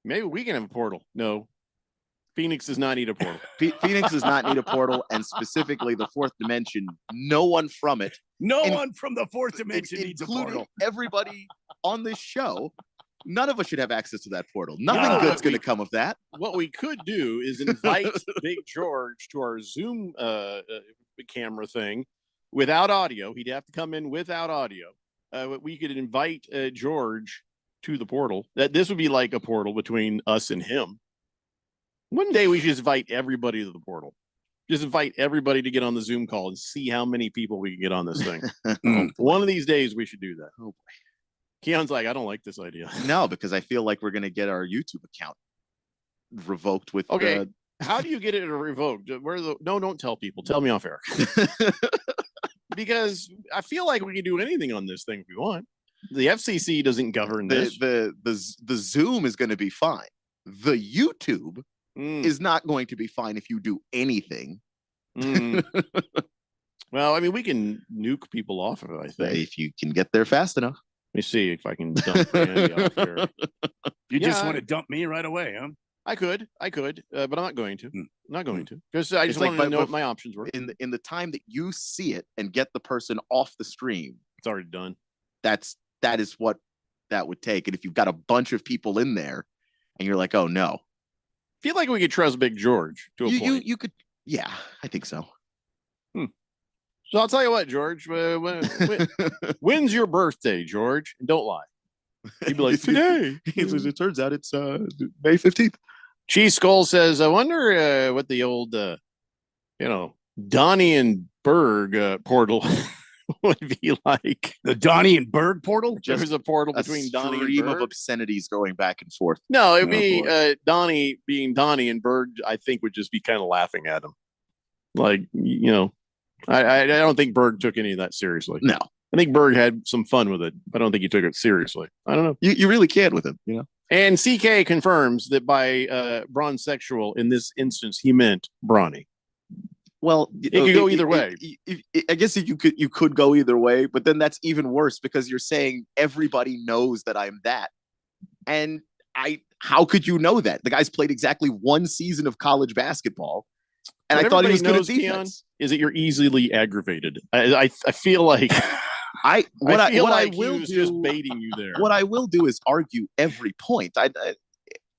maybe we can have a portal. No, Phoenix does not need a portal. Phoenix does not need a portal, and specifically the 4th dimension. No one from it. No one from the 4th dimension needs a portal. Everybody on this show. None of us should have access to that portal. Nothing good's going to come of that. What we could do is invite Big George to our Zoom camera thing without audio. He'd have to come in without audio. We could invite George to the portal. This would be like a portal between us and him. One day we should invite everybody to the portal. Just invite everybody to get on the Zoom call and see how many people we can get on this thing. One of these days we should do that. Oh boy. Keon's like, I don't like this idea. No, because I feel like we're gonna get our YouTube account revoked with Okay. How do you get it revoked? No, don't tell people. Tell me off air. Because I feel like we can do anything on this thing if we want. The FCC doesn't govern this. The Zoom is gonna be fine. The YouTube is not going to be fine if you do anything. Well, I mean, we can nuke people off of it, I think. If you can get there fast enough. Let me see if I can dump Randy off here. You just want to dump me right away, huh? I could, but I'm not going to. I'm not going to, because I just wanted to know what my options were. In the time that you see it and get the person off the stream, it's already done. That is what that would take. And if you've got a bunch of people in there, and you're like, oh no, feel like we could trust Big George to a point. You could, yeah, I think so. So I'll tell you what, George. When's your birthday, George? And don't lie. He'd be like, today. It turns out it's May 15th. Cheese Skull says, I wonder what the old, Donnie and Berg portal would be like. The Donnie and Berg portal? There's a portal between Donnie and stream Berg. of obscenities going back and forth. No, it'd be Donnie being Donnie, and Berg, I think, would just be kind of laughing at him. Like, I don't think Berg took any of that seriously. No. I think Berg had some fun with it. I don't think he took it seriously. I don't know. You really can with him, And CK confirms that by bronzesexual in this instance, he meant brawny. Well, it could go either way. I guess you could go either way, but then that's even worse because you're saying everybody knows that I'm that. And how could you know that? The guy's played exactly one season of college basketball. And I thought he was good at defense. Is that you're easily aggravated. I feel like what I will do, just baiting you there. What I will do is argue every point.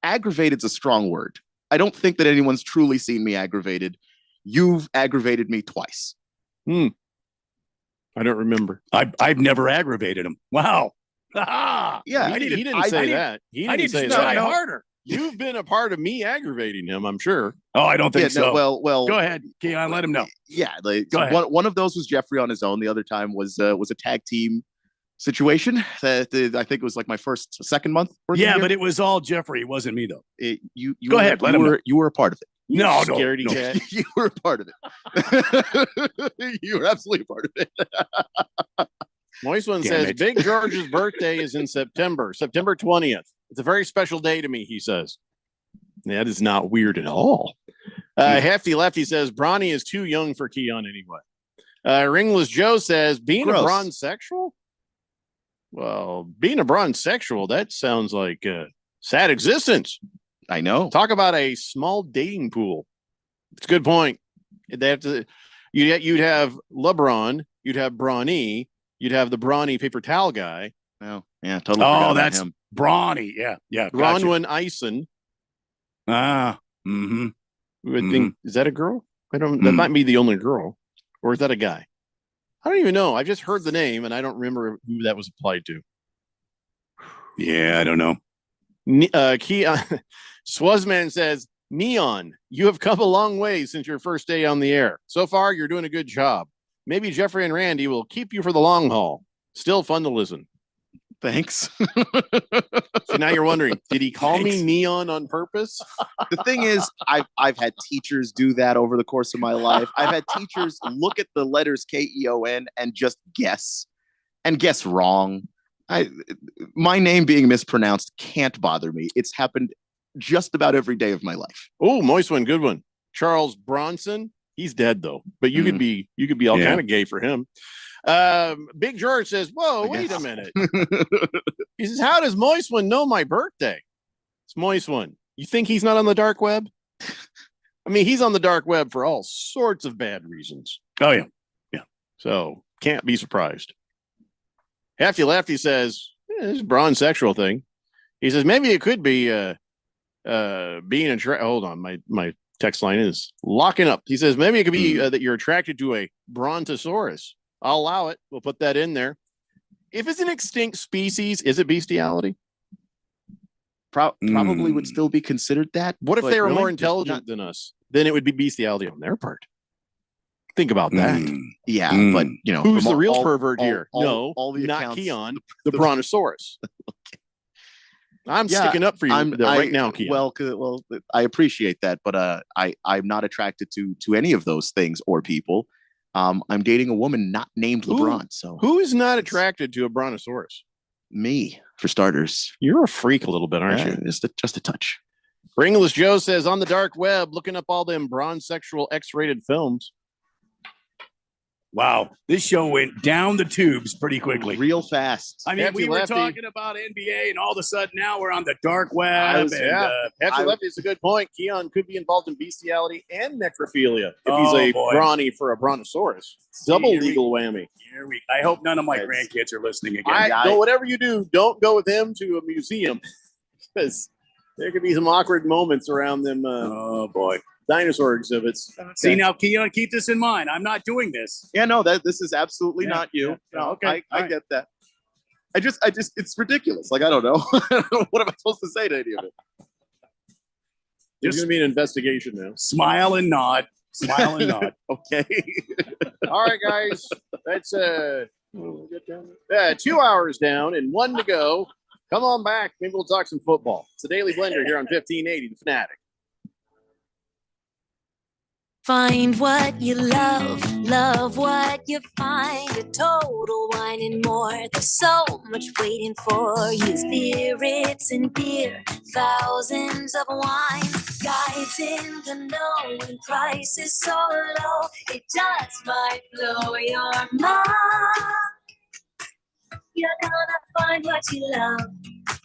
Aggravated's a strong word. I don't think that anyone's truly seen me aggravated. You've aggravated me twice. I don't remember. I've never aggravated him. Wow. Yeah, he didn't say that. He didn't say try that. harder. You've been a part of me aggravating him, I'm sure. Oh, I don't think so. Well, go ahead, Keon. Let him know. Yeah, go ahead. One of those was Jeffrey on his own. The other time was a tag team situation. That I think it was like my second month. Yeah, but it was all Jeffrey. It wasn't me though. You go ahead. Let him know. You were a part of it. No, scaredy cat. You were a part of it. You were absolutely a part of it. Moist One says Big George's birthday is in September 20th. It's a very special day to me, he says. That is not weird at all. Hefty Lefty says Bronny is too young for Keon anyway. Ringless Joe says being a bronzesexual? Well, being a bronzesexual, that sounds like a sad existence. I know. Talk about a small dating pool. It's a good point. They have to. You'd have LeBron. You'd have Bronny. You'd have the Bronny paper towel guy. Oh, yeah, totally. Oh, that's him. Bronny. Yeah. Bronwyn Eisen. I think is that a girl? I don't. That might be the only girl, or is that a guy? I don't even know. I just heard the name, and I don't remember who that was applied to. Yeah, I don't know. Swazman says, Neon, you have come a long way since your first day on the air. So far, you're doing a good job. Maybe Jeffrey and Randy will keep you for the long haul. Still fun to listen. Thanks. So now you're wondering, did he call me Neon on purpose? The thing is, I've had teachers do that over the course of my life. I've had teachers look at the letters Keon and just guess wrong. My name being mispronounced can't bother me. It's happened just about every day of my life. Oh, moist one, good one. Charles Bronson. He's dead though, but you could be all kind of gay for him. Big George says, whoa, wait a minute. He says, how does Moist One know my birthday? It's Moist One. You think he's not on the dark web? I mean, he's on the dark web for all sorts of bad reasons. Oh, yeah. Yeah. So can't be surprised. Hefty Lefty says, this is a bronzesexual thing. He says, maybe it could be being hold on, my text line is locking up. He says, maybe it could be that you're attracted to a brontosaurus. I'll allow it. We'll put that in there. If it's an extinct species, is it bestiality? Probably would still be considered that. What if they were more intelligent than us? Then it would be bestiality on their part. Think about that. Yeah, but you know, Who's from the real all- pervert all- here? all- No, all the not accounts- Keon, the Brontosaurus. I'm sticking up for you right now, Keon. Well, I appreciate that, but I'm not attracted to any of those things or people. I'm dating a woman not named LeBron. So who is not attracted to a Brontosaurus? Me, for starters. You're a freak a little bit, aren't you? Just a touch. Ringless Joe says on the dark web, looking up all them bronze-sexual X-rated films. Wow, this show went down the tubes pretty quickly. Real fast. I mean, Hefty we were Lefty. talking about NBA, and all of a sudden now we're on the dark web. Hefty Lefty is a good point. Keon could be involved in bestiality and necrophilia if Oh, he's a boy. brawny for a Brontosaurus. Double here we- legal whammy. I hope none of my grandkids are listening again. Go whatever you do, don't go with him to a museum because there could be some awkward moments around them. Oh boy, dinosaur exhibits. See now, Keon, keep this in mind. I'm not doing this. Yeah, no, this is absolutely Yeah, not you. yeah. No, Okay, I all right. get that. I just, it's ridiculous. Like, I don't know. What am I supposed to say to any of it? There's going to be an investigation now. Smile and nod. Smile and nod. Okay. All right, guys. That's 2 hours down and 1 to go. Come on back. Maybe we'll talk some football. It's the Daily Blender here on 1580 The Fanatic. Find what you love, love what you find. A Total Wine and More. There's so much waiting for you. Spirits and beer, thousands of wines. Guides in the know and prices so low. It just might blow your mind. You're gonna find what you love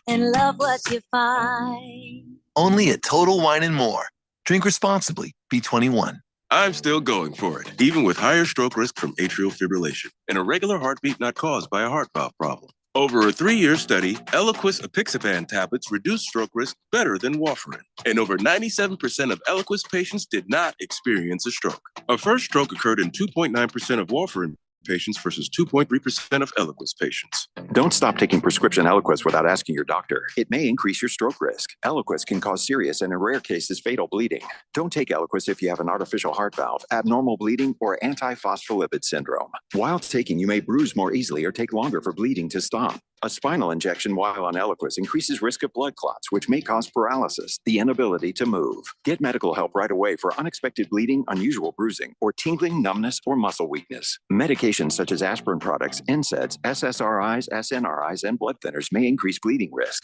and love what you find. Only at Total Wine and More. Drink responsibly. Be 21. I'm still going for it, even with higher stroke risk from atrial fibrillation, an irregular heartbeat not caused by a heart valve problem. Over a 3-year study, Eliquis apixaban tablets reduced stroke risk better than warfarin, and over 97% of Eliquis patients did not experience a stroke. A first stroke occurred in 2.9% of warfarin patients versus 2.3% of Eliquis patients. Don't stop taking prescription Eliquis without asking your doctor. It may increase your stroke risk. Eliquis can cause serious and in rare cases fatal bleeding. Don't take Eliquis if you have an artificial heart valve, abnormal bleeding, or antiphospholipid syndrome. While taking, you may bruise more easily or take longer for bleeding to stop. A spinal injection while on Eliquis increases risk of blood clots, which may cause paralysis, the inability to move. Get medical help right away for unexpected bleeding, unusual bruising, or tingling, numbness, or muscle weakness. Medications such as aspirin products, NSAIDs, SSRIs, SNRIs, and blood thinners may increase bleeding risk.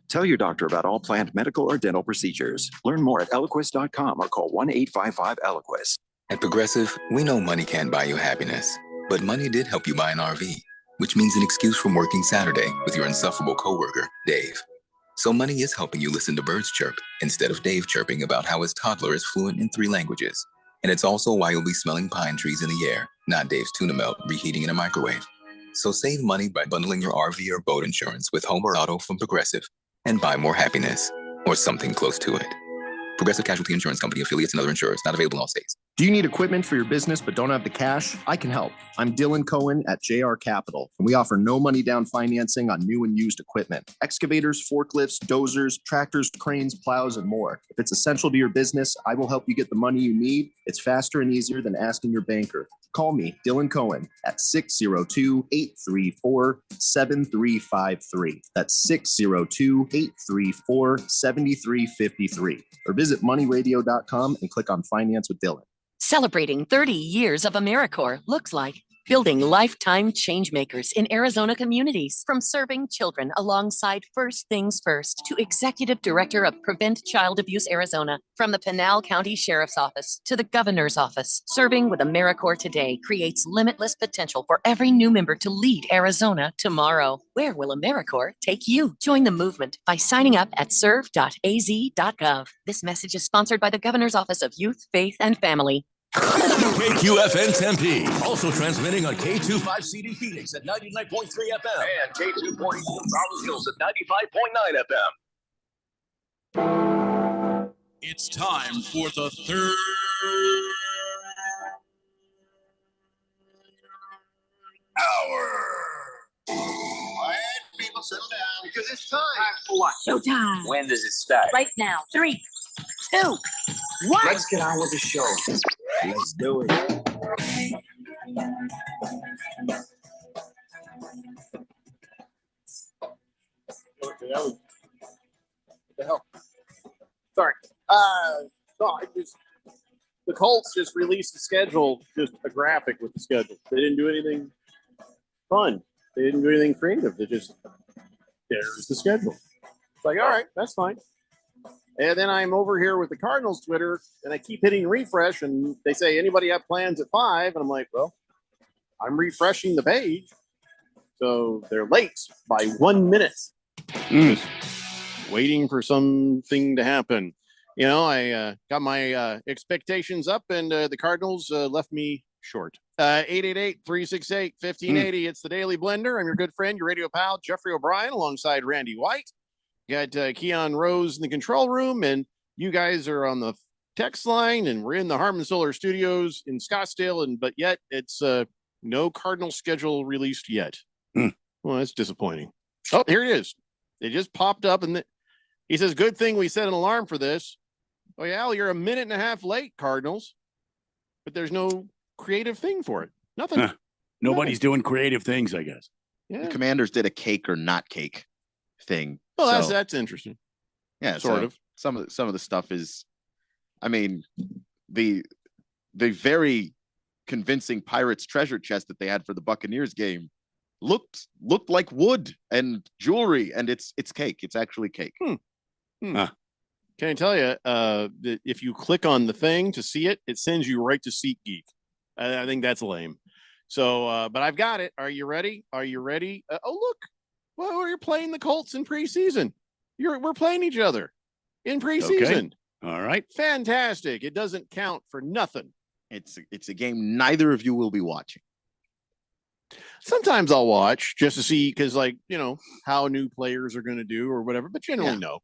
Tell your doctor about all planned medical or dental procedures. Learn more at Eliquis.com or call 1-855-ELIQUIS. At Progressive, we know money can't buy you happiness, but money did help you buy an RV, which means an excuse from working Saturday with your insufferable coworker, Dave. So money is helping you listen to birds chirp instead of Dave chirping about how his toddler is fluent in 3 languages. And it's also why you'll be smelling pine trees in the air, not Dave's tuna melt reheating in a microwave. So save money by bundling your RV or boat insurance with home or auto from Progressive and buy more happiness, or something close to it. Progressive Casualty Insurance Company, affiliates, and other insurers. Not available in all states. Do you need equipment for your business but don't have the cash? I can help. I'm Dylan Cohen at JR Capital, and we offer no money down financing on new and used equipment. Excavators, forklifts, dozers, tractors, cranes, plows, and more. If it's essential to your business, I will help you get the money you need. It's faster and easier than asking your banker. Call me, Dylan Cohen, at 602-834-7353. That's 602-834-7353. Or visit moneyradio.com and click on Finance with Dylan. Celebrating 30 years of AmeriCorps looks like building lifetime changemakers in Arizona communities. From serving children alongside First Things First to Executive Director of Prevent Child Abuse Arizona. From the Pinal County Sheriff's Office to the Governor's Office, serving with AmeriCorps today creates limitless potential for every new member to lead Arizona tomorrow. Where will AmeriCorps take you? Join the movement by signing up at serve.az.gov. This message is sponsored by the Governor's Office of Youth, Faith, and Family. KQFN Tempe, also transmitting on K25CD Phoenix at 99.3 FM And K240 Rollins Hills at 95.9 FM. It's time for the third hour. Quiet, people, settle down because it's time for what? Showtime. When does it start? Right now. 3, 2, 1. Let's get on with the show. Let's do it. Okay, what the hell? Sorry. No, the Colts just released a schedule, just a graphic with the schedule. They didn't do anything fun. They didn't do anything creative. There's the schedule. It's like, all right, that's fine. And then I'm over here with the Cardinals Twitter, and I keep hitting refresh, and they say, anybody have plans at 5? And I'm like, well, I'm refreshing the page. So they're late by 1 minute. Just waiting for something to happen. You know, I got my expectations up, and the Cardinals left me short. 888-368-1580. It's the Daily Blender. I'm your good friend, your radio pal, Jeffrey O'Brien, alongside Randy White. Got Keon Rose in the control room, and you guys are on the text line, and we're in the Harmon Solar Studios in Scottsdale, but yet it's no Cardinal schedule released yet. Well, that's disappointing. Oh, here it is. It just popped up, and he says, good thing we set an alarm for this. Oh, yeah, you're a minute and a half late, Cardinals, but there's no creative thing for it. Nothing. Nobody's doing creative things, I guess. Yeah. The Commanders did a cake or not cake thing. Well, that's interesting. Yeah, sort of. Some of the stuff is, I mean, the very convincing Pirates treasure chest that they had for the Buccaneers game looked like wood and jewelry, and it's cake. It's actually cake. Can I tell you that if you click on the thing to see it, it sends you right to SeatGeek. I think that's lame. So, but I've got it. Are you ready? Are you ready? Oh, look. Well, you're playing the Colts in preseason. We're playing each other in preseason. Okay. All right. Fantastic. It doesn't count for nothing. It's a game neither of you will be watching. Sometimes I'll watch just to see, because, like, you know, how new players are going to do or whatever. But generally, no,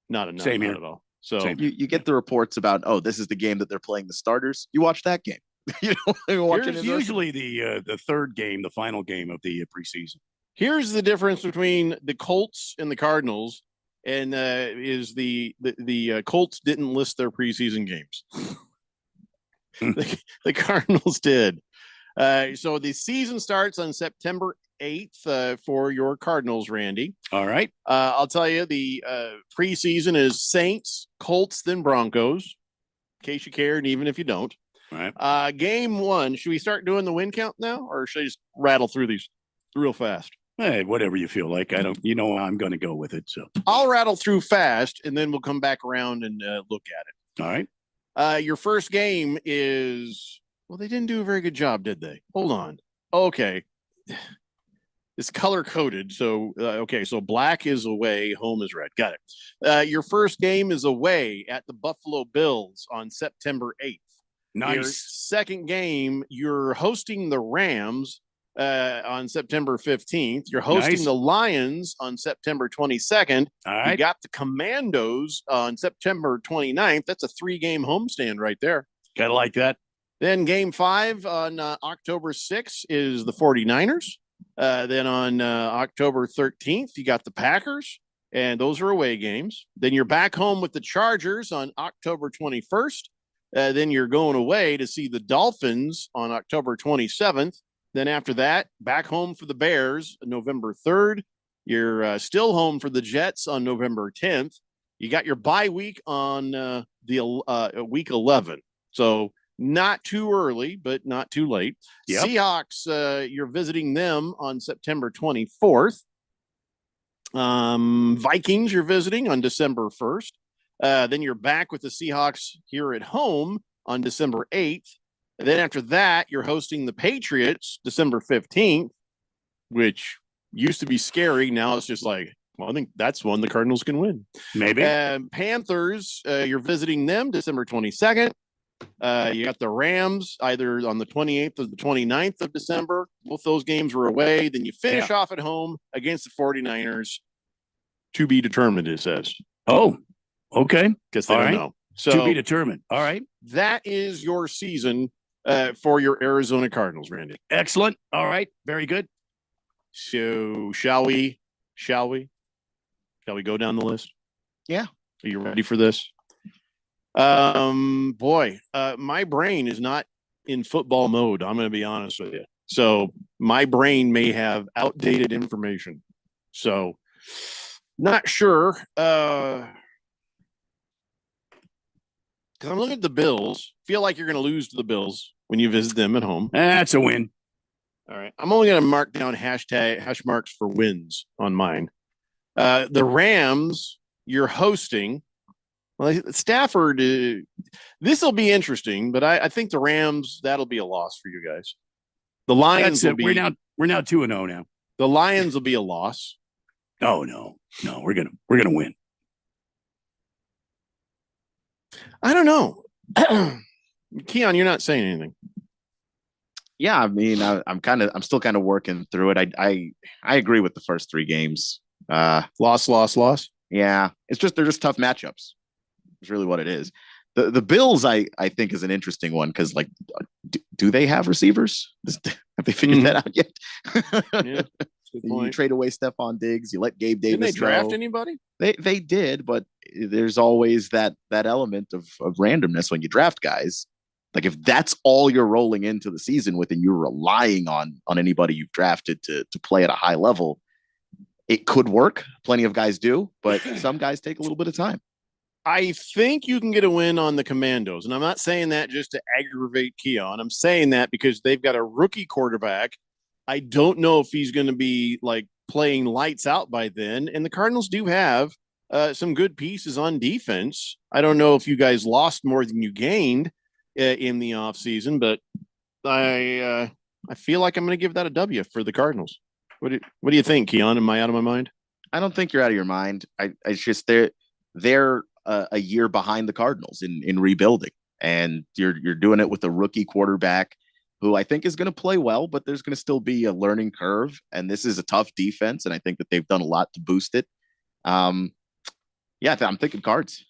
not enough. Same not here. At all. So you get the reports about, oh, this is the game that they're playing the starters. You watch that game. You don't watch Here's usually the third game, the final game of the preseason. Here's the difference between the Colts and the Cardinals, and is the Colts didn't list their preseason games. The Cardinals did. So the season starts on September 8th for your Cardinals, Randy. All right. I'll tell you, the preseason is Saints, Colts, then Broncos, in case you care, and even if you don't. All right. Game 1, should we start doing the win count now, or should I just rattle through these real fast? Hey, whatever you feel like. I'm going to go with it. So I'll rattle through fast, and then we'll come back around and look at it. All right. Your first game is, well, they didn't do a very good job, did they? Hold on. Okay. It's color coded. So, okay. So black is away. Home is red. Got it. Your first game is away at the Buffalo Bills on September 8th. Nice. Your second game, you're hosting the Rams on September 15th. You're hosting the Lions on September 22nd. All right. You got the Commandos on September 29th. That's a 3-game homestand right there. Gotta like that. Then game 5 on October 6th is the 49ers. Then on October 13th, you got the Packers, and those are away games. Then you're back home with the Chargers on October 21st. Then you're going away to see the Dolphins on October 27th. Then after that, back home for the Bears, November 3rd. You're still home for the Jets on November 10th. You got your bye week on the week 11. So not too early, but not too late. Yep. Seahawks, you're visiting them on September 24th. Vikings, you're visiting on December 1st. Then you're back with the Seahawks here at home on December 8th. And then after that, you're hosting the Patriots December 15th, which used to be scary. Now it's just like, well, I think that's one the Cardinals can win. Maybe. Panthers, you're visiting them December 22nd. You got the Rams either on the 28th or the 29th of December. Both those games were away. Then you finish off at home against the 49ers. To be determined, it says. Oh, okay. Because they don't know. So to be determined. All right. That is your season for your Arizona Cardinals, Randy. Excellent. All right. Very good. So shall we go down the list? Yeah. Are you ready for this? Boy, my brain is not in football mode. I'm going to be honest with you. So my brain may have outdated information. So not sure. Because I'm looking at the Bills. Feel like you're going to lose to the Bills when you visit them at home. That's a win. All right. I'm only going to mark down hash marks for wins on mine. The Rams, you're hosting. Well, Stafford, this will be interesting, but I think the Rams, that'll be a loss for you guys. The Lions will be. We're now 2-0 now. The Lions will be a loss. Oh no, we're gonna win. I don't know. Keon, you're not saying anything. Yeah, I mean, I'm still kind of working through it. I agree with the first 3 games. Loss. Yeah, they're just tough matchups. It's really what it is. The Bills, I think, is an interesting one because, like, do they have receivers? Have they figured that out yet? Yeah, you trade away Stephon Diggs. You let Gabe Davis. Didn't they draft go. anybody? They did, but there's always that element of randomness when you draft guys. Like, if that's all you're rolling into the season with, and you're relying on anybody you've drafted to play at a high level, it could work. Plenty of guys do, but some guys take a little bit of time. I think you can get a win on the Commandos. And I'm not saying that just to aggravate Keon. I'm saying that because they've got a rookie quarterback. I don't know if he's going to be like playing lights out by then. And the Cardinals do have some good pieces on defense. I don't know if you guys lost more than you gained in the offseason, but I feel like I'm going to give that a W for the Cardinals. What do you think, Keon? Am I out of my mind? I don't think you're out of your mind. It's just they're a year behind the Cardinals in rebuilding, and you're doing it with a rookie quarterback who I think is going to play well, but there's going to still be a learning curve. And this is a tough defense, and I think that they've done a lot to boost it. Yeah, I'm thinking Cards.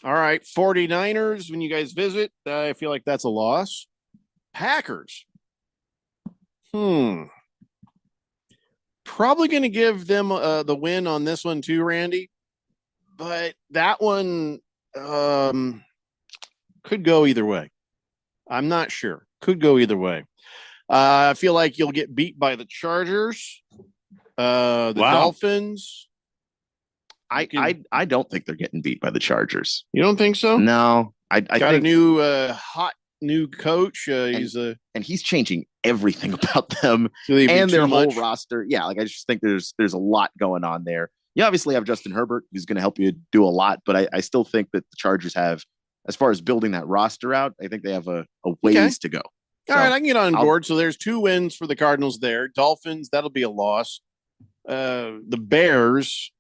All right, 49ers, when you guys visit, I feel like that's a loss. Packers. Probably going to give them the win on this one too, Randy. But that one could go either way. I'm not sure. Could go either way. I feel like you'll get beat by the Chargers, the Dolphins. I don't think they're getting beat by the Chargers. You don't think so? No. I got think a new hot new coach. He's changing everything about them and their whole roster. Yeah, like I just think there's a lot going on there. You obviously have Justin Herbert, who's going to help you do a lot, but I still think that the Chargers have, as far as building that roster out, I think they have a ways to go. All right, I can get on board. So there's 2 wins for the Cardinals there. Dolphins, that'll be a loss. The Bears.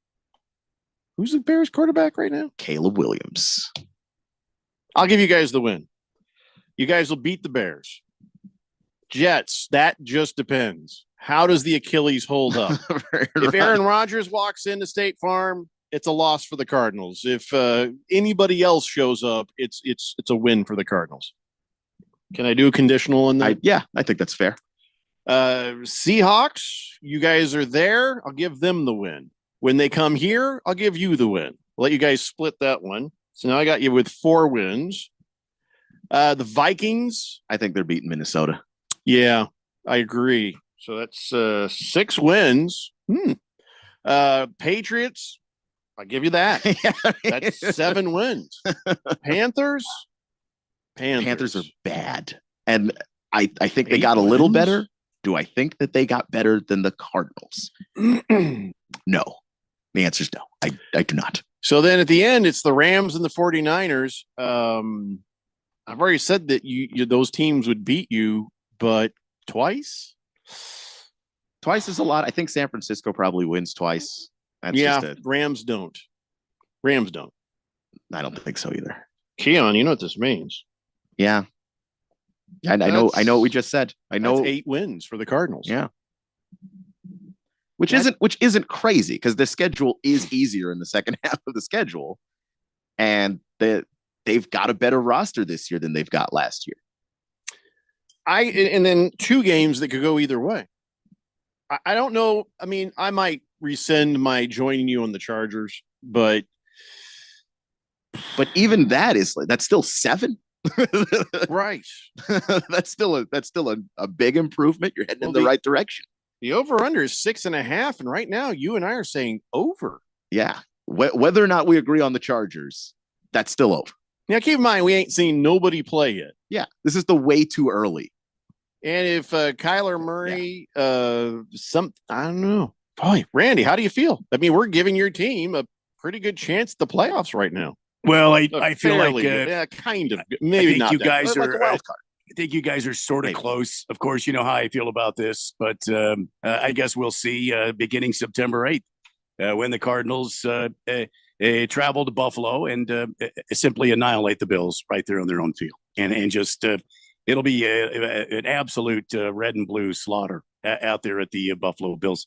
Who's the Bears quarterback right now? Caleb Williams. I'll give you guys the win. You guys will beat the Bears. Jets, that just depends. How does the Achilles hold up? If Aaron Rodgers walks into State Farm, it's a loss for the Cardinals. If anybody else shows up, it's a win for the Cardinals. Can I do a conditional on that? Yeah, I think that's fair. Seahawks, you guys are there. I'll give them the win. When they come here, I'll give you the win. I'll let you guys split that one. So now I got you with 4 wins. The Vikings. I think they're beating Minnesota. Yeah, I agree. So that's 6 wins. Patriots, I'll give you that. That's 7 wins. Panthers are bad. And I think they got a little better. Do I think that they got better than the Cardinals? No. The answer is no. I do not. So then at the end, it's the Rams and the 49ers. I've already said that you those teams would beat you, but twice? Twice is a lot. I think San Francisco probably wins twice. Rams don't. I don't think so either. Keon, you know what this means. Yeah. I know what we just said. I know that's 8 wins for the Cardinals. Yeah. Which isn't crazy because the schedule is easier in the second half of the schedule. And they've got a better roster this year than they've got last year. And then 2 games that could go either way. I don't know. I mean, I might rescind my joining you on the Chargers, but even that's still 7. Right. That's still a big improvement. You're heading in the right direction. The over-under is 6.5, and right now you and I are saying over. Yeah. Whether or not we agree on the Chargers, that's still over. Now, keep in mind, we ain't seen nobody play yet. Yeah. This is the way too early. And if Kyler Murray, I don't know. Boy, Randy, how do you feel? I mean, we're giving your team a pretty good chance at the playoffs right now. Well, I feel like kind of. Maybe not. You guys like are. a wild card. I think you guys are sort of close. Of course, you know how I feel about this, but I guess we'll see beginning September 8th when the Cardinals travel to Buffalo and simply annihilate the Bills right there on their own field, and just it'll be an absolute red and blue slaughter out there at the Buffalo Bills.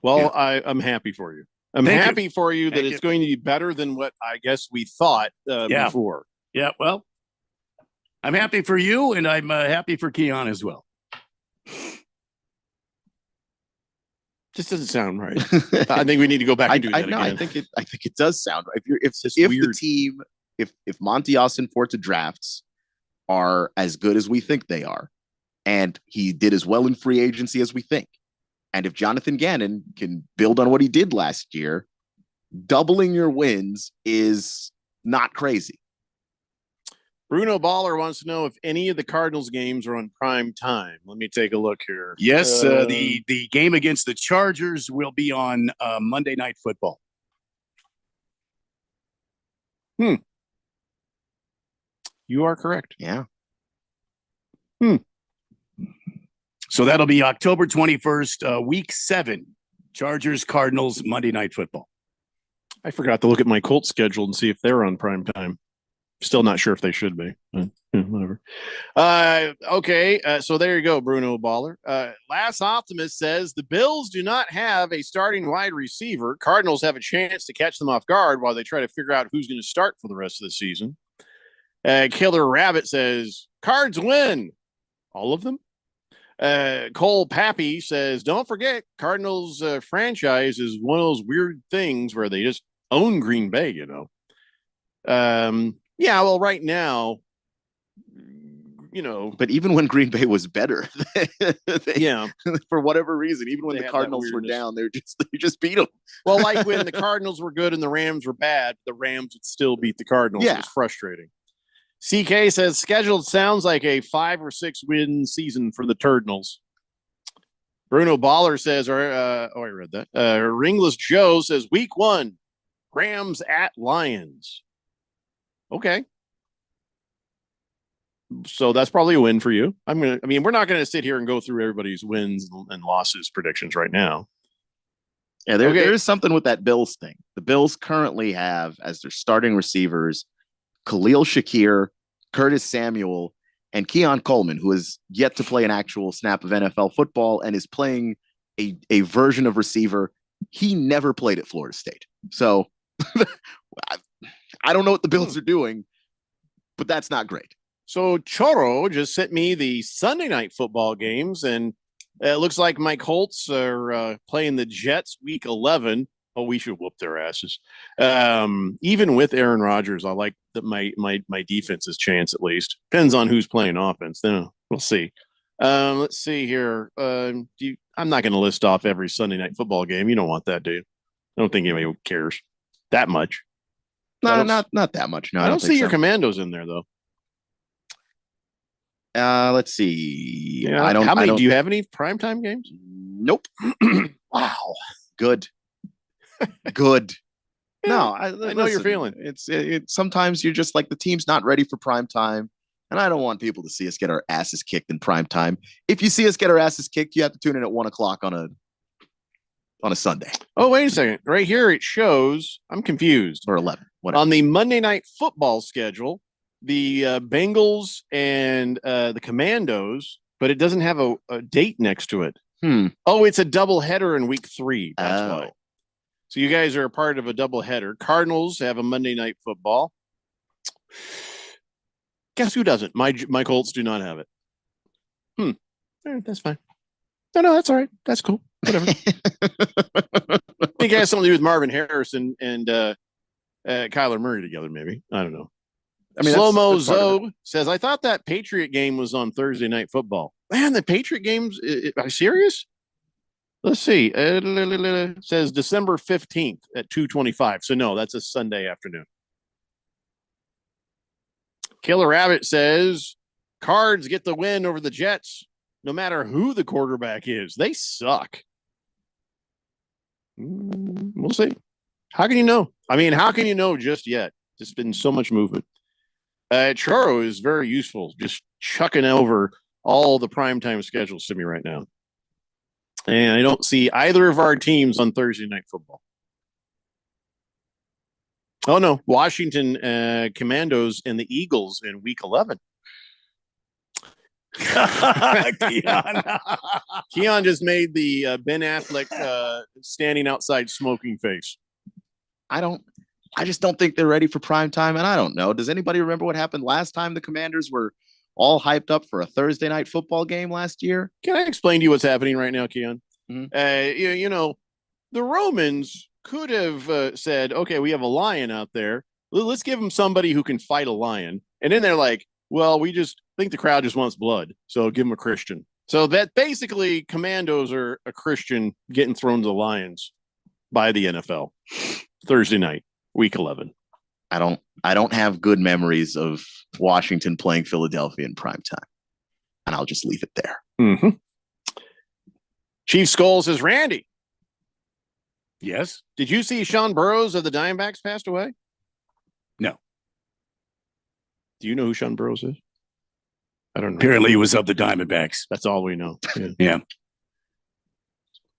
Well, yeah. I'm happy for you. I'm happy for you that it's going to be better than what I guess we thought before. Yeah, well, I'm happy for you, and I'm happy for Keon as well. Just doesn't sound right. I think we need to go back and do that again. I think it does sound right. If the team, if Monty Austin-Forta drafts are as good as we think they are, and he did as well in free agency as we think, and if Jonathan Gannon can build on what he did last year, doubling your wins is not crazy. Bruno Baller wants to know if any of the Cardinals games are on prime time. Let me take a look here. Yes, the game against the Chargers will be on Monday Night Football. You are correct. Yeah. So that'll be October 21st, week 7, Chargers, Cardinals, Monday Night Football. I forgot to look at my Colts schedule and see if they're on prime time. Still not sure if they should be. Whatever. Okay, so there you go, Bruno Baller. Last Optimist says the Bills do not have a starting wide receiver. Cardinals have a chance to catch them off guard while they try to figure out who's going to start for the rest of the season. Killer Rabbit says Cards win. All of them? Cole Pappy says, don't forget, Cardinals franchise is one of those weird things where they just own Green Bay, you know. Yeah, well, right now, you know. But even when Green Bay was better, for whatever reason, even when the Cardinals were down, they just beat them. Well, like when the Cardinals were good and the Rams were bad, the Rams would still beat the Cardinals. Yeah. It was frustrating. CK says scheduled sounds like a 5 or 6 win season for the Turdnals. Bruno Baller says, I read that. Ringless Joe says week 1, Rams at Lions. Okay. So that's probably a win for you. We're not going to sit here and go through everybody's wins and losses predictions right now. Yeah, there is something with that Bills thing. The Bills currently have as their starting receivers Khalil Shakir, Curtis Samuel, and Keon Coleman, who has yet to play an actual snap of NFL football and is playing a version of receiver he never played at Florida State. So I don't know what the Bills are doing, but that's not great. So Choro just sent me the Sunday night football games, and it looks like my Colts are playing the Jets week 11. Oh, we should whoop their asses. Even with Aaron Rodgers, I like that my defense's chance at least. Depends on who's playing offense. Then we'll see. Let's see here. I'm not going to list off every Sunday night football game. You don't want that, do you? I don't think anybody cares that much. No, not that much. No, I don't see your Commandos in there though. Let's see. Yeah, I don't. Do you have any primetime games? Nope. Wow. Good. No, I know you're feeling. It's sometimes you're just like the team's not ready for prime time, and I don't want people to see us get our asses kicked in prime time. If you see us get our asses kicked, you have to tune in at 1:00 on a Sunday. Oh, wait a second! Right here it shows. I'm confused. Or 11. Whatever. On the Monday night football schedule, the Bengals and the Commandos, but it doesn't have a date next to it. Oh, it's a double header in week 3. That's why. So you guys are a part of a double header. Cardinals have a Monday night football. Guess who doesn't? My Colts do not have it. All right, that's fine. No, that's all right. That's cool. Whatever. I think it has something to do with Marvin Harrison and Kyler Murray together, maybe. I don't know. I mean, Slow-mo that's part of it. Zoe says, I thought that Patriot game was on Thursday Night Football. Man, the Patriot games, are you serious? Let's see. It says December 15th at 2:25. So no, that's a Sunday afternoon. Killer Rabbit says, Cards get the win over the Jets, no matter who the quarterback is. They suck. We'll see. How can you know? I mean, how can you know just yet? There's been so much movement. Charo is very useful, just chucking over all the primetime schedules to me right now. And I don't see either of our teams on Thursday Night Football. Oh, no. Washington Commandos and the Eagles in Week 11. Keon just made the Ben Affleck standing outside smoking face. I just don't think they're ready for prime time, and I don't know. Does anybody remember what happened last time the Commanders were all hyped up for a Thursday night football game last year? Can I explain to you what's happening right now, Keon? Mm-hmm. You know, the Romans could have said, okay, we have a lion out there. Let's give them somebody who can fight a lion. And then they're like, well, we just think the crowd just wants blood, so give them a Christian. So that basically Commandos are a Christian getting thrown to the lions by the NFL Thursday night, Week 11. I don't have good memories of Washington playing Philadelphia in prime time, and I'll just leave it there. Mm-hmm. Chief Skull says, Randy. Yes. Did you see Sean Burrows of the Diamondbacks passed away? No. Do you know who Sean Burrows is? I don't know. Apparently, he was of the Diamondbacks. That's all we know. Yeah.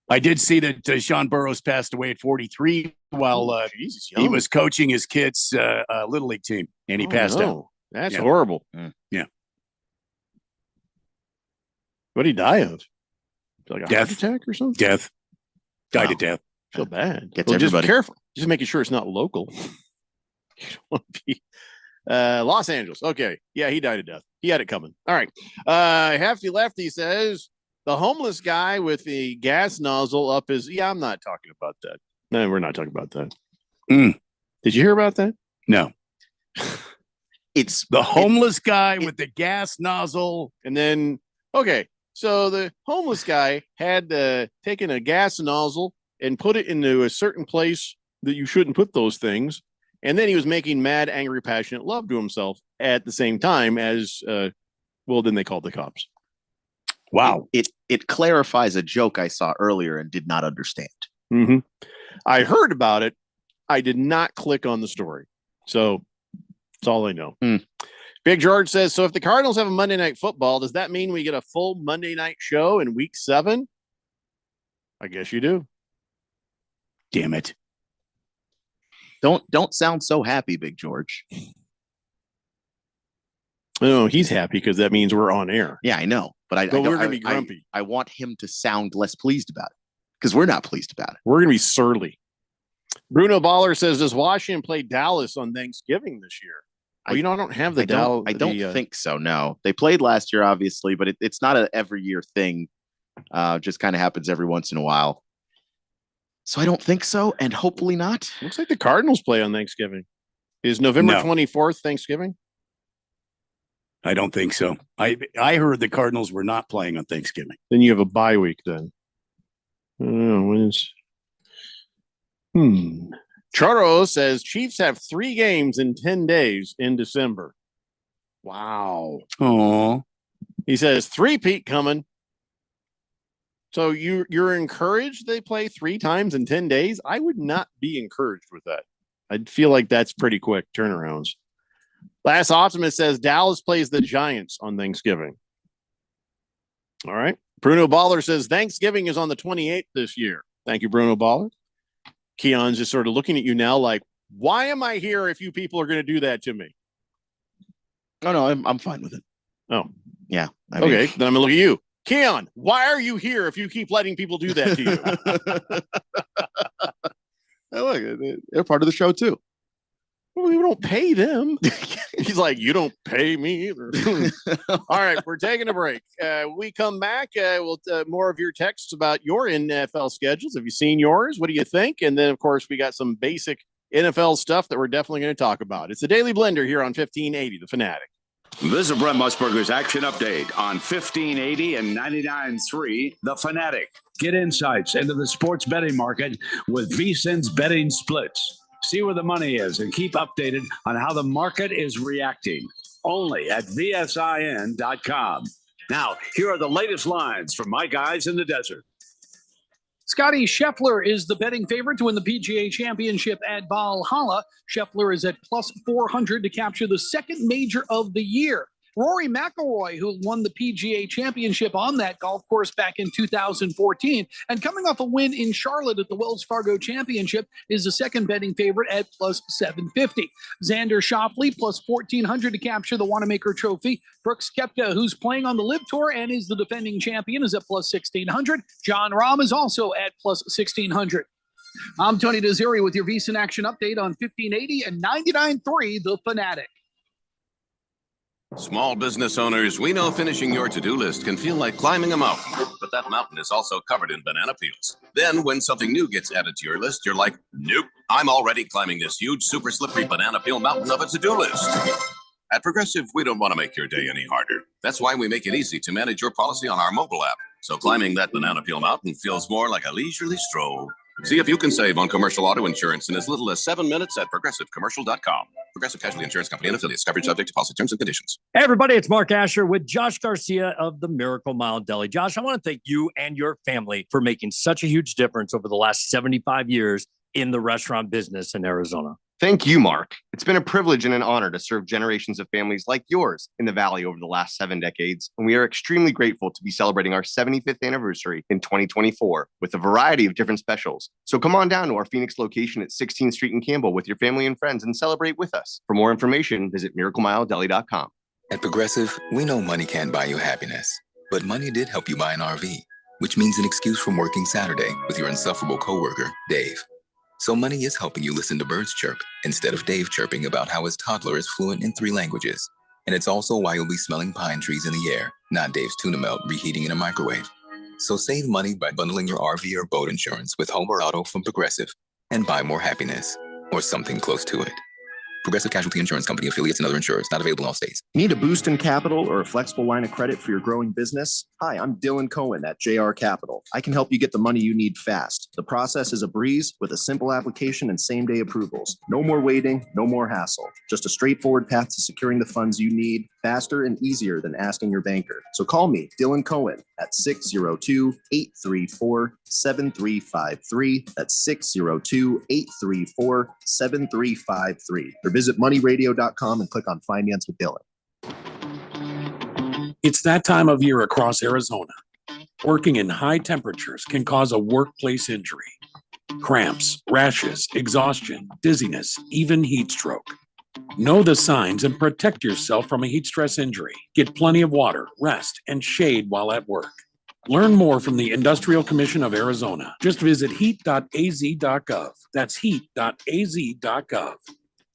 I did see that Sean Burrows passed away at 43 while he was coaching his kids' little league team, and he passed out. That's horrible. Yeah. What did he die of? Like a Death. heart attack or something? Death. Died of death. So bad. Gets Just everybody. be careful. Just making sure it's not local. You don't want to be Los Angeles. Okay. Yeah, he died of death. He had it coming. All right. Hefty Lefty says the homeless guy with the gas nozzle up his. Yeah, I'm not talking about that. No, we're not talking about that. Did you hear about that? No. It's the homeless guy with the gas nozzle. And then, okay. So the homeless guy had taken a gas nozzle and put it into a certain place that you shouldn't put those things. And then he was making mad, angry, passionate love to himself at the same time as, then they called the cops. Wow. It clarifies a joke I saw earlier and did not understand. Mm-hmm. I heard about it. I did not click on the story. So that's all I know. Big George says, so if the Cardinals have a Monday Night Football, does that mean we get a full Monday night show in Week 7? I guess you do. Damn it. Don't sound so happy, Big George. No, he's happy because that means we're on air. Yeah, I know. But we're going to be grumpy. I want him to sound less pleased about it because we're not pleased about it. We're going to be surly. Bruno Baller says, does Washington play Dallas on Thanksgiving this year? Well, I don't have the Dallas. I don't think so, no. They played last year, obviously, but it's not an every year thing. Just kind of happens every once in a while. So I don't think so, and hopefully not. Looks like the Cardinals play on Thanksgiving. Is November 24th Thanksgiving? I don't think so. I heard the Cardinals were not playing on Thanksgiving. Then you have a bye week then. I don't know. When is... Charo says Chiefs have 3 games in 10 days in December. Wow. Oh. He says 3-peat coming. So you're encouraged they play 3 times in 10 days? I would not be encouraged with that. I'd feel like that's pretty quick turnarounds. Last Optimist says Dallas plays the Giants on Thanksgiving. All right. Bruno Baller says Thanksgiving is on the 28th this year. Thank you, Bruno Baller. Keon's just sort of looking at you now like, why am I here if you people are going to do that to me? Oh, no, I'm fine with it. Oh. Yeah. Okay, then I'm going to look at you. Keon, why are you here if you keep letting people do that to you? Look, they're part of the show, too. Well, we don't pay them. He's like, you don't pay me either. All right, we're taking a break. We come back. We'll more of your texts about your NFL schedules. Have you seen yours? What do you think? And then, of course, we got some basic NFL stuff that we're definitely going to talk about. It's the Daily Blender here on 1580, The Fanatic. This is Brent Musburger's action update on 1580 and 99.3 The Fanatic. Get insights into the sports betting market with VSiN's betting splits. See where the money is and keep updated on how the market is reacting. Only at VSIN.com. Now, here are the latest lines from my guys in the desert. Scotty Scheffler is the betting favorite to win the PGA Championship at Valhalla. Scheffler is at plus 400 to capture the second major of the year. Rory McIlroy, who won the PGA Championship on that golf course back in 2014, and coming off a win in Charlotte at the Wells Fargo Championship, is the second betting favorite at plus 750. Xander Schauffele plus 1,400 to capture the Wanamaker Trophy. Brooks Koepka, who's playing on the LIV Tour and is the defending champion, is at plus 1,600. John Rahm is also at plus 1,600. I'm Tony Desiri with your VSiN Action Update on 1580 and 99.3 The Fanatic. Small business owners, we know finishing your to-do list can feel like climbing a mountain, but that mountain is also covered in banana peels. Then when something new gets added to your list, you're like, nope, I'm already climbing this huge, super slippery banana peel mountain of a to-do list. At Progressive, we don't want to make your day any harder. That's why we make it easy to manage your policy on our mobile app. So climbing that banana peel mountain feels more like a leisurely stroll. See if you can save on commercial auto insurance in as little as 7 minutes at progressivecommercial.com. Progressive Casualty Insurance Company and affiliates. Coverage subject to policy terms and conditions. Hey, everybody, it's Mark Asher with Josh Garcia of the Miracle Mile Deli. Josh, I want to thank you and your family for making such a huge difference over the last 75 years in the restaurant business in Arizona. Thank you, Mark. It's been a privilege and an honor to serve generations of families like yours in the Valley over the last 7 decades, and we are extremely grateful to be celebrating our 75th anniversary in 2024 with a variety of different specials. So come on down to our Phoenix location at 16th Street in Campbell with your family and friends and celebrate with us. For more information, visit miraclemiledeli.com. At Progressive, we know money can't buy you happiness, but money did help you buy an RV, which means an excuse from working Saturday with your insufferable coworker, Dave. So money is helping you listen to birds chirp instead of Dave chirping about how his toddler is fluent in 3 languages. And it's also why you'll be smelling pine trees in the air, not Dave's tuna melt reheating in a microwave. So save money by bundling your RV or boat insurance with home or auto from Progressive and buy more happiness, or something close to it. Progressive Casualty Insurance Company, affiliates, and other insurers. Not available in all states. Need a boost in capital or a flexible line of credit for your growing business? Hi, I'm Dylan Cohen at JR Capital. I can help you get the money you need fast. The process is a breeze with a simple application and same-day approvals. No more waiting, no more hassle. Just a straightforward path to securing the funds you need faster and easier than asking your banker. So call me, Dylan Cohen, at 602-834-7353. That's 602-834-7353. Or visit moneyradio.com and click on Finance with Dylan. It's that time of year across Arizona. Working in high temperatures can cause a workplace injury. Cramps, rashes, exhaustion, dizziness, even heat stroke. Know the signs and protect yourself from a heat stress injury. Get plenty of water, rest, and shade while at work. Learn more from the Industrial Commission of Arizona. Just visit heat.az.gov. That's heat.az.gov.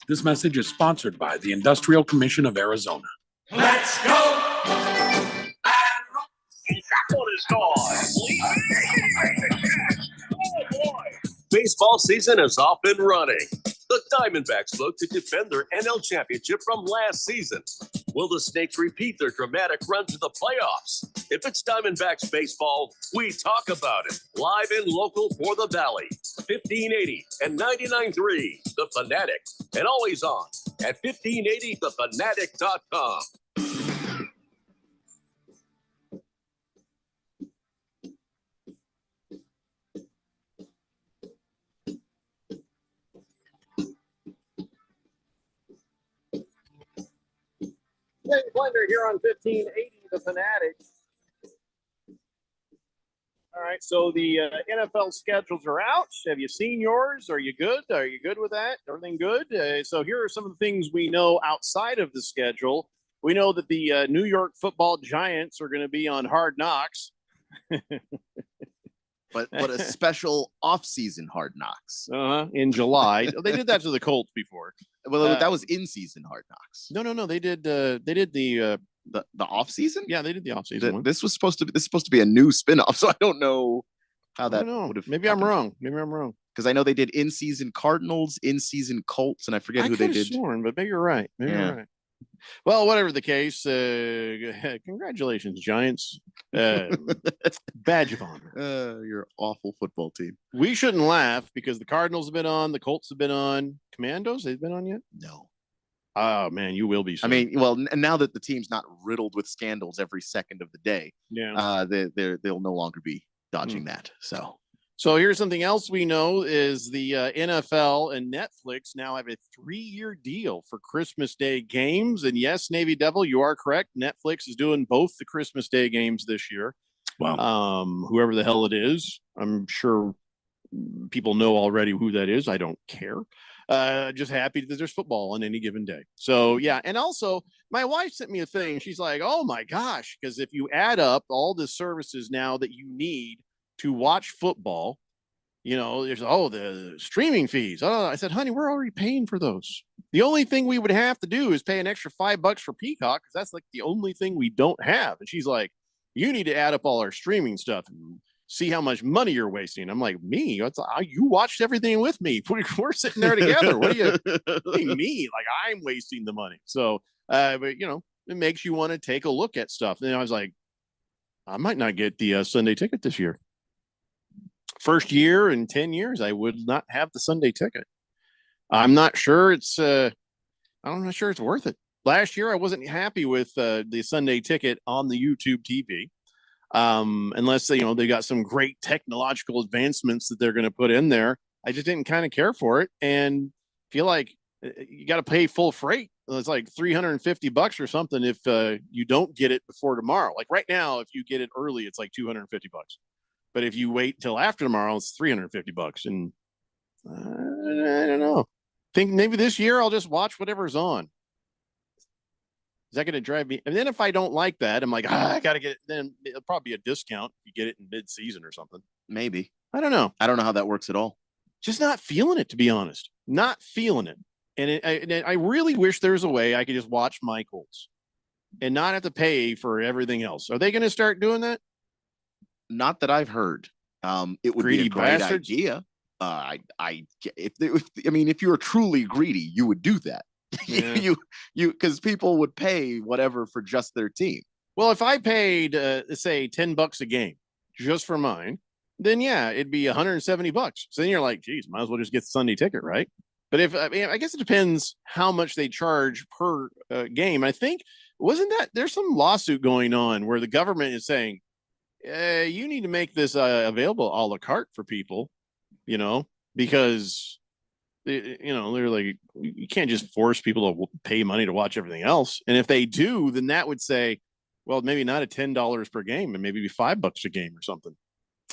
This message is sponsored by the Industrial Commission of Arizona. Let's go! Baseball season is off and running. The Diamondbacks look to defend their NL championship from last season. Will the Snakes repeat their dramatic run to the playoffs? If it's Diamondbacks baseball, we talk about it. Live and local for the Valley. 1580 and 99.3 The Fanatic. And always on at 1580thefanatic.com. Blender here on 1580 The Fanatic. All right, so the NFL schedules are out. Have you seen yours? Are you good? Are you good with that? Everything good? So here are some of the things we know outside of the schedule. We know that the New York Football Giants are going to be on Hard Knocks. but a special off-season Hard Knocks. In July. They did that to the Colts before. Well, that was in-season Hard Knocks. No. They did the off-season? Yeah, they did the off-season one. This is supposed to be a new spin-off, so I don't know how that would have Maybe I'm wrong. Because I know they did in-season Cardinals, in-season Colts, and I forget who they did. Sworn, but maybe you're right. Maybe you're right. Well, whatever the case, congratulations, Giants. Badge of honor. You're an awful football team. We shouldn't laugh because the Cardinals have been on, the Colts have been on. Commandos, they've been on yet? No. Oh, man, you will be soon. I mean, well, and now that the team's not riddled with scandals every second of the day, they'll no longer be dodging that. So here's something else we know is the NFL and Netflix now have a 3-year deal for Christmas Day games. And yes, Navy Devil, you are correct. Netflix is doing both the Christmas Day games this year. Wow. Whoever the hell it is, I'm sure people know already who that is. I don't care. Just happy that there's football on any given day. So yeah. And also my wife sent me a thing. She's like, oh my gosh, because if you add up all the services now that you need to watch football, there's the streaming fees. I said, honey, we're already paying for those. The only thing we would have to do is pay an extra $5 for Peacock because that's like the only thing we don't have. And she's like, you need to add up all our streaming stuff and see how much money you're wasting. I'm like, me? You watched everything with me. We're sitting there together. What do you mean? Like I'm wasting the money. So, but it makes you want to take a look at stuff. And I was like, I might not get the Sunday ticket this year. First year in 10 years, I would not have the Sunday ticket. I'm not sure I'm not sure it's worth it. Last year, I wasn't happy with the Sunday ticket on the YouTube TV. Unless they got some great technological advancements that they're going to put in there. I just didn't kind of care for it and feel like you got to pay full freight. It's like $350 or something if you don't get it before tomorrow. Like right now, if you get it early, it's like $250. But if you wait till after tomorrow, it's $350. And I don't know. Think maybe this year I'll just watch whatever's on. Is that going to drive me? And then if I don't like that, I'm like, I got to get it. Then it'll probably be a discount if you get it in mid-season or something. Maybe. I don't know. I don't know how that works at all. Just not feeling it, to be honest. Not feeling it. And I really wish there was a way I could just watch my Colts and not have to pay for everything else. Are they going to start doing that? Not that I've heard. It would be a great idea. If you were truly greedy, you would do that. Yeah. Because people would pay whatever for just their team. Well, if I paid, say $10 a game just for mine, then yeah, it'd be $170. So then you're like, geez, might as well just get the Sunday ticket, right? But I guess it depends how much they charge per game. I think there's some lawsuit going on where the government is saying, you need to make this available a la carte for people, because they're like, you can't just force people to pay money to watch everything else. And if they do, then that would say, well, maybe not at $10 per game and maybe $5 a game or something.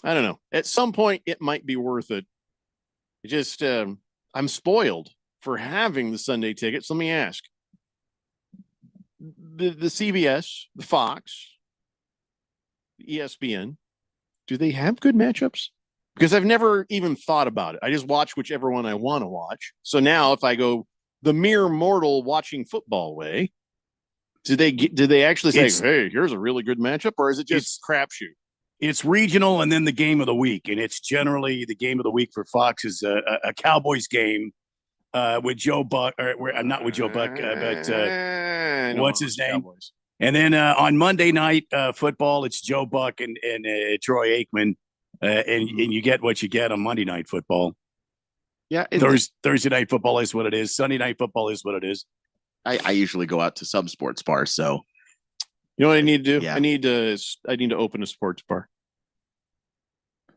I don't know. At some point it might be worth it. It just, I'm spoiled for having the Sunday tickets. Let me ask the CBS, the Fox, ESPN, do they have good matchups? Because I've never even thought about it. I just watch whichever one I want to watch. So now if I go the mere mortal watching football way, do they actually say, hey, here's a really good matchup? Or is it just crapshoot? It's regional and then the game of the week. And it's generally the game of the week for Fox is a Cowboys game with Joe Buck, or not with Joe Buck, but what's his name? Cowboys. And then on Monday night football, it's Joe Buck and Troy Aikman. And you get what you get on Monday night football. Yeah. Thursday night football is what it is. Sunday night football is what it is. I usually go out to some sports bars. So you know what I need to do? Yeah. I need to open a sports bar.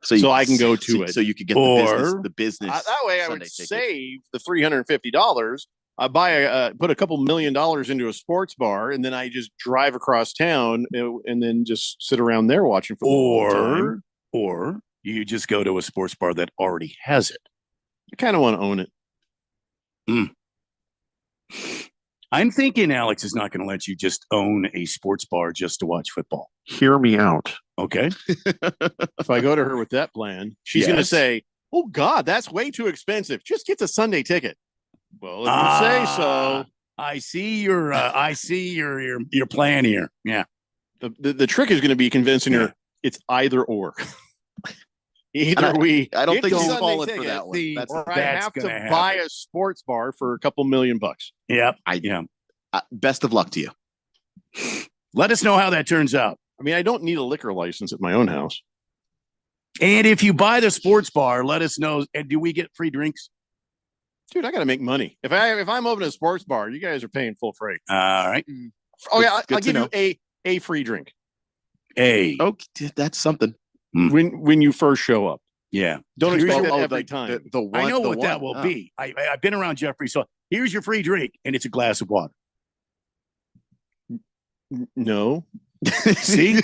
So I can go to it. So you could get the business. That way I would save the $350. I put a couple $1 million into a sports bar, and then I just drive across town and then just sit around there watching football. Or you just go to a sports bar that already has it. I kind of want to own it. I'm thinking Alex is not going to let you just own a sports bar just to watch football. Hear me out. Okay. If I go to her with that plan, she's going to say, oh, God, that's way too expensive. Just get the Sunday ticket. Well, if you say so. I see your plan here. Yeah. The trick is going to be convincing her it's either or. Either we, I don't get think the he's Sunday falling for ticket, that one. That's or I that's have to gonna buy happen. a sports bar for a couple $1 million. Yep. Best of luck to you. Let us know how that turns out. I mean, I don't need a liquor license at my own house. And if you buy the sports bar, let us know. And do we get free drinks? Dude, I got to make money. If I'm opening a sports bar, you guys are paying full freight. All right. Oh yeah, Good I'll to give you a free drink. Okay, that's something. When you first show up. Yeah. Don't Here's expect your- that every time. The one, I know the what that one. will Oh. be. I've been around Jeffrey. So here's your free drink, and it's a glass of water. No. See?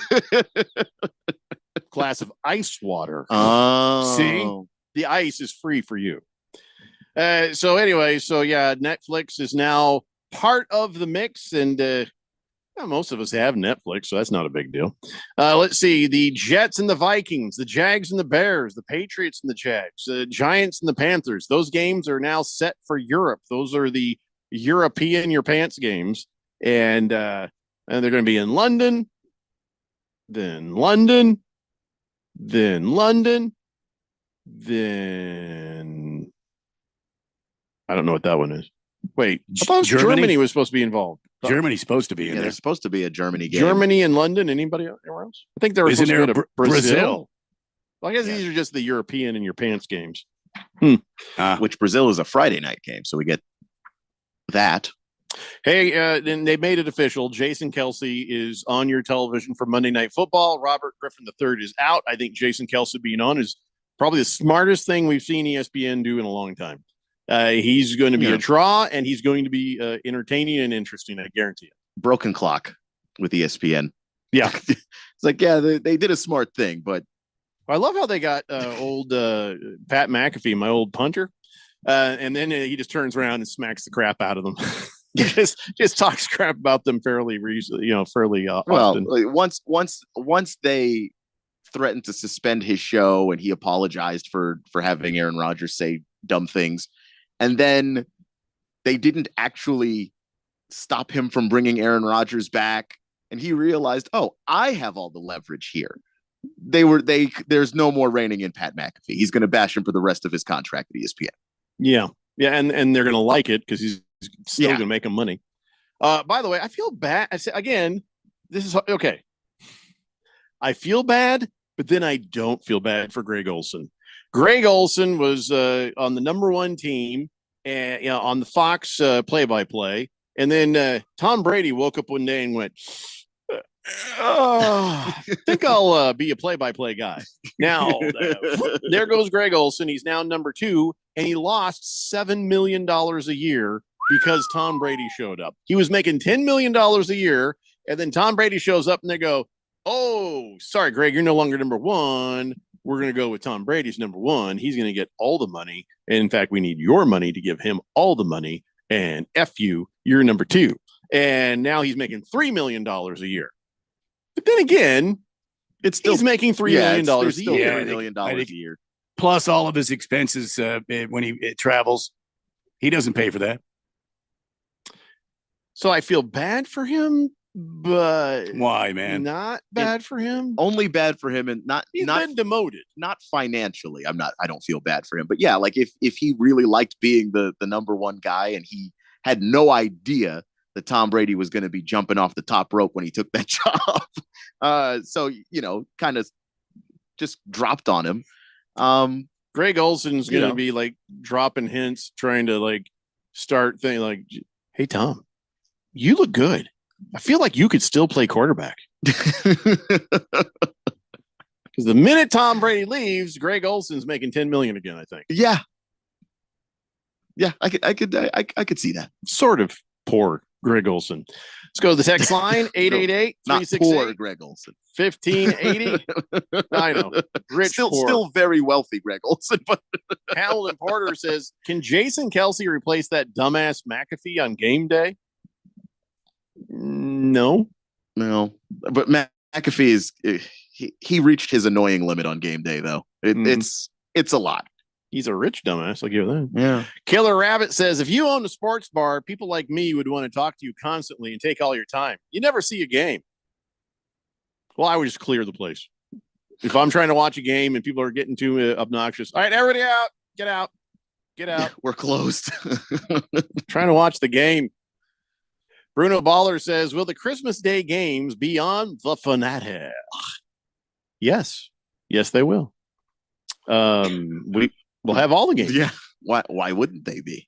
Glass of ice water. Oh. See? The ice is free for you. So anyway, Netflix is now part of the mix, and most of us have Netflix, so that's not a big deal. Let's see: the Jets and the Vikings, the Jags and the Bears, the Patriots and the Jags, the Giants and the Panthers. Those games are now set for Europe. Those are the European your pants games, and they're going to be in London, then London, then London, then I don't know what that one is. Wait, I thought Germany was supposed to be involved. Germany's supposed to be in Yeah, there. there's supposed to be a Germany game. Germany and London. Anybody anywhere else? I think there was Isn't supposed to there be a Brazil. Brazil? Well, I guess these are just the European in your pants games. Which Brazil is a Friday night game, so we get that. Hey, then they made it official. Jason Kelsey is on your television for Monday Night Football. Robert Griffin III is out. I think Jason Kelsey being on is probably the smartest thing we've seen ESPN do in a long time. He's going to be a draw, and he's going to be entertaining and interesting. I guarantee it. Broken clock with ESPN. Yeah, it's like they did a smart thing, but I love how they got old Pat McAfee, my old punter, and then he just turns around and smacks the crap out of them. just talks crap about them fairly often. Like once they threatened to suspend his show, and he apologized for having Aaron Rodgers say dumb things, and then they didn't actually stop him from bringing Aaron Rodgers back, and he realized, oh, I have all the leverage here. There's no more reining in Pat McAfee. He's going to bash him for the rest of his contract at ESPN. Yeah, and they're going to like it because he's still going to make them money. By the way, I feel bad. I say again, this is okay. I feel bad, but then I don't feel bad for Greg Olsen. Greg Olsen was on the number one team, and on the Fox play-by-play, and then Tom Brady woke up one day and went, I think I'll be a play-by-play guy. Now, there goes Greg Olsen. He's now number two, and he lost $7 million a year because Tom Brady showed up. He was making $10 million a year, and then Tom Brady shows up, and they go, oh, sorry, Greg, you're no longer number one. We're going to go with Tom Brady's number one. He's going to get all the money. And in fact, we need your money to give him all the money. And F you, you're number two. And now he's making $3 million a year. But then again, he's making $3 million a year. $3 million a year. Plus all of his expenses when he travels. He doesn't pay for that. So I feel bad for him, but why, man? Not bad for him. Only bad for him, and He's been demoted. Not financially. I don't feel bad for him, but yeah, like if he really liked being the number one guy, and he had no idea that Tom Brady was going to be jumping off the top rope when he took that job. So, kind of just dropped on him. Greg Olsen's going to be like dropping hints, trying to like start things like, hey, Tom, you look good. I feel like you could still play quarterback. Because the minute Tom Brady leaves, Greg Olsen's making $10 million again, I think. Yeah. Yeah, I could see that. Sort of poor Greg Olsen. Let's go to the text line, 888 Not poor Greg Olsen. 1580. I know. Rich, still very wealthy, Greg Olsen. But Hamilton Porter says, can Jason Kelsey replace that dumbass McAfee on game day? No. But McAfee is he reached his annoying limit on game day, though. It's a lot. He's a rich dumbass. I'll give you that. Yeah. Killer Rabbit says, if you own a sports bar, people like me would want to talk to you constantly and take all your time. You never see a game. Well, I would just clear the place. if I'm trying to watch a game and people are getting too obnoxious. All right, everybody out. Get out. Get out. We're closed. Trying to watch the game. Bruno Baller says, will the Christmas Day games be on the Fanatic? Yes. Yes, they will. We'll have all the games. Yeah. Why wouldn't they be?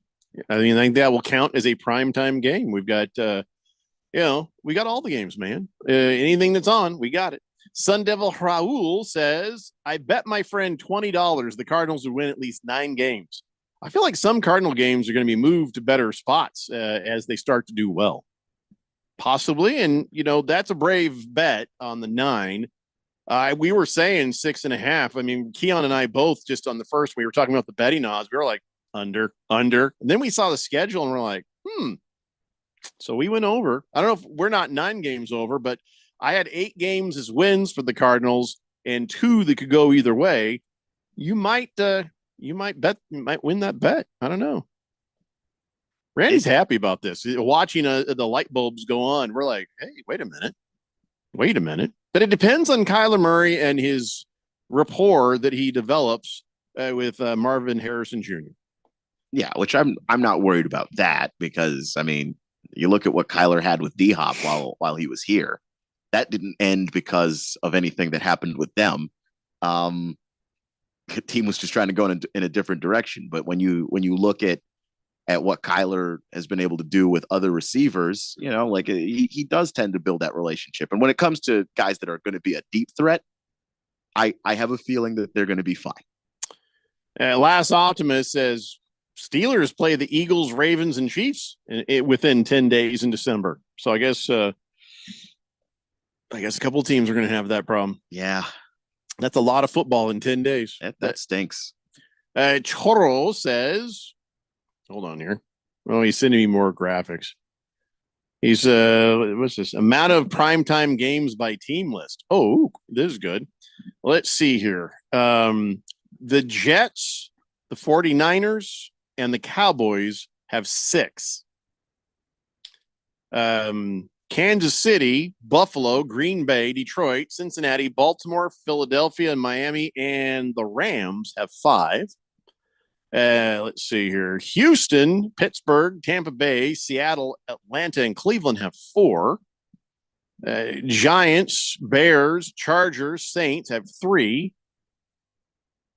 I mean, I think that will count as a primetime game. We've got, we got all the games, man. Anything that's on, we got it. Sun Devil Raul says, I bet my friend $20 the Cardinals would win at least 9 games. I feel like some Cardinal games are going to be moved to better spots as they start to do well. Possibly. And, that's a brave bet on the 9. We were saying 6.5. I mean, Keon and I both just on the first, we were talking about the betting odds. We were like, under. And then we saw the schedule and we're like, So we went over. I don't know if we're not 9 games over, but I had 8 games as wins for the Cardinals and 2 that could go either way. You might win that bet. I don't know. Randy's happy about this. Watching the light bulbs go on. We're like, hey, wait a minute. But it depends on Kyler Murray and his rapport that he develops with Marvin Harrison Jr. Yeah, which I'm not worried about that because, I mean, you look at what Kyler had with D-Hop while he was here. That didn't end because of anything that happened with them. The team was just trying to go in a different direction. But when you look at what Kyler has been able to do with other receivers, he does tend to build that relationship. And when it comes to guys that are going to be a deep threat, I have a feeling that they're going to be fine. Last Optimist says Steelers play the Eagles, Ravens, and Chiefs within 10 days in December. So I guess a couple of teams are going to have that problem. Yeah. That's a lot of football in 10 days. That stinks. Choro says, hold on here. Oh, he's sending me more graphics. He's what's this? Amount of primetime games by team list. Oh, this is good. Let's see here. The Jets, the 49ers, and the Cowboys have 6. Kansas City, Buffalo, Green Bay, Detroit, Cincinnati, Baltimore, Philadelphia, and Miami, and the Rams have 5. Let's see here. Houston, Pittsburgh, Tampa Bay, Seattle, Atlanta, and Cleveland have 4. Giants, Bears, Chargers, Saints have 3.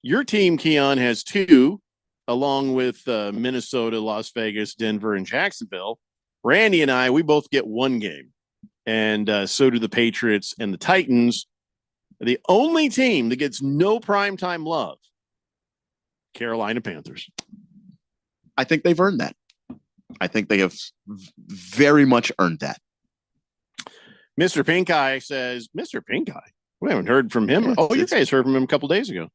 Your team, Keon, has 2, along with Minnesota, Las Vegas, Denver, and Jacksonville. Randy and I, we both get 1 game. And so do the Patriots and the Titans. The only team that gets no primetime love, Carolina Panthers. I think they've earned that. I think they have very much earned that. Mr. Pink Eye says, Mr. Pink Eye? We haven't heard from him. You guys heard from him a couple days ago.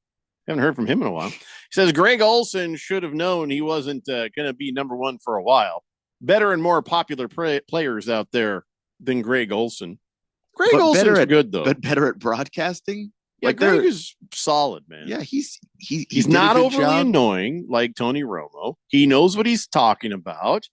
Haven't heard from him in a while. He says, Greg Olsen should have known he wasn't going to be number 1 for a while. Better and more popular players out there than Greg Olsen. Greg Olsen's good, though. But better at broadcasting? Yeah, Greg is solid, man. Yeah, he's not overly annoying like Tony Romo. He knows what he's talking about.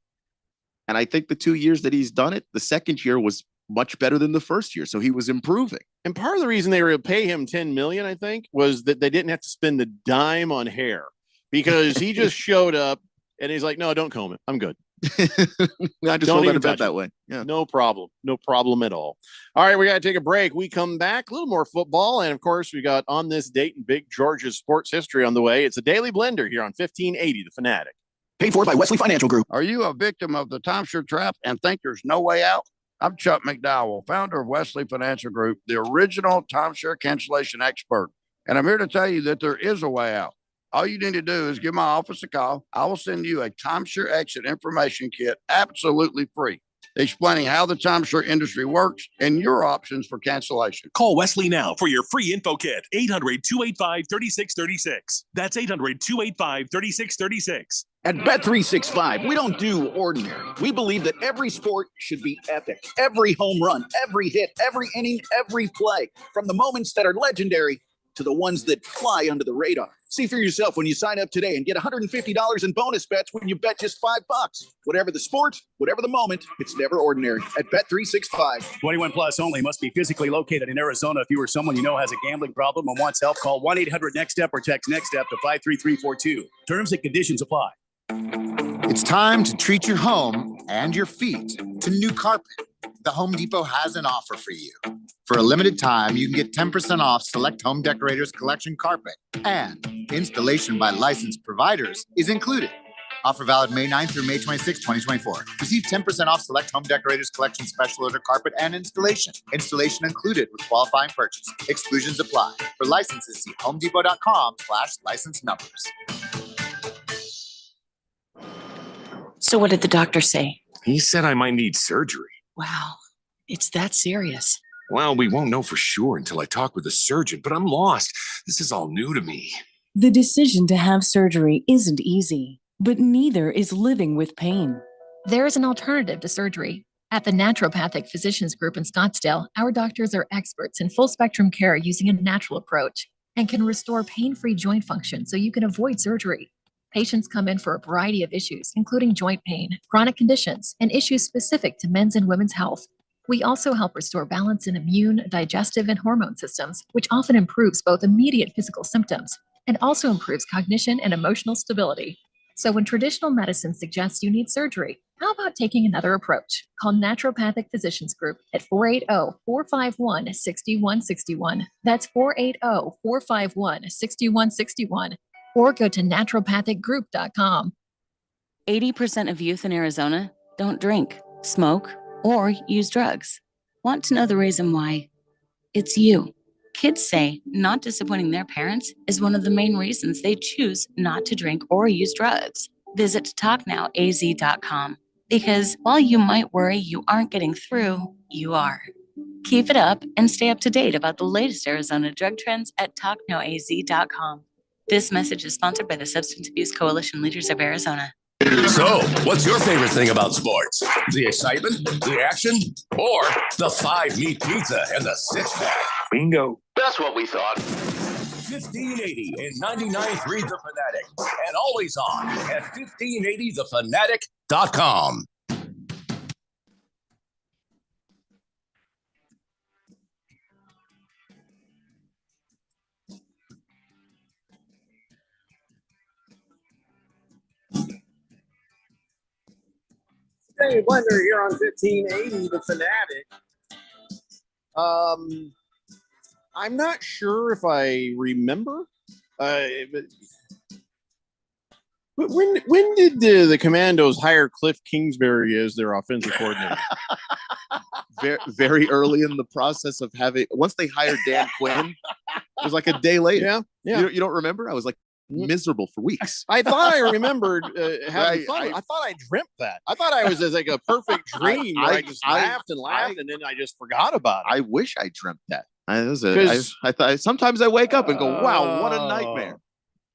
And I think the 2 years that he's done it, the second year was much better than the first year. So he was improving. And part of the reason they were to pay him $10 million, I think, was that they didn't have to spend a dime on hair because he just showed up and he's like, no, don't comb it. I'm good. I just hold it that way. Yeah. No problem at all. All right, we got to take a break. We come back, a little more football, and of course we got On This Date in Big George's sports history on the way. It's a daily blender here on 1580 The Fanatic. Paid for by Wesley Financial Group. Are you a victim of the timeshare trap and think there's no way out? I'm Chuck McDowell, founder of Wesley Financial Group, the original timeshare cancellation expert, and I'm here to tell you that there is a way out. All you need to do is give my office a call. I will send you a timeshare exit information kit absolutely free, explaining how the timeshare industry works and your options for cancellation. Call Wesley now for your free info kit. 800-285-3636. That's 800-285-3636. At Bet365, we don't do ordinary. We believe that every sport should be epic. Every home run, every hit, every inning, every play. From the moments that are legendary to the ones that fly under the radar. See for yourself when you sign up today and get $150 in bonus bets when you bet just $5. Whatever the sport, whatever the moment, it's never ordinary at Bet365. 21 plus only. Must be physically located in Arizona. If you or someone you know has a gambling problem and wants help, call 1-800-NEXT-STEP or text NEXT STEP to 53342. Terms and conditions apply. It's time to treat your home and your feet to new carpet. The Home Depot has an offer for you. For a limited time, you can get 10% off select Home Decorators Collection carpet, and installation by licensed providers is included. Offer valid May 9th through May 26, 2024. Receive 10% off select Home Decorators Collection special order carpet and installation. Installation included with qualifying purchase. Exclusions apply. For licenses, see homedepot.com/license numbers. So what did the doctor say? He said I might need surgery. Wow, it's that serious. Well, we won't know for sure until I talk with the surgeon, but I'm lost. This is all new to me. The decision to have surgery isn't easy, but neither is living with pain. There is an alternative to surgery. At the Naturopathic Physicians Group in Scottsdale, our doctors are experts in full spectrum care using a natural approach and can restore pain-free joint function so you can avoid surgery. Patients come in for a variety of issues, including joint pain, chronic conditions, and issues specific to men's and women's health. We also help restore balance in immune, digestive, and hormone systems, which often improves both immediate physical symptoms and also improves cognition and emotional stability. So when traditional medicine suggests you need surgery, how about taking another approach? Call Naturopathic Physicians Group at 480-451-6161. That's 480-451-6161. Or go to naturopathicgroup.com. 80% of youth in Arizona don't drink, smoke, or use drugs. Want to know the reason why? It's you. Kids say not disappointing their parents is one of the main reasons they choose not to drink or use drugs. Visit talknowaz.com because while you might worry you aren't getting through, you are. Keep it up and stay up to date about the latest Arizona drug trends at talknowaz.com. This message is sponsored by the Substance Abuse Coalition Leaders of Arizona. So, what's your favorite thing about sports? The excitement, the action, or the 5-meat pizza and the six-pack? Bingo. That's what we thought. 1580 and 99.3 The Fanatic, and always on at 1580thefanatic.com. Dave Blender here on 1580 The Fanatic. I'm not sure if I remember. But when did the Commandos hire Cliff Kingsbury as their offensive coordinator? Very early in the process of having. Once they hired Dan Quinn, it was like a day later. Yeah. You don't remember? I was like miserable for weeks. I thought I remembered having fun. I thought I dreamt that. I thought I was as like a perfect dream where I just laughed and laughed, and then I just forgot about it. I wish I dreamt that. I thought sometimes I wake up and go, "Wow, what a nightmare!"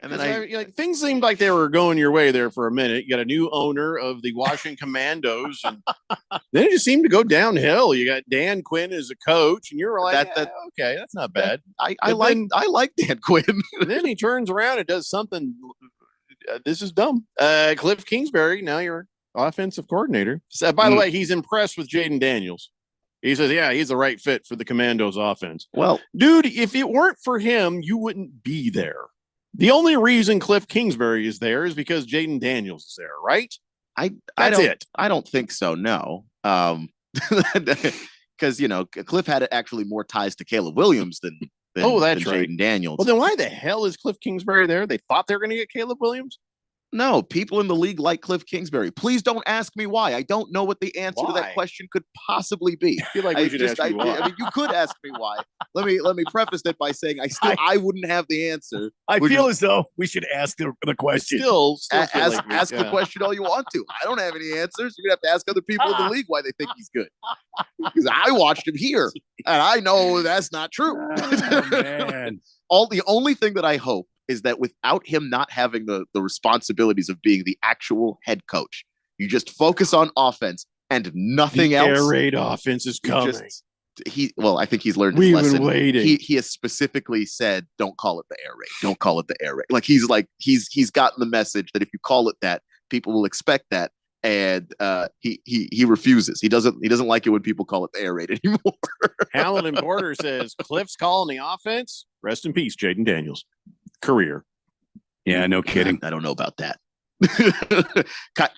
And then things seemed like they were going your way there for a minute. You got a new owner of the Washington Commandos, and then it just seemed to go downhill. You got Dan Quinn as a coach, and you're like, okay, that's not bad. I like Dan Quinn. And then he turns around and does something. This is dumb. Cliff Kingsbury, now you're offensive coordinator. So, by the way, he's impressed with Jaden Daniels. He says, yeah, he's the right fit for the Commandos offense. Well, dude, if it weren't for him, you wouldn't be there. The only reason Cliff Kingsbury is there is because Jaden Daniels is there, right? That's it. I don't think so. No. Because, Cliff had actually more ties to Caleb Williams than that's right. Jaden Daniels. Well, then why the hell is Cliff Kingsbury there? They thought they were going to get Caleb Williams? No, people in the league like Cliff Kingsbury. Please don't ask me why. I don't know what the answer to that question could possibly be. I feel like we should ask you why. I mean, you could ask me why. Let me preface it by saying I wouldn't have the answer. I feel as though we should ask the question. Still ask the question all you want to. I don't have any answers. You're gonna have to ask other people in the league why they think he's good. Because I watched him here, and I know that's not true. Oh, man. The only thing that I hope is that without him not having the responsibilities of being the actual head coach, you just focus on offense and nothing else. Air raid offense is coming. I think he's learned his We've lesson. been waiting. He has specifically said, "Don't call it the air raid. Don't call it the air raid." He's gotten the message that if you call it that, people will expect that, and he refuses. He doesn't like it when people call it the air raid anymore. Hamilton Porter says Cliff's calling the offense. Rest in peace, Jaden Daniels. Career. Yeah, no kidding. I don't know about that.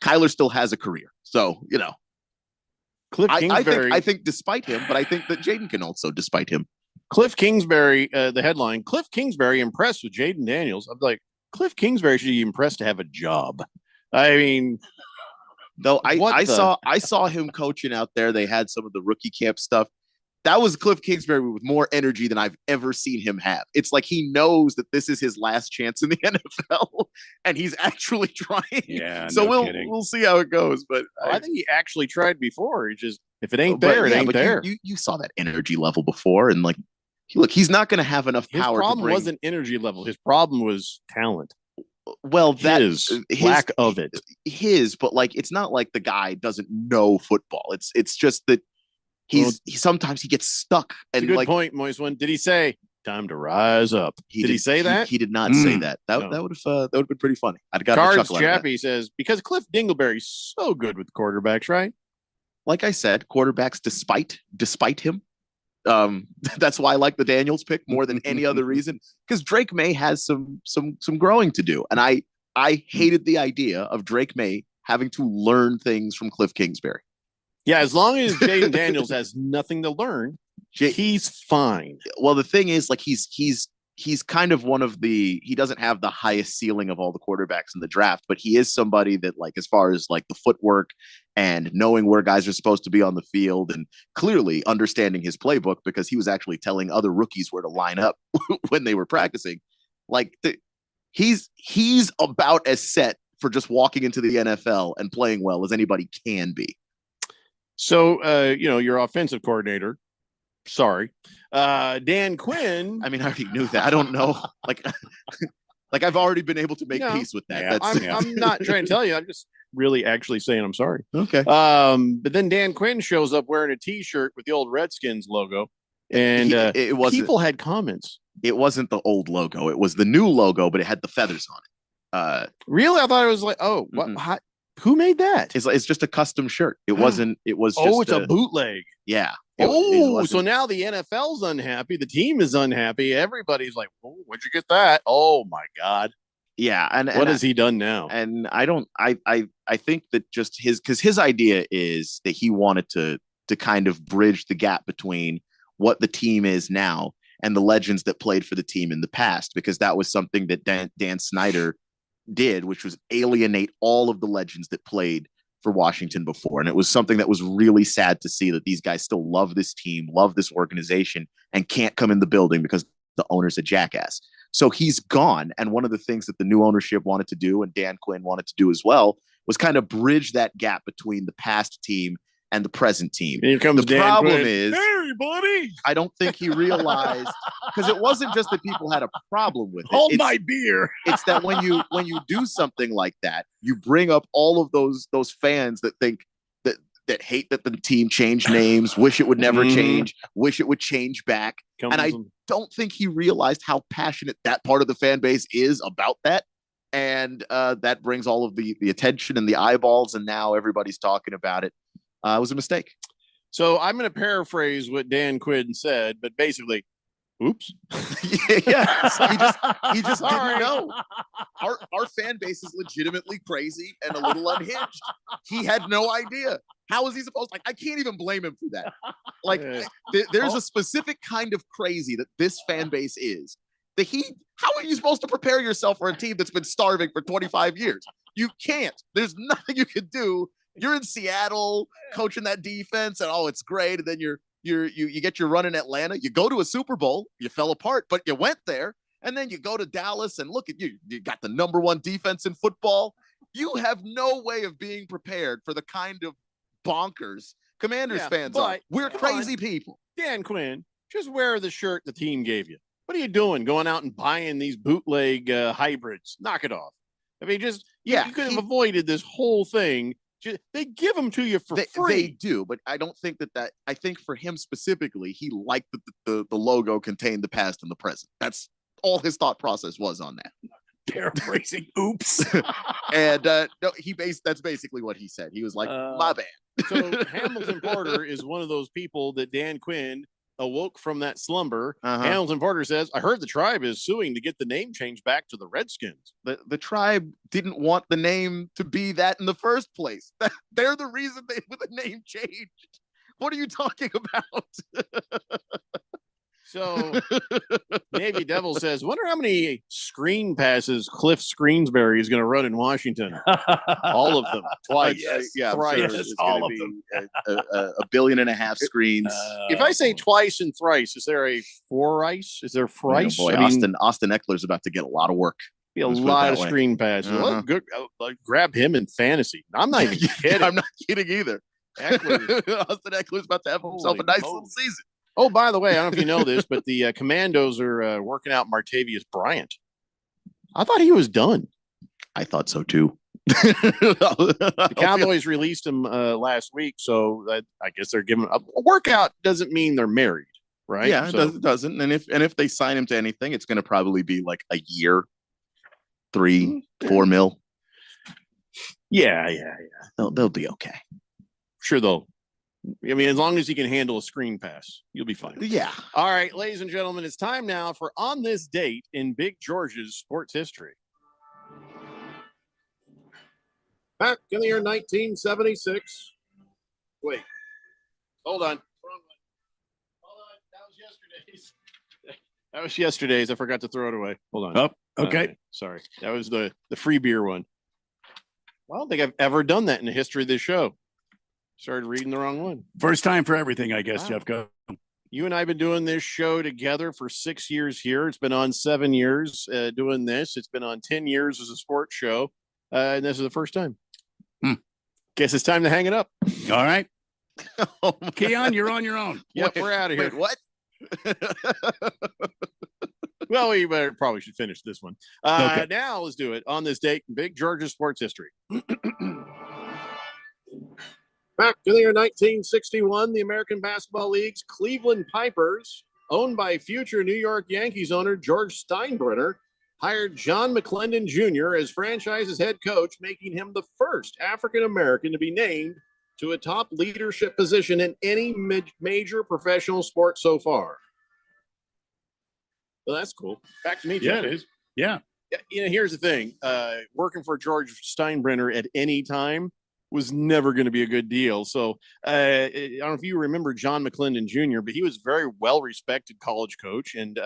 Kyler still has a career, so Cliff Kingsbury. I think despite him, but I think that Jaden can also despite him. Cliff Kingsbury, the headline, Cliff Kingsbury impressed with Jaden Daniels. I'm like, Cliff Kingsbury should be impressed to have a job. I mean, though I saw him coaching out there. They had some of the rookie camp stuff. That was Cliff Kingsbury with more energy than I've ever seen him have. It's like he knows that this is his last chance in the NFL, and he's actually trying. Yeah, so no we'll see how it goes. But I think he actually tried before. He just if it ain't there, it ain't there. You saw that energy level before, and like, look, he's not going to have enough His power. problem wasn't energy level. His problem was talent. Well, that his lack of it. But like, it's not like the guy doesn't know football. It's just that sometimes he gets stuck. And good point, Moist One. Did he say time to rise up? Did he say that? He did not say that. That would have been pretty funny. I'd got a chuckle out of that. Chappie says because Cliff Dingleberry's so good with quarterbacks, right? Like I said, quarterbacks despite him. That's why I like the Daniels pick more than any other reason, because Drake May has some growing to do, and I hated the idea of Drake May having to learn things from Cliff Kingsbury. Yeah, as long as Jaden Daniels has nothing to learn, he's fine. Well, the thing is, like, he's kind of he doesn't have the highest ceiling of all the quarterbacks in the draft, but he is somebody that, like, as far as like the footwork and knowing where guys are supposed to be on the field and clearly understanding his playbook, because he was actually telling other rookies where to line up when they were practicing. Like, he's about as set for just walking into the NFL and playing well as anybody can be. So, your offensive coordinator, sorry, Dan Quinn. I mean, I already knew that. I don't know. Like I've already been able to make peace with that. Yeah, I'm not trying to tell you. I'm just really actually saying I'm sorry. Okay. But then Dan Quinn shows up wearing a T-shirt with the old Redskins logo, and people had comments. It wasn't the old logo. It was the new logo, but it had the feathers on it. Really? I thought it was like, what? Who made that? It's just a custom shirt. It wasn't. It was. Oh, just it's a bootleg. Yeah. So now the NFL's unhappy. The team is unhappy. Everybody's like, "Oh, where'd you get that?" Oh my God. Yeah. And what has he done now? And I think that just his idea is that he wanted to kind of bridge the gap between what the team is now and the legends that played for the team in the past, because that was something that Dan Snyder did, which was alienate all of the legends that played for Washington before. And it was something that was really sad to see, that these guys still love this team, love this organization, and can't come in the building because the owner's a jackass. So he's gone. And one of the things that the new ownership wanted to do, and Dan Quinn wanted to do as well, was kind of bridge that gap between the past team and the present team. Here comes the Dan problem Quinn. is, hey, buddy. I don't think he realized, because it wasn't just that people had a problem with it. Hold my beer. It's that when you do something like that, you bring up all of those fans that think that hate that the team changed names, wish it would never change, wish it would change back. And I don't think he realized how passionate that part of the fan base is about that. And that brings all of the attention and the eyeballs, and now everybody's talking about it. It was a mistake. So I'm going to paraphrase what Dan Quinn said, but basically, oops. Yeah. He just didn't know. Our fan base is legitimately crazy and a little unhinged. He had no idea. How was he supposed? Like, I can't even blame him for that. Like, there's a specific kind of crazy that this fan base is. How are you supposed to prepare yourself for a team that's been starving for 25 years? You can't. There's nothing you can do. You're in Seattle coaching that defense, and it's great. And then you get your run in Atlanta. You go to a Super Bowl. You fell apart, but you went there. And then you go to Dallas, and look at you. You got the number one defense in football. You have no way of being prepared for the kind of bonkers Commanders fans are. We're crazy people. Dan Quinn, just wear the shirt the team gave you. What are you doing going out and buying these bootleg hybrids? Knock it off. I mean, you could have avoided this whole thing They give them to you for They free. do, but I don't think that. I think for him specifically, he liked that the logo contained the past and the present. That's all his thought process was on that. Paraphrasing, oops. And no, that's basically what he said. He was like, my bad. So Hamilton Porter is one of those people that Dan Quinn awoke from that slumber. Hamilton Porter says, I heard the tribe is suing to get the name changed back to the Redskins. The tribe didn't want the name to be that in the first place. They're the reason the name changed. What are you talking about? So Navy Devil says, wonder how many screen passes Cliff Screensbury is going to run in Washington. All of them. Twice. Yeah, thrice. I'm sure it's all of them. $1.5 billion screens. If I say twice and thrice, is there a four-ice? Is there thrice? Oh boy, Austin Eckler's about to get a lot of work. Be a Let's put it lot that of way. screen passes. Well, good. Grab him in fantasy. I'm not even kidding. I'm not kidding either. Austin Eckler's about to have himself a nice little season. Oh, by the way, I don't know if you know this, but the Commandos are working out Martavius Bryant. I thought he was done. I thought so too. The Cowboys released him last week, so I guess they're giving a workout. Doesn't mean they're married, right? Yeah, So- it doesn't. And if they sign him to anything, it's going to probably be like a year, 3-4 mil. Yeah. They'll be okay. Sure, they'll. I mean, as long as he can handle a screen pass, you'll be fine. Yeah. All right, ladies and gentlemen, it's time now for On This Date in Big George's sports history. Back in the year 1976. Wait. Hold on. That was yesterday's. I forgot to throw it away. Hold on. Oh, okay. Sorry. That was the free beer one. Well, I don't think I've ever done that in the history of this show. Started reading the wrong one. First time for everything, I guess, Wow. Jeff. Go. You and I have been doing this show together for 6 years here. It's been on 7 years doing this. It's been on 10 years as a sports show. And this is the first time. Guess it's time to hang it up. All right. Keon, you're on your own. Yep, we're out of here. Wait, what? Well, we probably should finish this one. Now let's do it on this date in Big Georgia sports history. Back in the year 1961, the American Basketball League's Cleveland Pipers, owned by future New York Yankees owner George Steinbrenner, hired John McClendon Jr. as franchise's head coach, making him the first African-American to be named to a top leadership position in any major professional sport so far. Well, that's cool. Back to me, Yeah, Jeff. it is. Yeah. You know, here's the thing. Working for George Steinbrenner at any time was never going to be a good deal. So I don't know if you remember John McClendon Jr., but he was a very well-respected college coach. And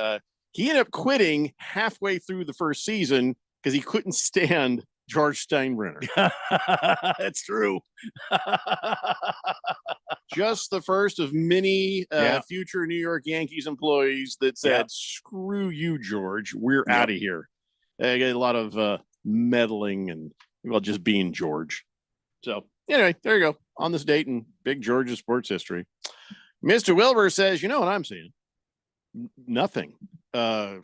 he ended up quitting halfway through the first season because he couldn't stand George Steinbrenner. That's true. Just the first of many future New York Yankees employees that said, screw you, George. We're out of here. I get a lot of meddling and, well, just being George. So anyway, there you go. On this date in Big Georgia sports history. Mr. Wilbur says, you know what I'm seeing? Nothing. Wow.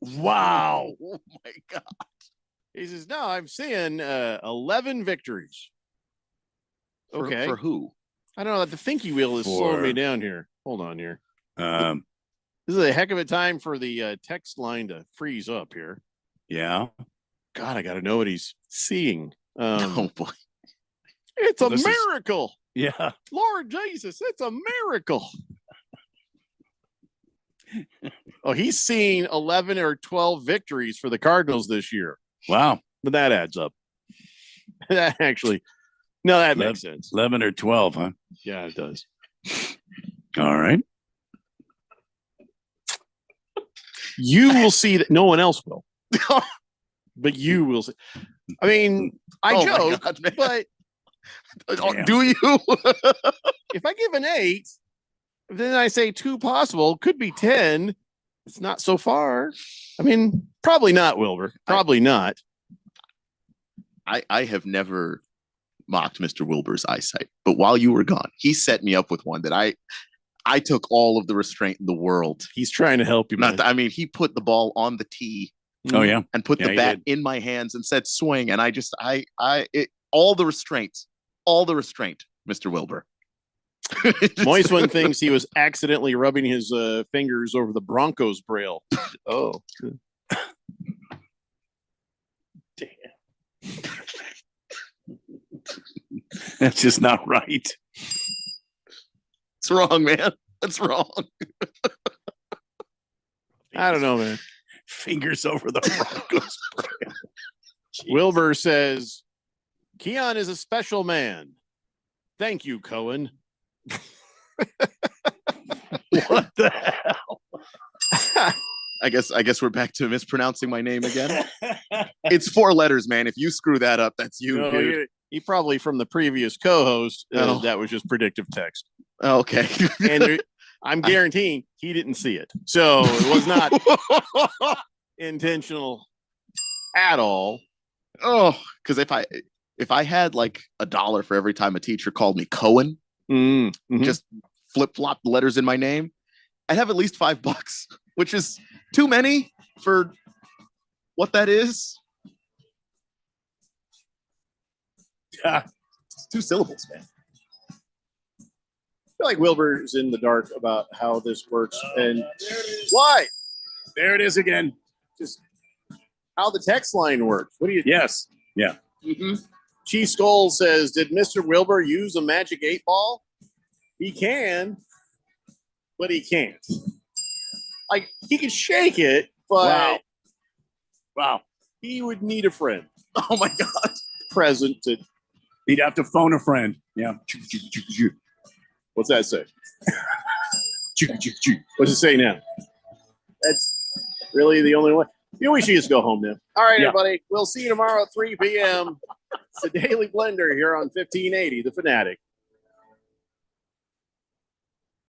Wow. Oh my God. He says, no, I'm seeing 11 victories. Okay. For who? I don't know. The thinky wheel is slowing me down here. Hold on here. This is a heck of a time for the text line to freeze up here. Yeah. God, I got to know what he's seeing. Oh boy. It's a This is- miracle. Yeah. Lord Jesus, it's a miracle. Oh, he's seen 11 or 12 victories for the Cardinals this year. Wow. But that adds up. That actually, no, that makes sense. 11 or 12, huh? Yeah, it does. All right. You will see that no one else will. But you will see. I mean, I Oh my joke, God, man. but Do you? if I give an 8, then I say 2 possible, could be 10. It's not so far. I mean, probably not, Wilbur. Probably not. I have never mocked Mr. Wilbur's eyesight, but while you were gone, he set me up with one that I took all of the restraint in the world. He's trying to help you. Not, I mean, he put the ball on the tee Oh, yeah. And put Yeah, the he bat did. in my hands and said swing. And all the restraint, Mr. Wilbur. Moist one thinks he was accidentally rubbing his fingers over the Broncos braille. Oh. That's just not right. It's wrong, man. That's wrong. I don't know, man. Fingers over the Broncos. Wilbur says, Keon is a special man. Thank you, Cohen. What the hell? I guess we're back to mispronouncing my name again. It's 4 letters, man. If you screw that up, that's you, No, dude. he probably from the previous co-host. Oh. That was just predictive text. Okay. And I'm guaranteeing he didn't see it. So it was not intentional at all. Oh, because if I had like $1 for every time a teacher called me Cohen, just flip flop the letters in my name, I'd have at least $5, which is too many for what that is. It's 2 syllables, man. I feel like Wilbur's in the dark about how this works and why. There it is again. Just how the text line works. What do you? Yes. Yeah. Chief Skull says, "Did Mr. Wilbur use a magic 8-ball? He can, but he can't. Like he can shake it, but wow, he would need a friend. Oh my God, present to. He'd have to phone a friend. Yeah. What's that say? What's it say now? That's really the only way. We should just go home now. All right, Yeah. everybody. We'll see you tomorrow at 3 p.m. It's the Daily Blender here on 1580, The Fanatic.